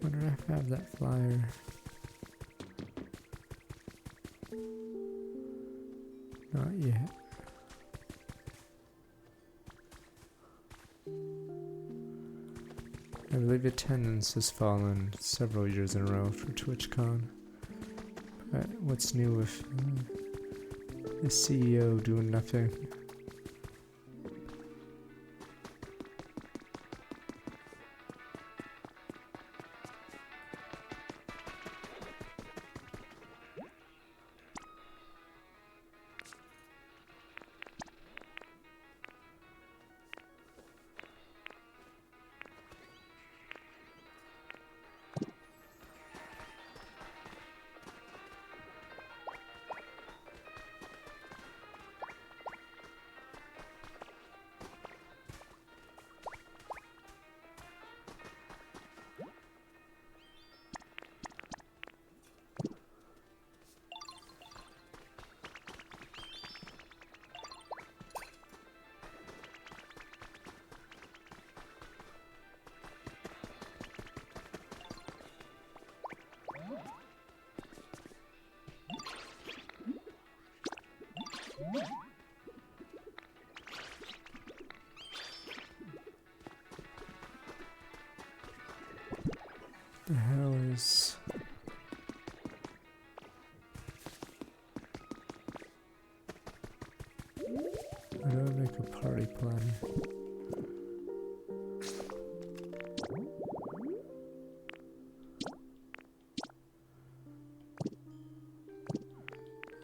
Wonder if I have that flyer. Not yet. I believe attendance has fallen several years in a row for TwitchCon. But what's new with the CEO doing nothing? The hell is... How do I make a party planner?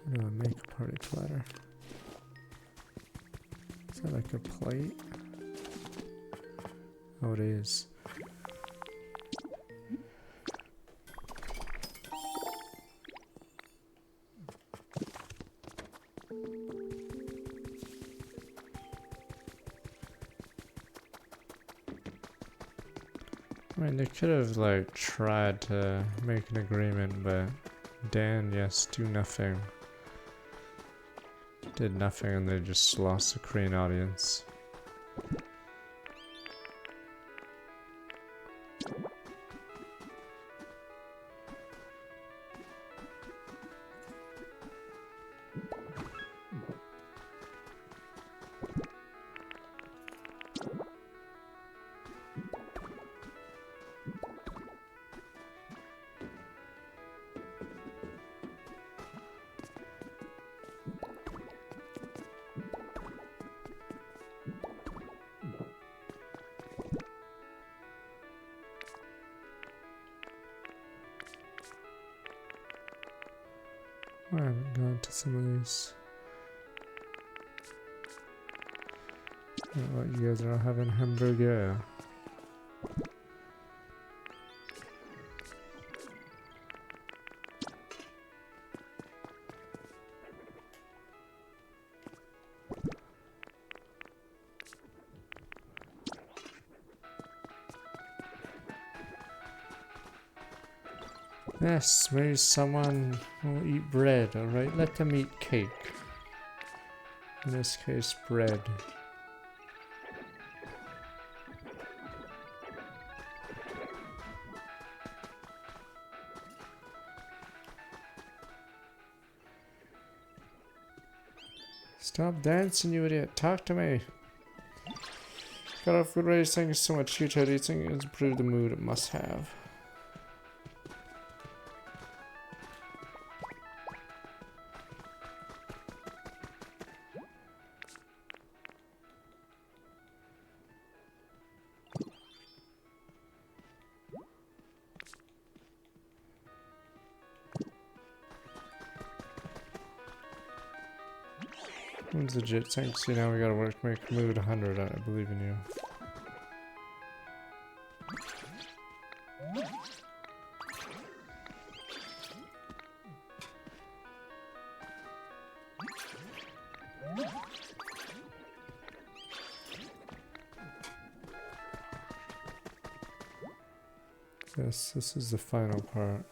How do I make a party platter? Is that like a plate? Oh, it is. I mean, they could have like tried to make an agreement, but Dan, yes, do nothing. Did nothing and they just lost the Korean audience. I haven't gone to some of these. What, you guys are all having hamburger? Yes, maybe someone will eat bread, alright? Let them eat cake. In this case, bread. Stop dancing, you idiot. Talk to me. Got off good race, thank you so much. You tried eating has improved the mood it must have. One's legit, thanks. You know, we gotta work, make mood 100. I believe in you. Yes, this is the final part.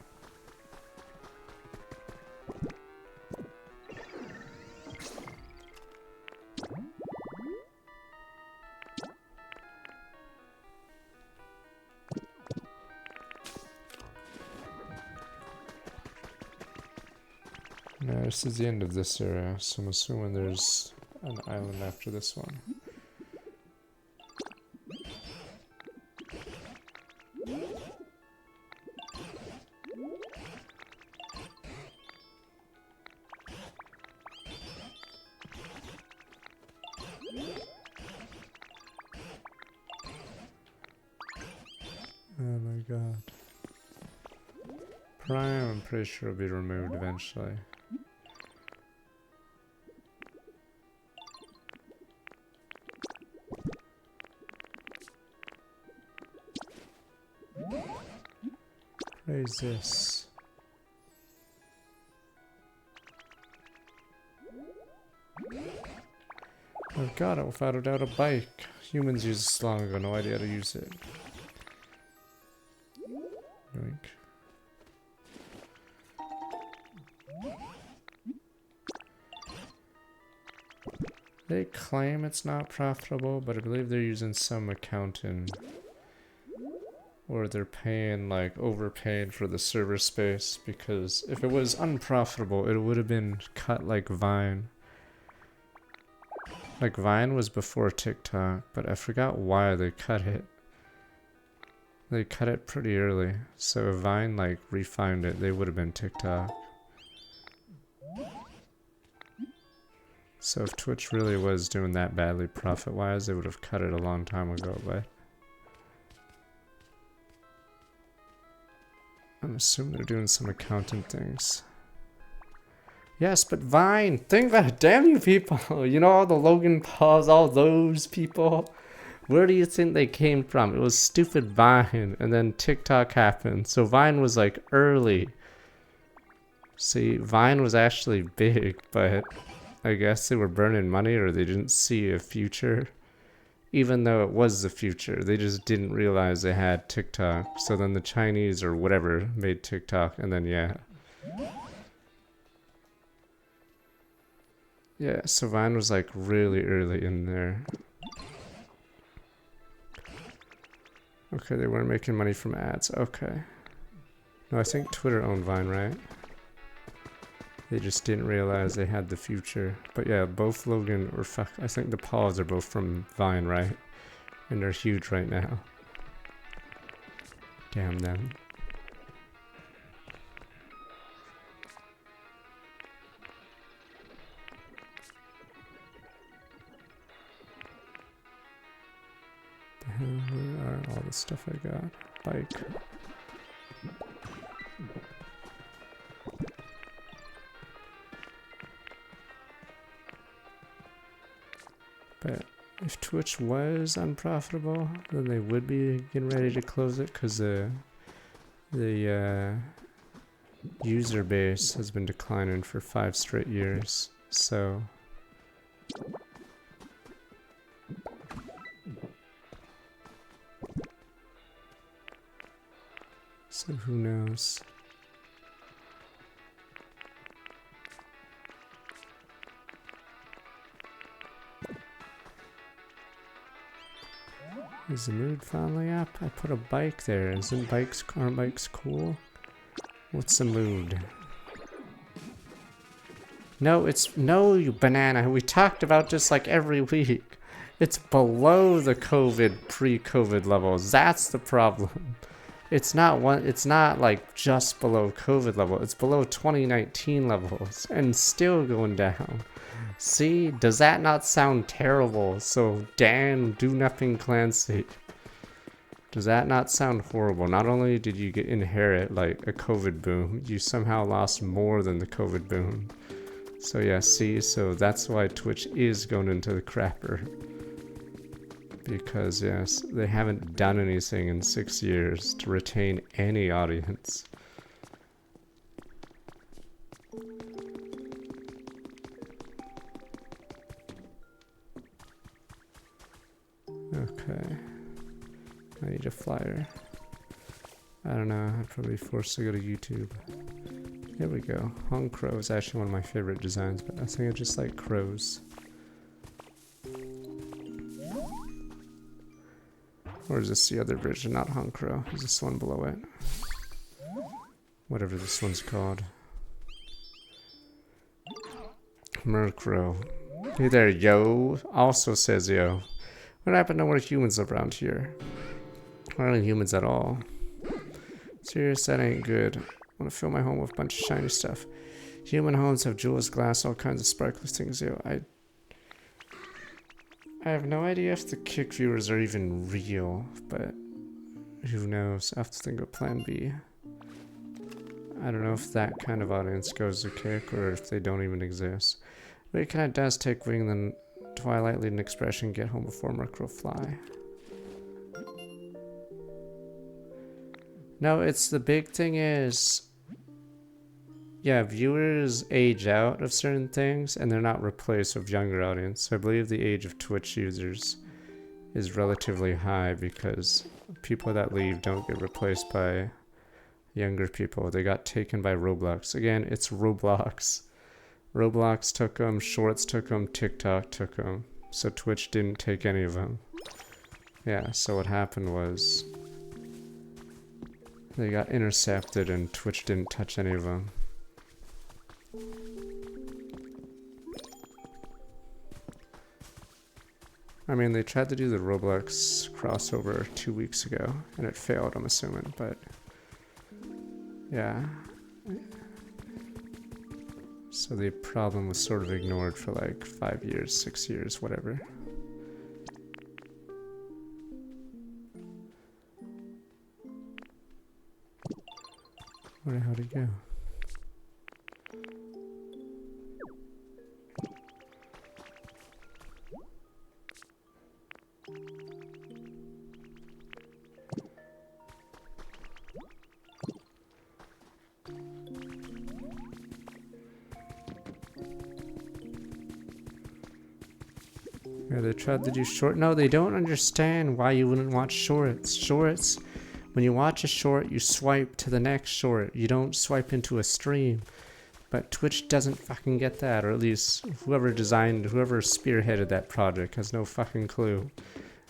No, this is the end of this area, so I'm assuming there's an island after this one. Oh my god. Prime, I'm pretty sure will be removed eventually. What is this? I've got it without a doubt a bike. Humans used this long ago, no idea how to use it. Yoink. They claim it's not profitable, but I believe they're using some accounting. Or they're paying, like, overpaying for the server space, because if it was unprofitable, it would have been cut like Vine. Like Vine was before TikTok, but I forgot why they cut it. They cut it pretty early, so if Vine like refined it, they would have been TikTok. So if Twitch really was doing that badly profit-wise, they would have cut it a long time ago, but I'm assuming they're doing some accounting things. Yes, but Vine, think about it, damn you people. You know all the Logan Pauls, all those people? Where do you think they came from? It was stupid Vine, and then TikTok happened. So Vine was like early. See, Vine was actually big, but I guess they were burning money or they didn't see a future. Even though it was the future, they just didn't realize they had TikTok. So then the Chinese or whatever made TikTok, and then yeah. Yeah, so Vine was like really early in there. Okay, they weren't making money from ads. Okay. No, I think Twitter owned Vine, right? They just didn't realize they had the future. But yeah, both Logan or fuck, I think the Pauls are both from Vine, right? And they're huge right now. Damn them. The hell, where are all the stuff I got? Bike. But if Twitch was unprofitable, then they would be getting ready to close it because the user base has been declining for 5 straight years. So who knows? Is the mood finally up? I put a bike there. Aren't bikes cool? What's the mood? No, no, you banana. We talked about this like every week. It's below the pre-COVID levels. That's the problem. It's not like just below COVID level. It's below 2019 levels and still going down. See, does that not sound terrible? So Dan, do nothing Clancy. Does that not sound horrible? Not only did you inherit like a COVID boom, you somehow lost more than the COVID boom. So yeah, see, so that's why Twitch is going into the crapper. Because yes, they haven't done anything in 6 years to retain any audience. Okay. I need a flyer. I don't know, I'd probably be forced to go to YouTube. There we go. Hung Crow is actually one of my favorite designs, but I think I just like crows. Or is this the other version, not Hung Crow? Is this one below it? Whatever this one's called. Murkrow. Hey there, yo. Also says yo. What happened to more humans around here? Not any humans at all. Serious, that ain't good. I want to fill my home with a bunch of shiny stuff. Human homes have jewels, glass, all kinds of sparkly things. Yo, I have no idea if the kick viewers are even real, but who knows? I have to think of plan B. I don't know if that kind of audience goes to kick or if they don't even exist. But it kind of does take wing, then Twilight lead an expression, get home before Murkrow fly. No, it's the big thing is, yeah, viewers age out of certain things and they're not replaced with younger audience. So I believe the age of Twitch users is relatively high because people that leave don't get replaced by younger people. They got taken by Roblox. Again, it's Roblox. Roblox took them, Shorts took them, TikTok took them. So Twitch didn't take any of them. Yeah, so what happened was they got intercepted and Twitch didn't touch any of them. I mean, they tried to do the Roblox crossover 2 weeks ago, and it failed, I'm assuming, but yeah. So the problem was sort of ignored for like 5 years, 6 years, whatever. How'd it go? Yeah, they tried to do short. No, they don't understand why you wouldn't watch shorts. Shorts, when you watch a short, you swipe to the next short. You don't swipe into a stream. But Twitch doesn't fucking get that, or at least whoever spearheaded that project has no fucking clue.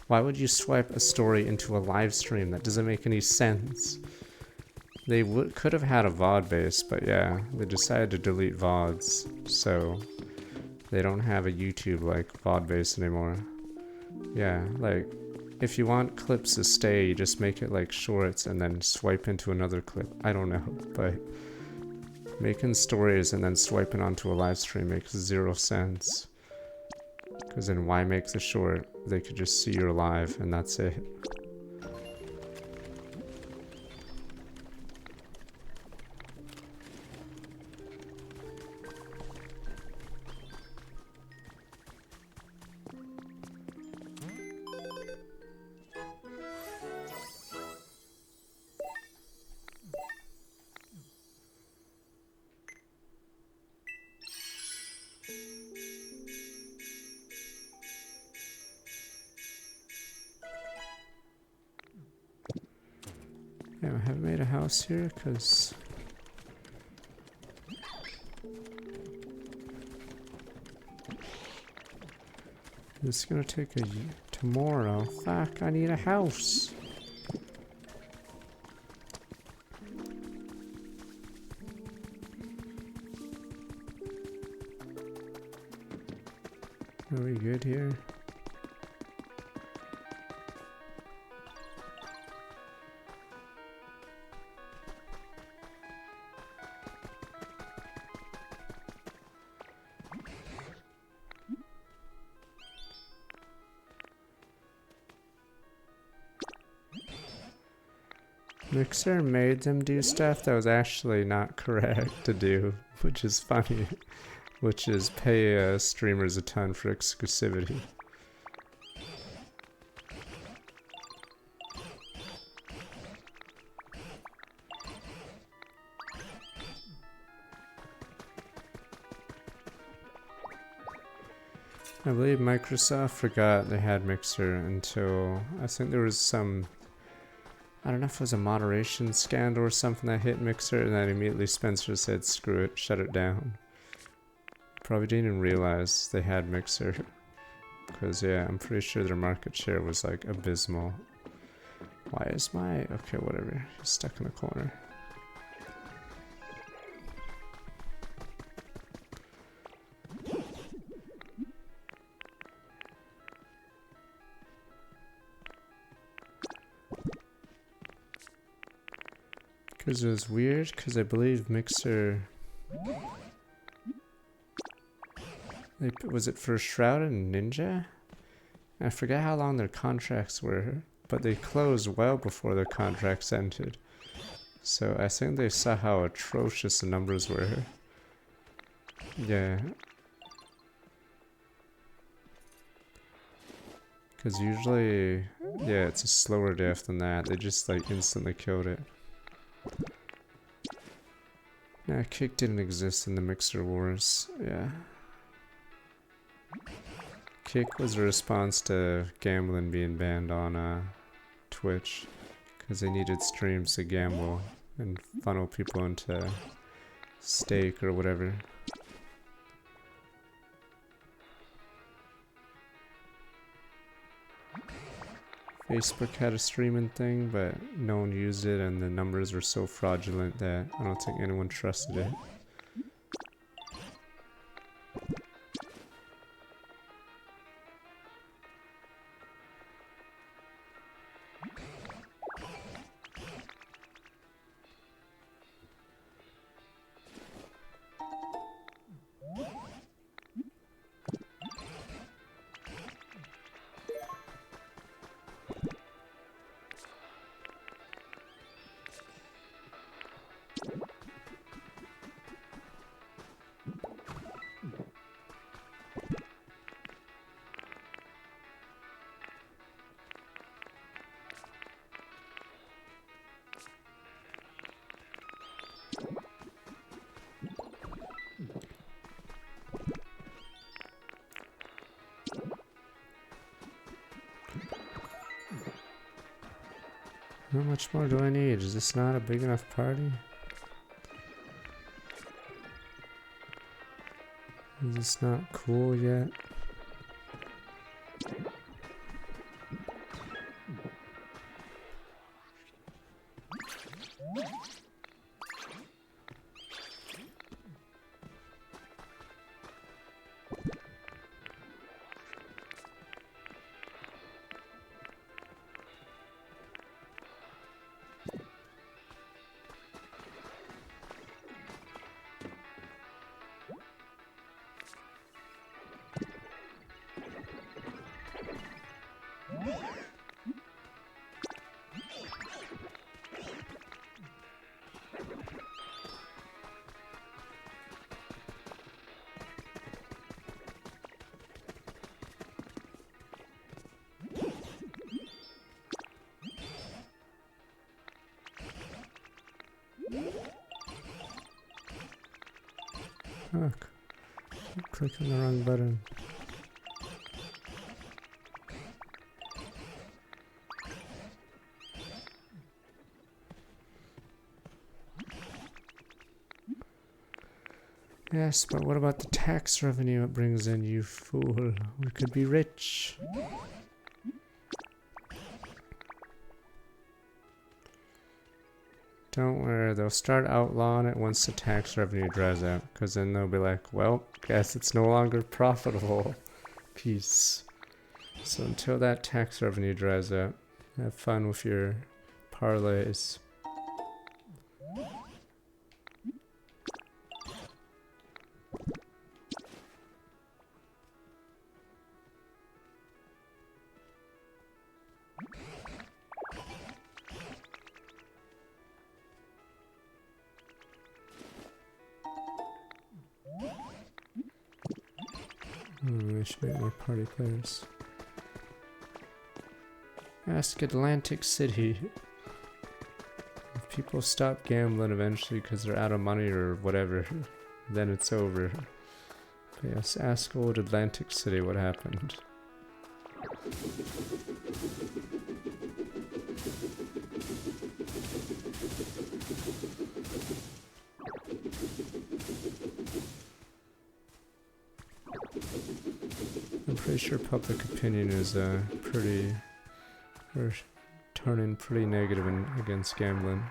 Why would you swipe a story into a live stream? That doesn't make any sense. They could have had a VOD base, but yeah, they decided to delete VODs, so they don't have a YouTube like VOD base anymore. Yeah, like if you want clips to stay, you just make it like shorts and then swipe into another clip. I don't know, but making stories and then swiping onto a live stream makes 0 sense. Because then why make the short? They could just see you're live and that's it. Yeah, I haven't made a house here because this is gonna take tomorrow. Fuck, I need a house. Are we good here? Mixer made them do stuff that was actually not correct to do, which is funny, which is pay streamers a ton for exclusivity. I believe Microsoft forgot they had Mixer until I think there was some, I don't know if it was a moderation scandal or something that hit Mixer, and then immediately Spencer said, screw it, shut it down. Probably didn't even realize they had Mixer. Because yeah, I'm pretty sure their market share was like abysmal. Why is my, okay, whatever, he's stuck in a corner. Because it was weird, because I believe Mixer... was it for Shroud and Ninja? I forget how long their contracts were, but they closed well before their contracts ended. So I think they saw how atrocious the numbers were. Yeah. Because usually, yeah, it's a slower death than that. They just like instantly killed it. Yeah, Kick didn't exist in the Mixer Wars, yeah. Kick was a response to gambling being banned on Twitch, because they needed streams to gamble and funnel people into stake or whatever. Facebook had a streaming thing, but no one used it, and the numbers were so fraudulent that I don't think anyone trusted it. How much more do I need? Is this not a big enough party? Is this not cool yet? Fuck. Keep clicking the wrong button. Yes, but what about the tax revenue it brings in, you fool? We could be rich. Don't worry, they'll start outlawing it once the tax revenue dries out, because then they'll be like, well, guess it's no longer profitable. Peace. So until that tax revenue dries out, have fun with your parlays. I should make more party players. Ask Atlantic City. If people stop gambling eventually because they're out of money or whatever, then it's over. But yes, ask old Atlantic City what happened. I'm pretty sure public opinion is pretty, or turning pretty negative against gambling.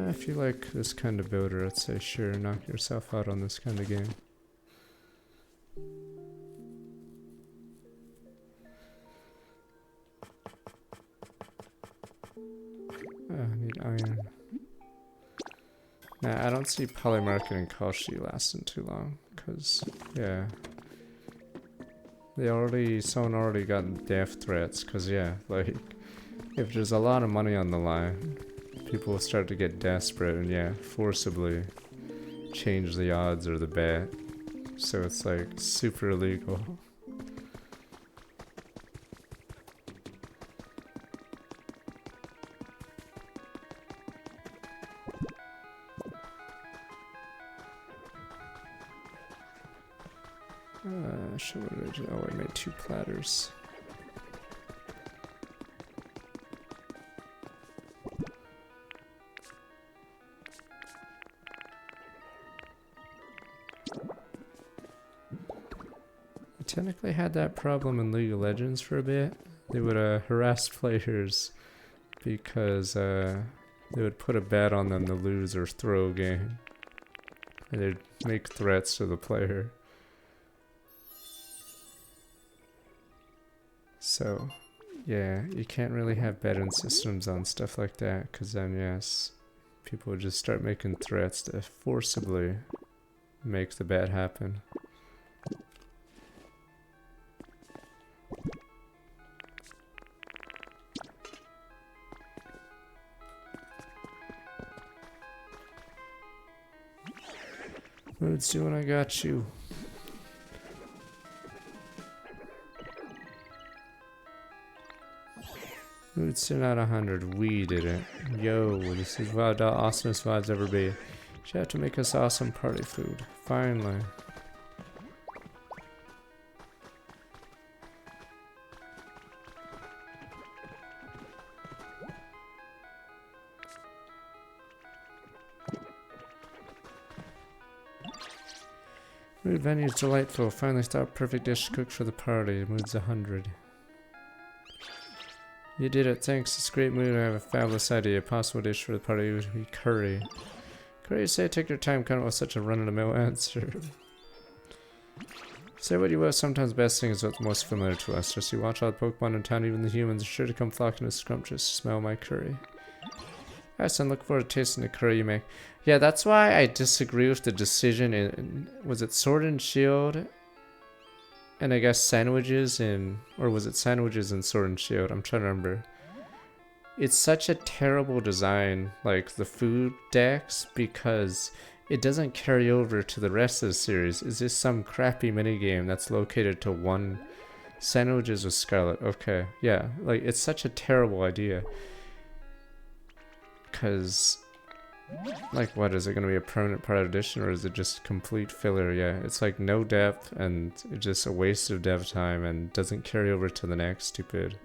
If you like this kind of builder, I'd say sure, knock yourself out on this kind of game. I need iron. Nah, I don't see Polymarket and Kalshi lasting too long, cause yeah, someone already got death threats, cause yeah, like if there's a lot of money on the line, people will start to get desperate and yeah, forcibly change the odds or the bet, so it's like super illegal. Oh, I made 2 platters. I technically had that problem in League of Legends for a bit. They would harass players because they would put a bet on them to lose or throw a game. And they'd make threats to the player. So, yeah, you can't really have betting systems on stuff like that, because then, yes, people would just start making threats to forcibly make the bet happen. What's doing? I got you. Mood sent out 100. We did it. Yo, this is about the awesomest vibes ever be. You have to make us awesome party food. Finally. Mood venue's delightful. Finally thought perfect dish cooked for the party. Mood's 100. You did it. Thanks. It's a great mood. I have a fabulous idea. A possible dish for the party would be curry. Curry, say take your time, kind of with such a run-of-the-mill answer. Say what you will, sometimes the best thing is what's most familiar to us. Just you watch all the Pokemon in town, even the humans are sure to come flocking to scrumptious to smell my curry. Alright, son, look forward to tasting the curry you make. Yeah, that's why I disagree with the decision in, was it Sword and Shield? And I guess sandwiches in, or was it sandwiches in Sword and Shield? I'm trying to remember. It's such a terrible design, like the food decks, because it doesn't carry over to the rest of the series. Is this some crappy minigame that's located to one sandwiches with Scarlet? Okay, yeah, like it's such a terrible idea. Cause, like, what is it gonna be a permanent part of edition, or is it just complete filler? Yeah, it's like no depth and it's just a waste of dev time and doesn't carry over to the next stupid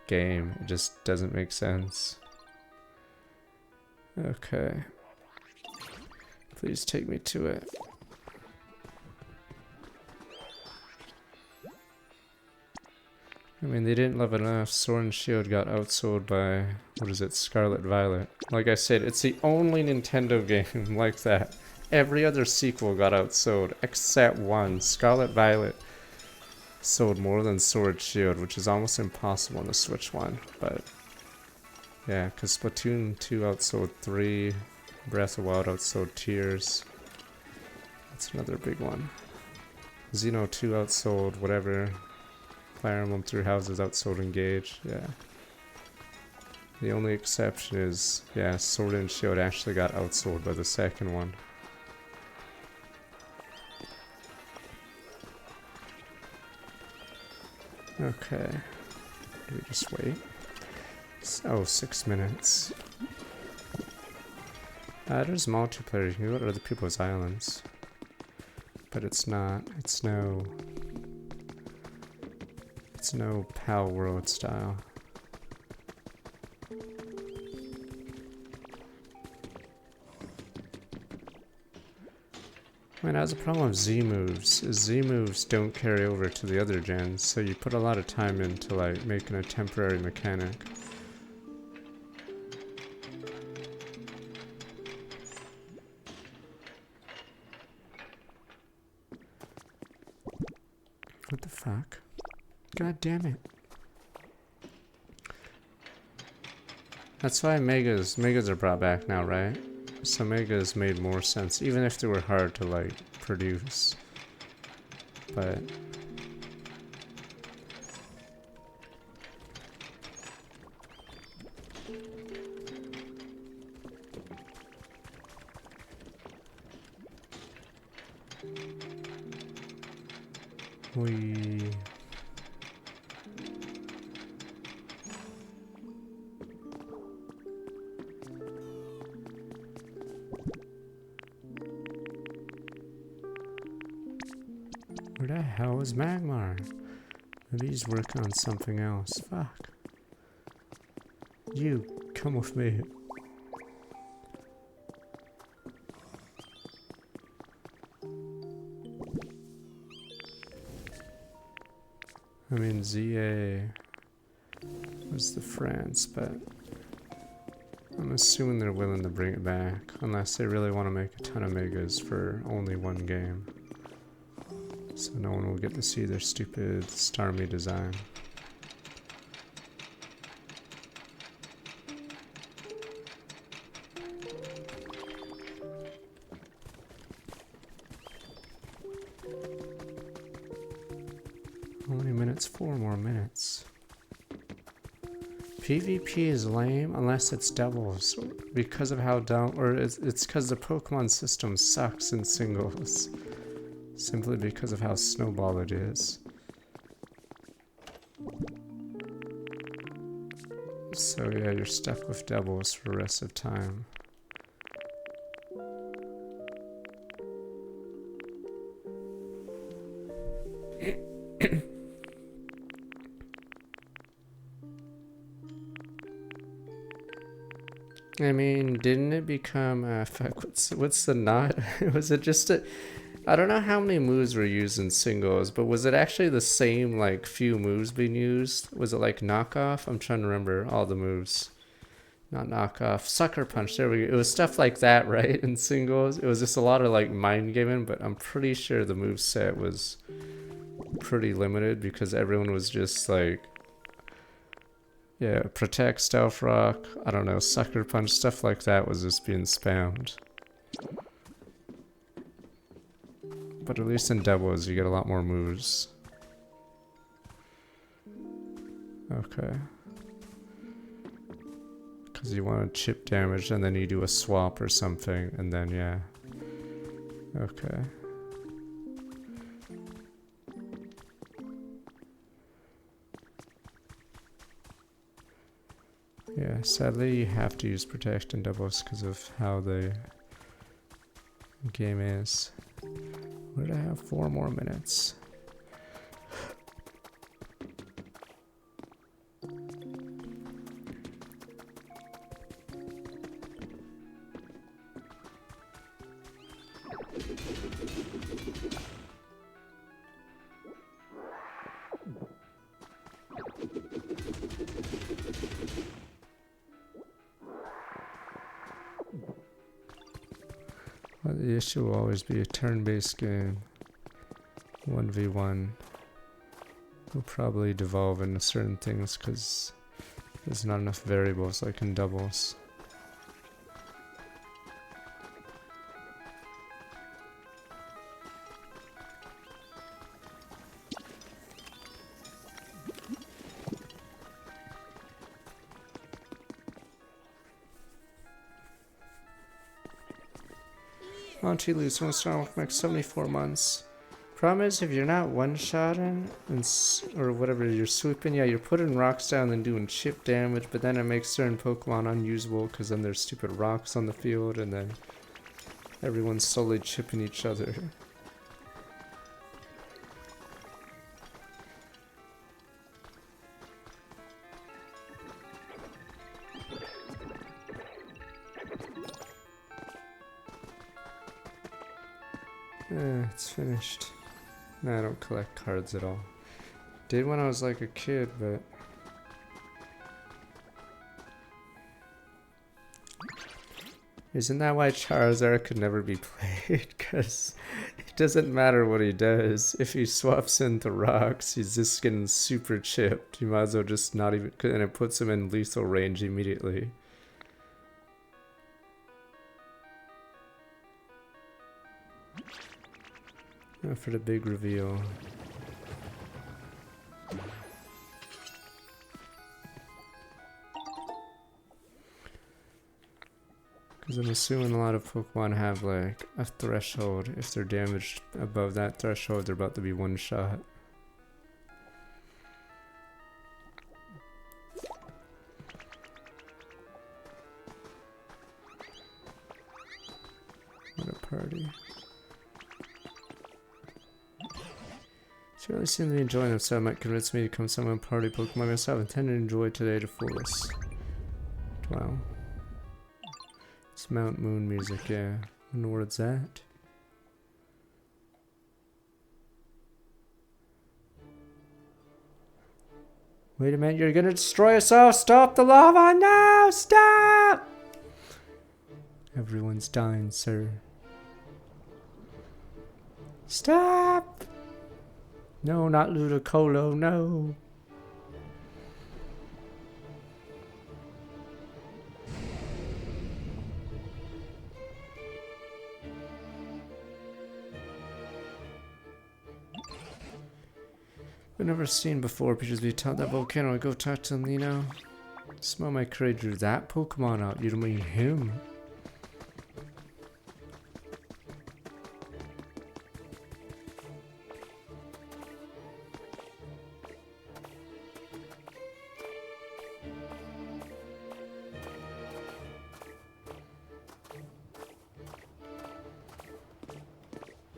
game. It just doesn't make sense. Okay. Please take me to it. I mean, they didn't love it enough. Sword and Shield got outsold by, what is it, Scarlet Violet. Like I said, it's the only Nintendo game like that. Every other sequel got outsold, except one. Scarlet Violet sold more than Sword Shield, which is almost impossible in the Switch one. But, yeah, because Splatoon 2 outsold 3. Breath of the Wild outsold Tears. That's another big one. Xeno 2 outsold whatever. Fire Emblem Three Houses outsold Engage. Yeah. The only exception is, yeah, Sword and Shield actually got outsold by the second one. Okay. Do we just wait? Oh, 6 minutes. There's multiplayer. You can go to other people's islands. But it's not. It's no PAL World style. I mean, that's the problem with Z moves, is Z moves don't carry over to the other gens, so you put a lot of time into like making a temporary mechanic. What the fuck? God damn it. That's why Megas are brought back now, right? So Megas made more sense, even if they were hard to like produce. But we where the hell is Magmar? Maybe he's working on something else. Fuck. You, come with me. I mean, ZA was the France, but I'm assuming they're willing to bring it back, unless they really want to make a ton of megas for only one game. So no one will get to see their stupid Starmie design. How many minutes? 4 more minutes. PvP is lame unless it's doubles because of how dumb, or it's because the Pokemon system sucks in singles. Simply because of how snowball it is. So yeah, you're stuck with doubles for the rest of time. I mean, didn't it become fuck, what's the knot? Was it just a I don't know how many moves were used in singles, but was it actually the same, like, few moves being used? Was it like knockoff? I'm trying to remember all the moves. Not knockoff. Sucker punch. There we go. It was stuff like that, right? In singles. It was just a lot of, like, mind gaming, but I'm pretty sure the move set was pretty limited because everyone was just like, yeah, protect, stealth rock, I don't know, sucker punch, stuff like that was just being spammed. But at least in doubles, you get a lot more moves. Okay. Because you want to chip damage and then you do a swap or something, and then, yeah. Okay. Yeah, sadly you have to use protect in doubles because of how the game is. What did I have? 4 more minutes. Well, the issue will always be a turn-based game. 1v1 will probably devolve into certain things because there's not enough variables like in doubles. Monty lose one star for next 74 months. Problem is, if you're not one-shotting or whatever, you're swooping, yeah, you're putting rocks down and doing chip damage, but then it makes certain Pokemon unusable because then there's stupid rocks on the field and then everyone's slowly chipping each other. It's finished. No, I don't collect cards at all. Did when I was like a kid, but... Isn't that why Charizard could never be played? Because it doesn't matter what he does. If he swaps into rocks, he's just getting super chipped. You might as well just not even... And it puts him in lethal range immediately. Now for the big reveal. Because I'm assuming a lot of Pokemon have like a threshold. If they're damaged above that threshold, they're about to be one shot. What a party. She really seems to be enjoying themselves. Might convince me to come summon party Pokemon myself. Intended to enjoy today to fullest. Wow. It's Mount Moon music, yeah. I wonder where it's at. Wait a minute, you're gonna destroy us all! Stop the lava! No! Stop! Everyone's dying, sir. Stop! No, not Ludicolo, no. I've never seen before Peter's be taught that volcano. I go talk to him, you know. Smell my courage drew that Pokemon out. You don't mean him.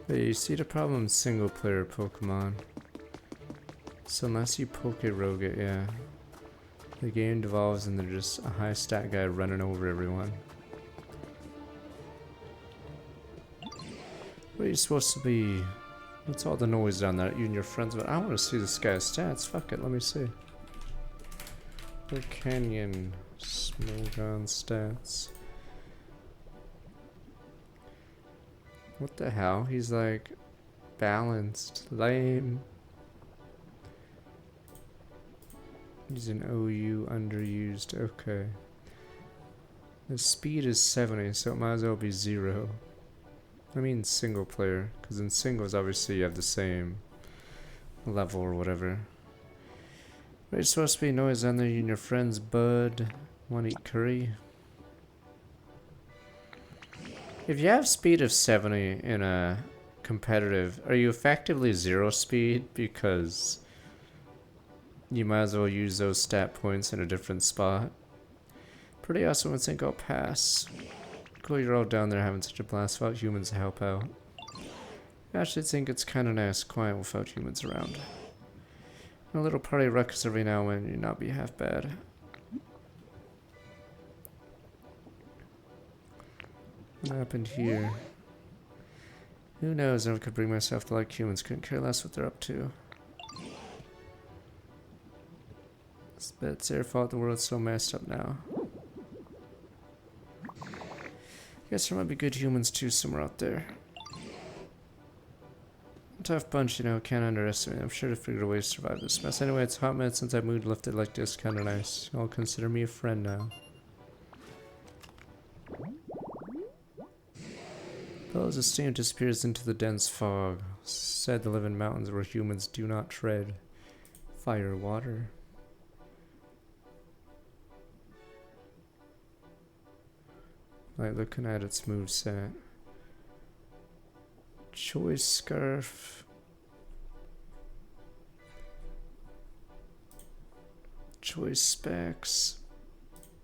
But you see the problem in single player Pokemon. So unless you Poke-Rogue it, yeah. The game devolves into just a high stat guy running over everyone. What are Wait, you're supposed to be... What's all the noise down there? You and your friends, but I want to see this guy's stats. Fuck it, let me see. The Canyon Smogon stats. What the hell? He's like balanced, lame. He's an OU underused. Okay. His speed is 70, so it might as well be 0. I mean single player, because in singles obviously you have the same level or whatever. Right, it's supposed to be noise on there, you and your friends, bud. Wanna eat curry? If you have speed of 70 in a competitive, are you effectively 0 speed? Because you might as well use those stat points in a different spot. Pretty awesome, I think I'll pass. Cool, you're all down there having such a blast without humans to help out. I actually think it's kinda nice, quiet without humans around. A little party ruckus every now and then, you'd not be half bad. What happened here? Who knows, I could bring myself to like humans, couldn't care less what they're up to. It's their fault the world's so messed up now. Guess there might be good humans too somewhere out there. Tough bunch, you know, can't underestimate. I'm sure to figure a way to survive this mess. Anyway, it's a hot minute since I mood lifted like this, kinda nice. Y'all consider me a friend now. Bell's esteem disappears into the dense fog. Said to live in mountains where humans do not tread. Fire, water. Like looking at its moveset. Choice scarf. Choice specs.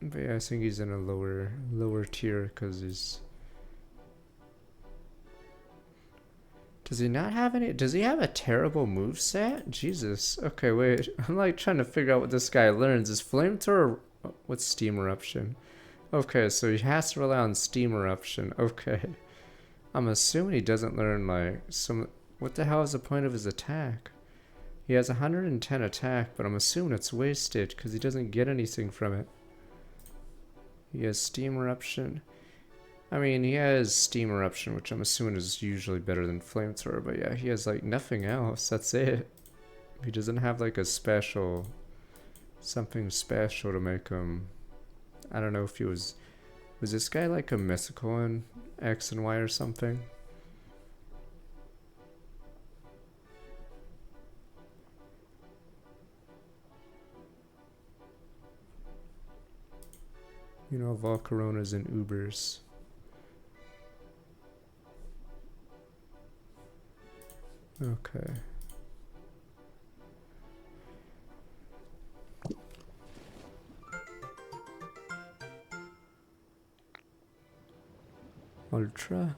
But yeah, I think he's in a lower tier because he's... Does he not have any? Does he have a terrible moveset? Jesus. Okay, wait. I'm like trying to figure out what this guy learns. Is flamethrower... What's steam eruption? Okay, so he has to rely on steam eruption. Okay. I'm assuming he doesn't learn like some... What the hell is the point of his attack? He has 110 attack, but I'm assuming it's wasted because he doesn't get anything from it. He has steam eruption. I mean, he has steam eruption, which I'm assuming is usually better than flamethrower, but yeah, he has like nothing else. That's it. He doesn't have like a special... Something special to make him... I don't know if he was... Was this guy like a mythical in X and Y or something? You know, Volcaronas and Ubers. Okay. Ultra.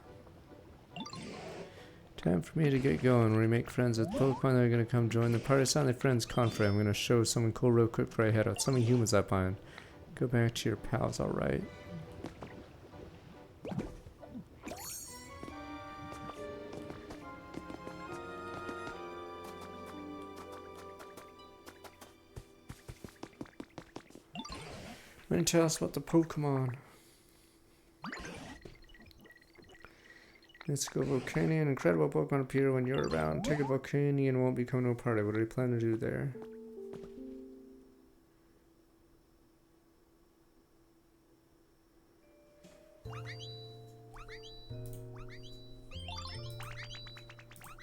Time for me to get going. We make friends with Pokemon that are gonna come join the party. Sound like friends conference. I'm gonna show something cool real quick before I head out. Something humans I find. Go back to your pals, alright. Why don't you tell us about the Pokemon? Let's go Volcanion. Incredible Pokemon appear when you're around. Take a Volcanion won't become no party. What do you plan to do there?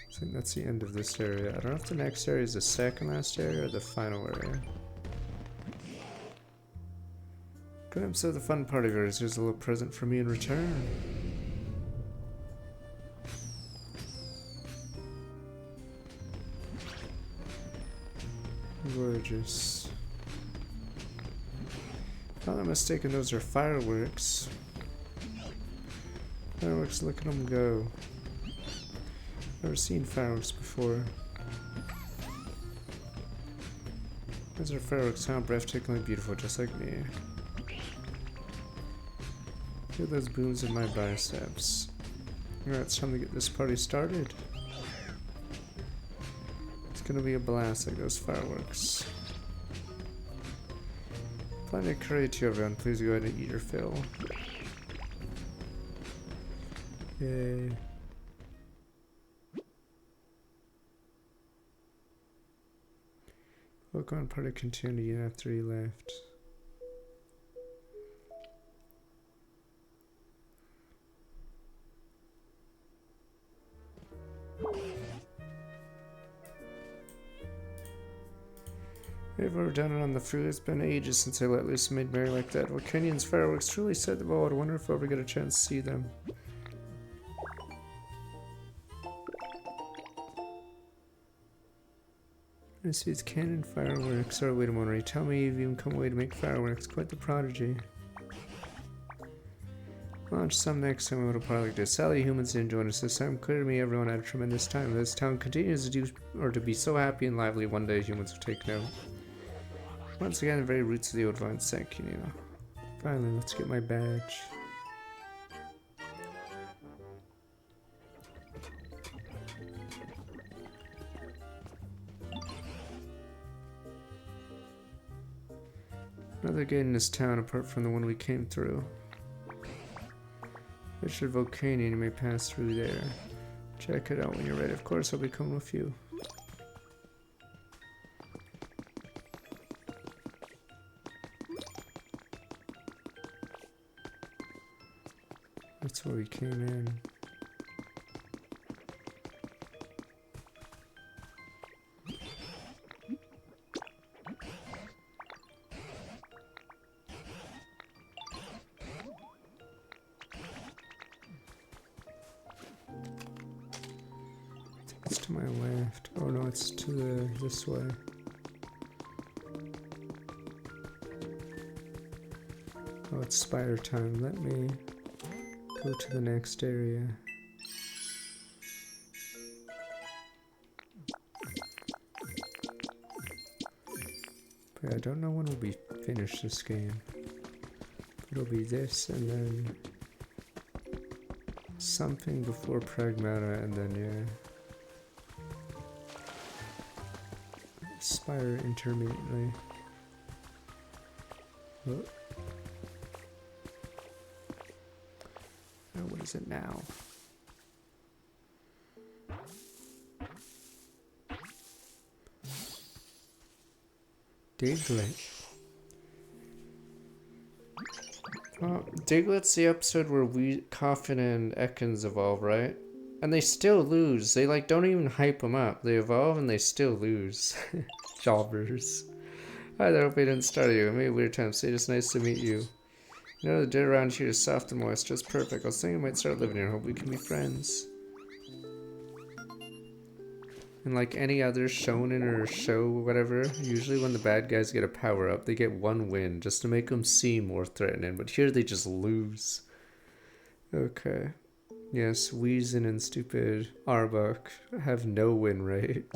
I think that's the end of this area. I don't know if the next area is the second last area or the final area. Glimpse of the fun party verse. Here's a little present for me in return. Gorgeous. If I'm not mistaken, those are fireworks. Fireworks, look at them go. Never seen fireworks before. Those are fireworks, sound breathtakingly beautiful, just like me. Feel those booms in my biceps. Alright, it's time to get this party started. It's gonna be a blast like those fireworks. Plenty of curry to everyone. Please go ahead and eat your fill. Yay. Pokemon party continued after he left. We've ever done it on the fruit. It's been ages since I let loose and made merry like that. Volcanian's fireworks truly set the world. I wonder if we'll ever get a chance to see them. I see it's cannon fireworks. Sorry, wait a moment. Tell me you've even come away to make fireworks. Quite the prodigy. Launch some next time we would party like this. Sally, humans didn't join us this time. Clear to me, everyone had a tremendous time. This town continues to do or to be so happy and lively. One day humans will take note. Once again, the very roots of the old vine sank, you know. Finally, let's get my badge. Another gate in this town apart from the one we came through. Richard Volcanian, you may pass through there. Check it out when you're ready. Of course, I'll be coming with you. That's where we came in. It's to my left. Oh no, it's to this way. Oh, it's spider time. Let me go to the next area. But I don't know when we'll be finished this game. It'll be this and then something before Pragmata and then yeah. Spire intermittently. Oh. Oh, what is it now? Diglett. Oh, Diglett's the episode where Coffin and Ekans evolve, right? And they still lose. They like don't even hype them up. They evolve and they still lose. Jobbers. Hi there, hope I didn't start you. I made a weird time. Say it's nice to meet you. You know the dirt around here is soft and moist, just perfect. I was thinking I might start living here. Hope we can be friends. And like any other shonen or show, whatever, usually when the bad guys get a power up, they get one win just to make them seem more threatening. But here they just lose. Okay. Yes, Weezin and stupid Arbok have no win rate.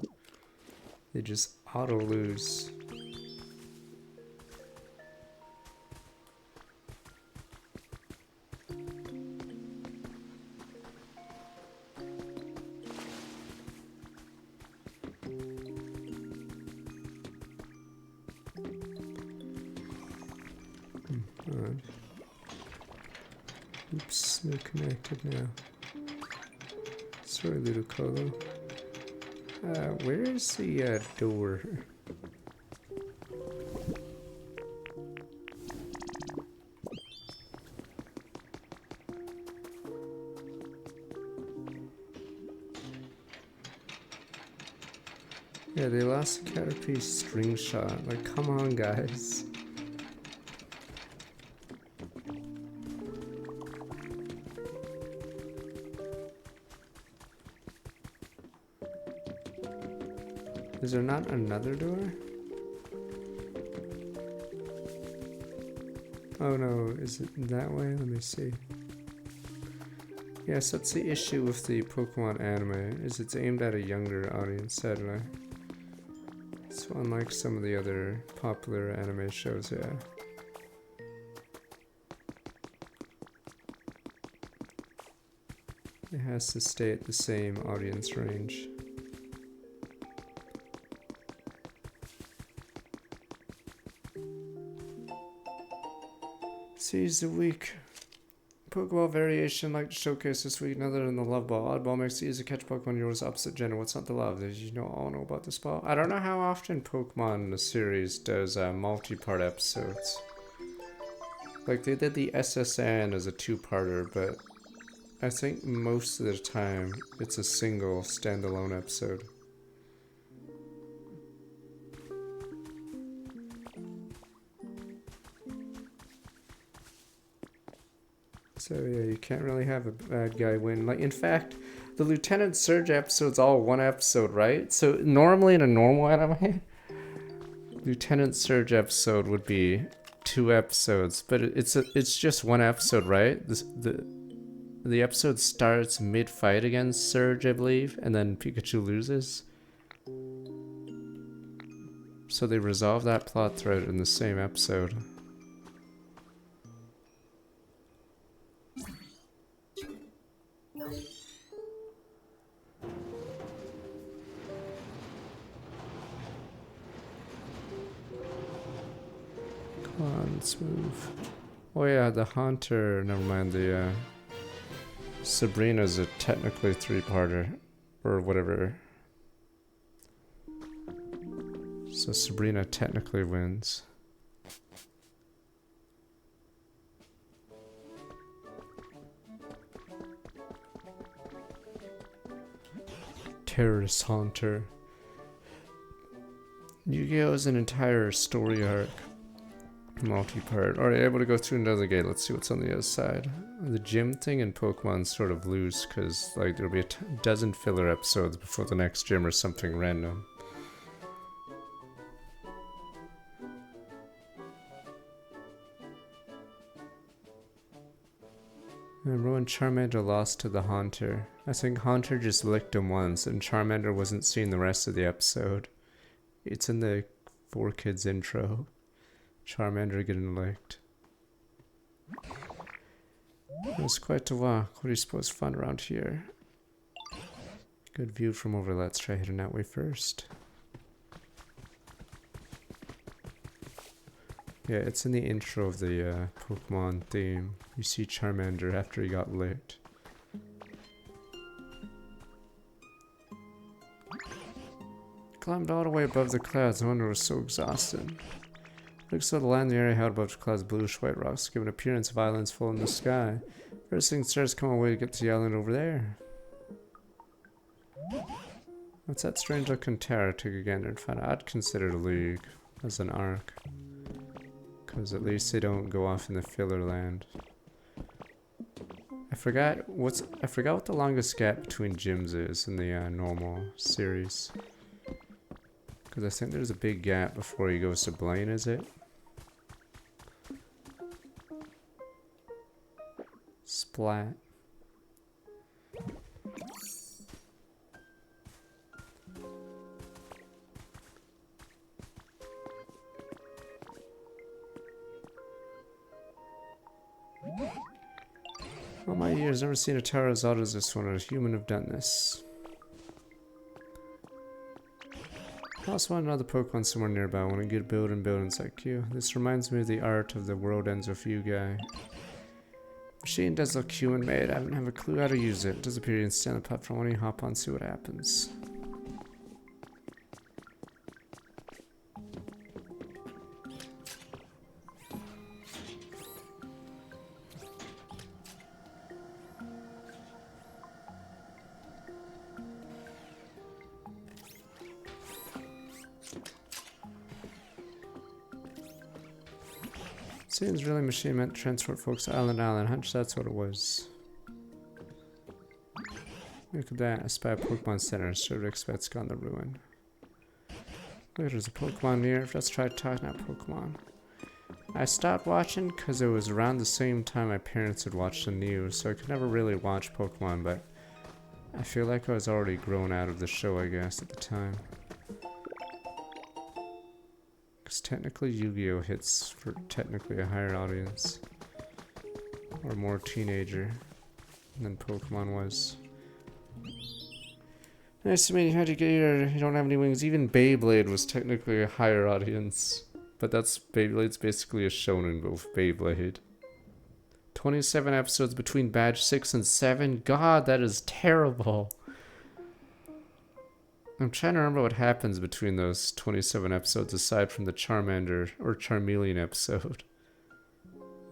They just auto lose. Alright. Oops, they're connected now. Sorry, Ludicolo. Where is the door? Yeah, they lost the Caterpie string shot. Like, come on, guys. Is there not another door? Oh no, is it that way? Let me see. Yes, that's the issue with the Pokemon anime, is it's aimed at a younger audience, sadly. So unlike some of the other popular anime shows, yeah. It has to stay at the same audience range. Seize the week. Pokeball variation like to showcase this week, other than the love ball. Oddball makes it easy to catch Pokemon yours opposite gender. What's not the love? Did you all know about this ball? I don't know how often Pokemon the series does multi-part episodes. Like they did the SSN as a two-parter, but I think most of the time it's a single standalone episode. So yeah, you can't really have a bad guy win. Like, in fact, the Lieutenant Surge episode's all one episode, right? So normally in a normal anime, Lieutenant Surge episode would be 2 episodes, but it's just one episode, right? The episode starts mid-fight against Surge, I believe, and then Pikachu loses. So they resolve that plot thread in the same episode. Come on, let's move. Oh yeah, the Haunter, never mind, the Sabrina's a technically 3-parter, or whatever. So Sabrina technically wins. Terrorist Haunter. Yu-Gi-Oh! Is an entire story arc. Multi-part. Alright, able to go through another gate. Let's see what's on the other side. The gym thing in Pokemon sort of loose because like there'll be a dozen filler episodes before the next gym or something random. Remember when Charmander lost to the Haunter? I think Haunter just licked him once and Charmander wasn't seen the rest of the episode. It's in the 4Kids intro. Charmander getting licked. It was quite a walk. What are you supposed to find around here? Good view from over. Let's try heading that way first. Yeah, it's in the intro of the Pokemon theme. You see Charmander after he got licked. Climbed all the way above the clouds. No wonder I was so exhausted. Looks so the land in the area held above the clouds, bluish-white rocks give an appearance of islands full in the sky. First thing stars come away to get to the island over there. What's that strange looking tower? Take a gander and find out. I'd consider the League as an arc. Because at least they don't go off in the filler land. I forgot what the longest gap between gyms is in the normal series. Because I think there's a big gap before he goes to Blaine, is it? Splat. All my years, never seen a tower as odd as this one, or a human have done this. I also want another Pokemon somewhere nearby. I want to get building buildings like you. This reminds me of the art of the world ends with you guy. Machine does look human made. I don't have a clue how to use it. It does appear you can stand on the platform when you hop on, see what happens. Seems really machine meant to transport folks to island island. Hunch that's what it was. Look at that. I spy a Pokemon Center. Should expect gone the ruin. Look, there's a Pokemon near. Let's try talking that Pokemon. I stopped watching because it was around the same time my parents had watched the news, so I could never really watch Pokemon, but I feel like I was already grown out of the show, I guess, at the time. Because technically Yu-Gi-Oh! Hits for technically a higher audience. Or more teenager than Pokemon was. Nice to meet you. How'd you get your... You don't have any wings. Even Beyblade was technically a higher audience. But Beyblade's basically a shonen move, Beyblade. 27 episodes between batch 6 and 7? God, that is terrible. I'm trying to remember what happens between those 27 episodes aside from the Charmander or Charmeleon episode.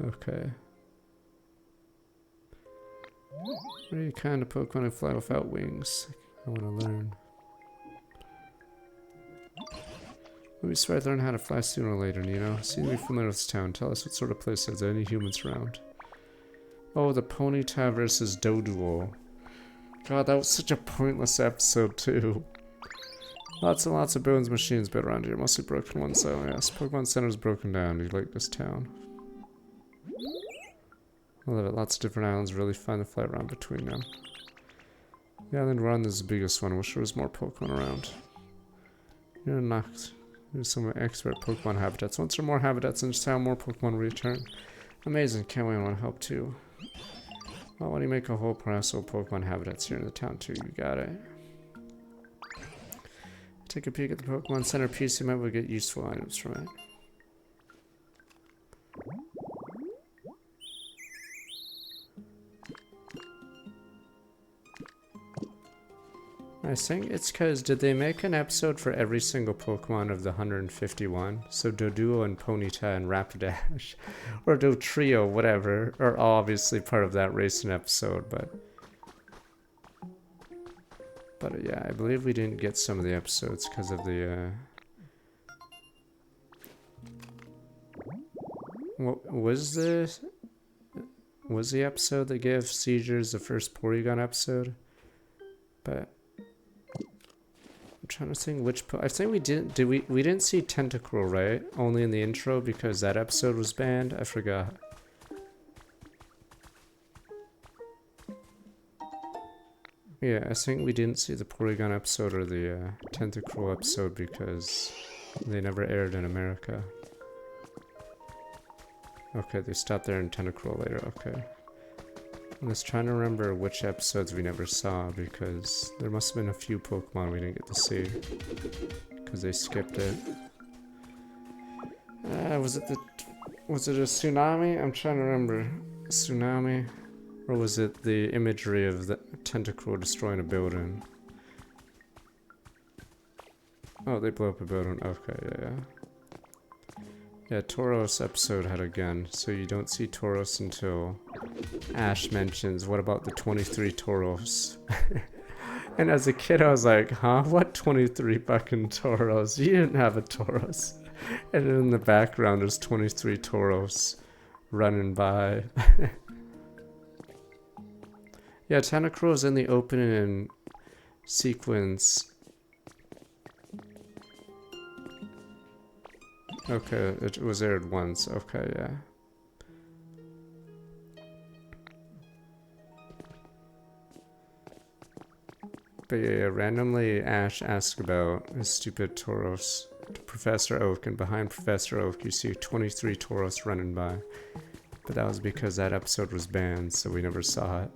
Okay. What are you kind of Pokemon that fly without wings? I want to learn. We'll be smart to learn how to fly sooner or later, you know? Seem to be familiar with this town. Tell us what sort of place has any humans around. Oh, the Ponyta versus Doduo. God, that was such a pointless episode, too. Lots and lots of bones machines built around here, mostly broken ones, so yes. Pokemon Center's broken down. You like this town? I love it. Lots of different islands. Really fun to fly around between them. The island we're on is the biggest one. Wish there was more Pokemon around. You're knocked. There's some expert Pokemon habitats. Once there are more habitats in this town, more Pokemon return. Amazing. Can't wait. I want to help too. Well, why don't you make a whole press of Pokemon habitats here in the town too? You got it. Take a peek at the Pokemon Center piece. You might will get useful items from it. I think it's because, did they make an episode for every single Pokemon of the 151? So Doduo and Ponyta and Rapidash, or Dotrio, whatever, are all obviously part of that racing episode, but yeah, I believe we didn't get some of the episodes because of the, what was the episode that gave seizures the first Porygon episode? But I'm trying to think which I think we didn't we didn't see Tentacruel, right? Only in the intro because that episode was banned. I forgot. Yeah, I think we didn't see the Porygon episode or the Tentacruel episode because they never aired in America. Okay, they stopped there in Tentacruel later, okay. I'm just trying to remember which episodes we never saw because there must have been a few Pokemon we didn't get to see because they skipped it. Was it a tsunami? I'm trying to remember. Tsunami? Or was it the imagery of the Tentacruel destroying a building? Oh, they blew up a building. Okay, yeah. Yeah, Tauros episode had a gun, so you don't see Tauros until Ash mentions, what about the 23 Tauros? And as a kid I was like, huh? What 23 fucking Tauros? You didn't have a Tauros. And then in the background there's 23 Tauros running by. Yeah, Tentacruel's in the opening sequence. Okay, it was aired once. Okay, yeah. But yeah, randomly Ash asked about his stupid Tauros to Professor Oak, and behind Professor Oak you see 23 Tauros running by. But that was because that episode was banned, so we never saw it.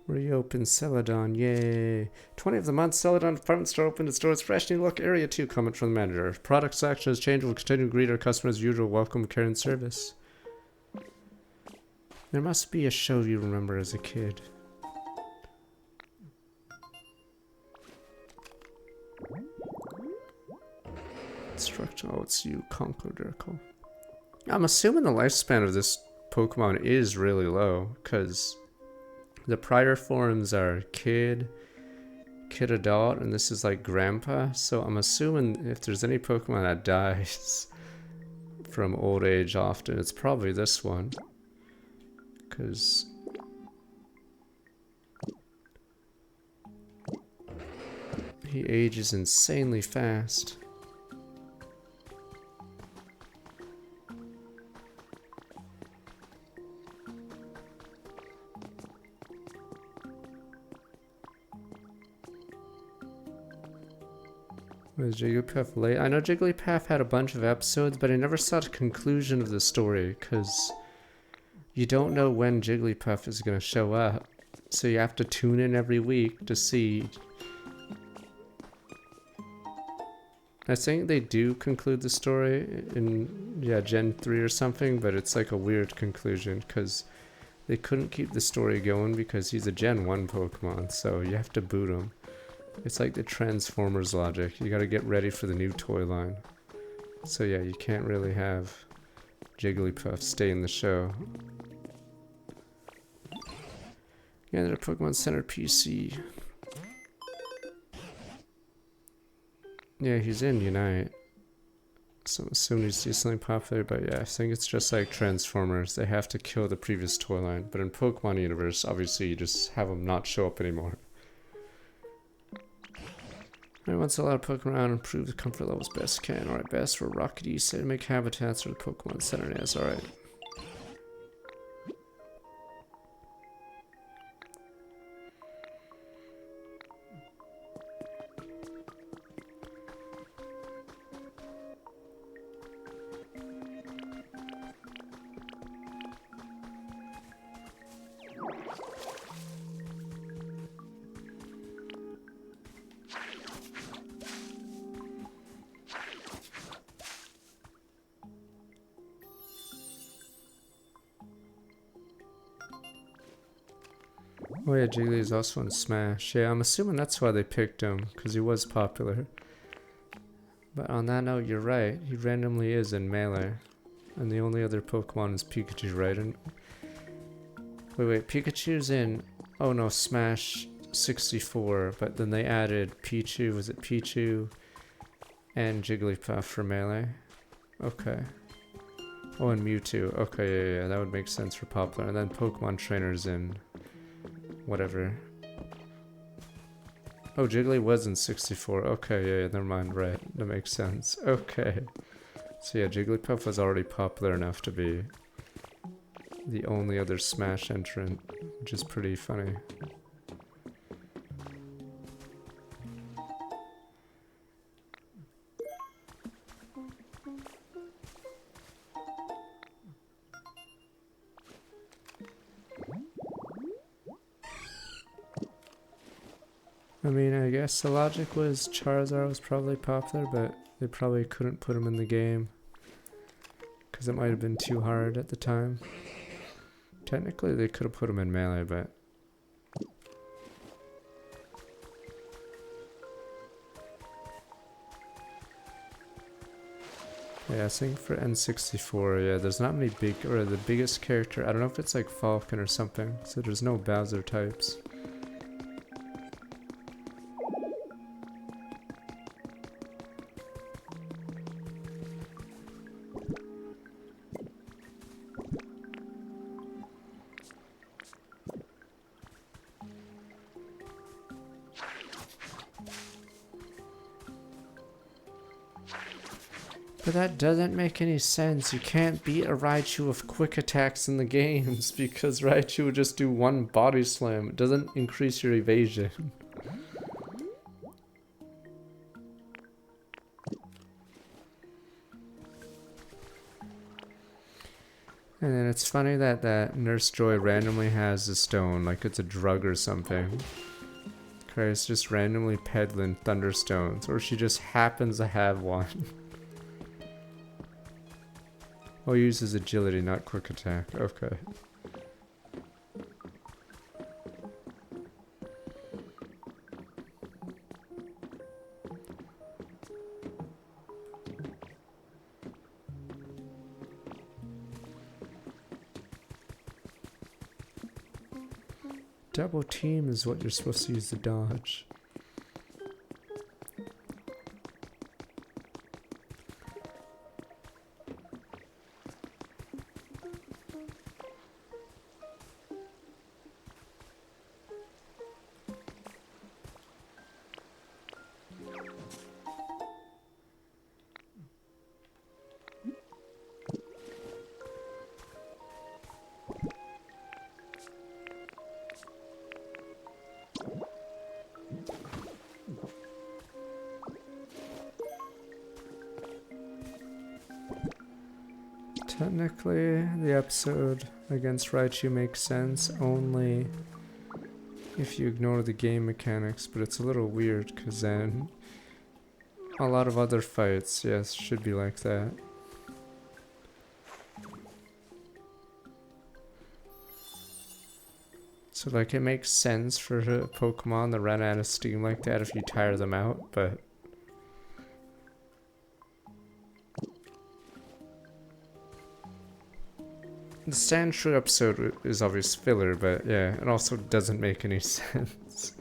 Reopen Celadon, yay. 20 of the month, Celadon department store opened its doors. Fresh new look, area 2, comment from the manager. Product selection has changed. We'll continue to greet our customers as usual. Welcome, care, and service. There must be a show you remember as a kid. Instruction, oh, it's you, Conqueror. I'm assuming the lifespan of this Pokemon is really low, because the prior forms are kid, adult, and this is like grandpa. So I'm assuming if there's any Pokemon that dies from old age often, it's probably this one. Because he ages insanely fast. Was Jigglypuff late? I know Jigglypuff had a bunch of episodes, but I never saw the conclusion of the story, because you don't know when Jigglypuff is going to show up. So you have to tune in every week to see. I think they do conclude the story in, yeah, Gen 3 or something, but it's like a weird conclusion, because they couldn't keep the story going because he's a Gen 1 Pokemon, so you have to boot him. It's like the Transformers logic. You gotta get ready for the new toy line. So yeah, you can't really have Jigglypuff stay in the show. Yeah, they're Pokemon Center PC. Yeah, he's in Unite. So I'm assuming he's decently popular, but yeah, I think it's just like Transformers. They have to kill the previous toy line. But in Pokemon Universe, obviously you just have them not show up anymore. Once a lot of Pokemon around, improve the comfort levels best can. Alright, best for Rocket East to make habitats for the Pokemon Center. Yes, alright. Oh yeah, Jiggly is also in Smash. Yeah, I'm assuming that's why they picked him, because he was popular. But on that note, you're right. He randomly is in Melee. And the only other Pokemon is Pikachu, right? And wait, Pikachu's in, oh no, Smash 64, but then they added Pichu, was it Pichu? And Jigglypuff for Melee. Okay. Oh, and Mewtwo. Okay, yeah, that would make sense for popular. And then Pokemon Trainer's in whatever. Oh, Jiggly was in 64. Okay, yeah, never mind. Right, that makes sense. Okay. So yeah, Jigglypuff was already popular enough to be the only other Smash entrant, which is pretty funny. I mean, I guess the logic was Charizard was probably popular, but they probably couldn't put him in the game because it might have been too hard at the time. Technically, they could have put him in Melee, but yeah, I think for N64, yeah, there's not many big, or the biggest character, I don't know if it's like Falcon or something, so there's no Bowser types. But that doesn't make any sense. You can't beat a Raichu with quick attacks in the games because Raichu would just do one body slam. It doesn't increase your evasion. And then it's funny that Nurse Joy randomly has a stone, like it's a drug or something. It's just randomly peddling Thunderstones, or she just happens to have one. Oh, uses agility, not quick attack. Okay. Double team is what you're supposed to use to dodge. Technically, the episode against Raichu makes sense only if you ignore the game mechanics, but it's a little weird because then a lot of other fights, yes, should be like that. So like it makes sense for a Pokemon that run out of steam like that if you tire them out, but the Sandshrew episode is obvious filler, but yeah, it also doesn't make any sense.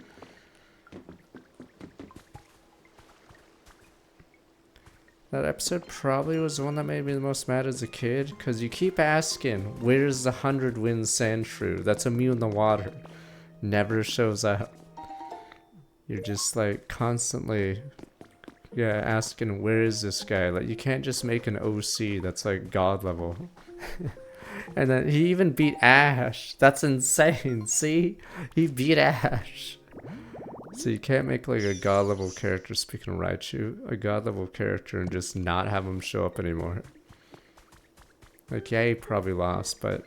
That episode probably was the one that made me the most mad as a kid, because you keep asking, where's the 100 Winds Sandshrew that's immune to water? Never shows up. You're just like constantly, yeah, asking, where is this guy? Like, you can't just make an OC that's like god level. And then he even beat Ash. That's insane. See? He beat Ash. So you can't make like a god level character, speaking of Raichu, a god level character and just not have him show up anymore. Like, yeah, he probably lost, but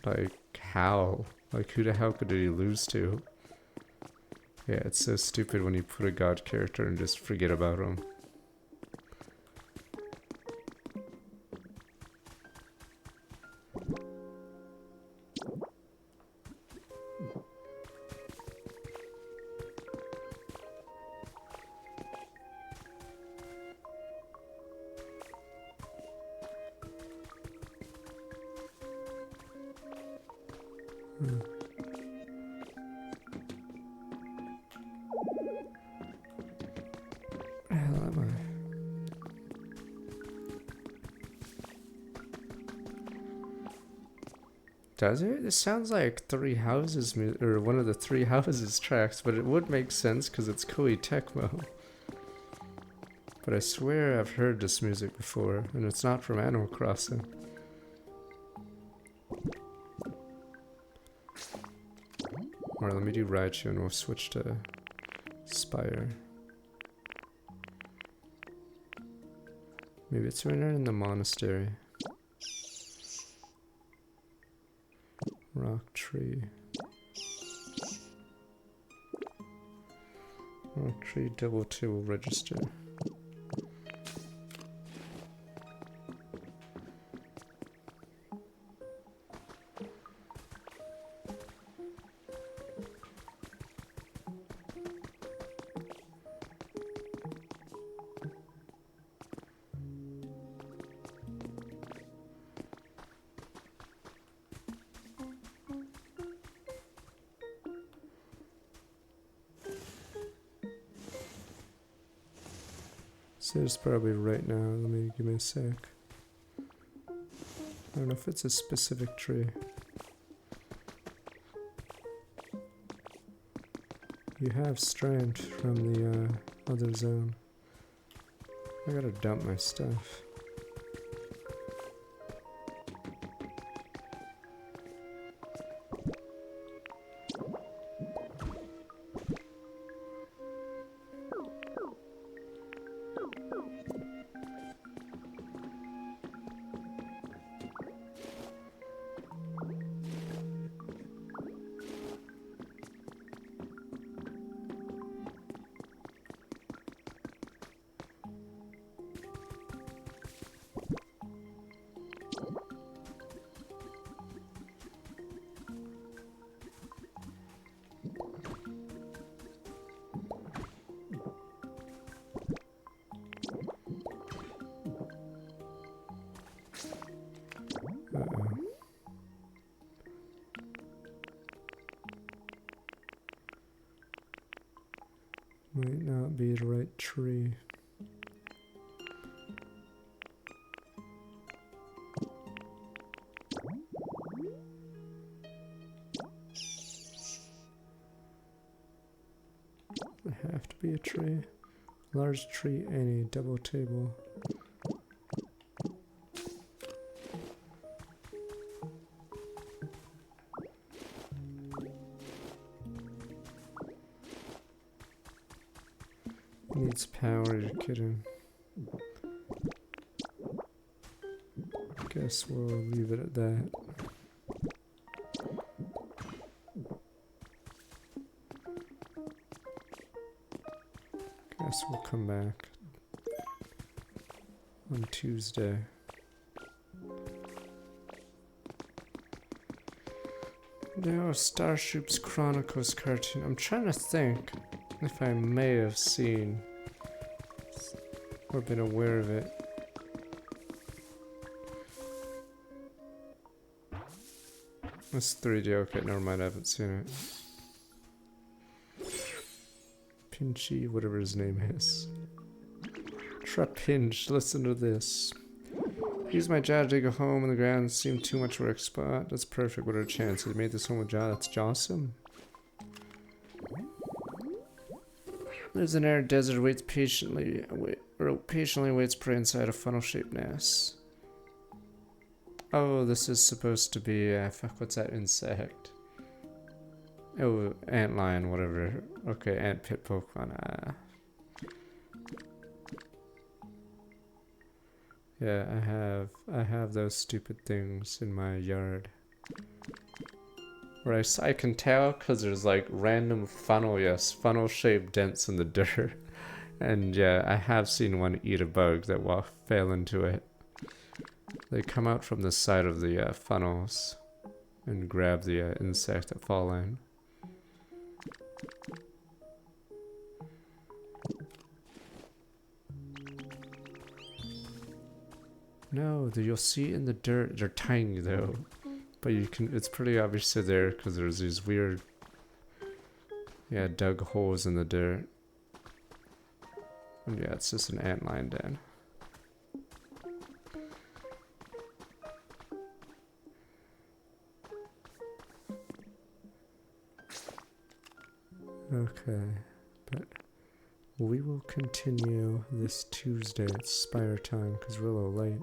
like, how? Like, who the hell could he lose to? Yeah, it's so stupid when you put a god character and just forget about him. Does it? It sounds like Three Houses, or one of the Three Houses tracks, but it would make sense because it's Koei Tecmo. But I swear I've heard this music before, and it's not from Animal Crossing. Alright, let me do Raichu and we'll switch to Spire. Maybe it's right in the monastery. Rock tree. Rock tree double table register. So it's probably right now. Let me give me a sec. I don't know if it's a specific tree. You have strength from the other zone. I gotta dump my stuff. Might not be the right tree. They have to be a tree. Large tree, any double table. Needs power, you're kidding. Okay. Guess we'll leave it at that. Guess we'll come back on Tuesday. No, Starships Chronicles cartoon. I'm trying to think if I may have seen or been aware of it. It's 3D, okay, never mind, I haven't seen it. Pinchy, whatever his name is. Trapinch, listen to this. Use my jaw to dig a home in the ground. Seemed too much work spot. That's perfect. What are the chances? Made this home with jaw. That's awesome. Lives in arid desert. Waits patiently. Patiently waits prey inside a funnel-shaped nest. Oh, this is supposed to be. Fuck. What's that insect? Oh, antlion. Whatever. Okay, ant pit Pokemon. Yeah, I have those stupid things in my yard. Where I can tell because there's like random funnel-shaped dents in the dirt. And yeah, I have seen one eat a bug that fell into it. They come out from the side of the funnels and grab the insect that fall in. No, you'll see in the dirt. They're tiny though, but you can. It's pretty obvious they're there because there's these weird, dug holes in the dirt. And yeah, it's just an antlion den. Okay, but we will continue this Tuesday at Spire time because we're a little late.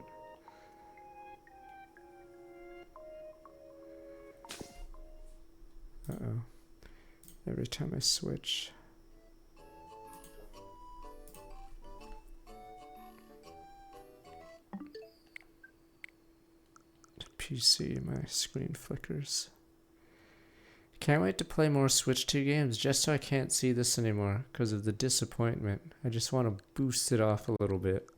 Uh-oh. Every time I switch. To PC, my screen flickers. Can't wait to play more Switch 2 games just so I can't see this anymore because of the disappointment. I just want to boost it off a little bit.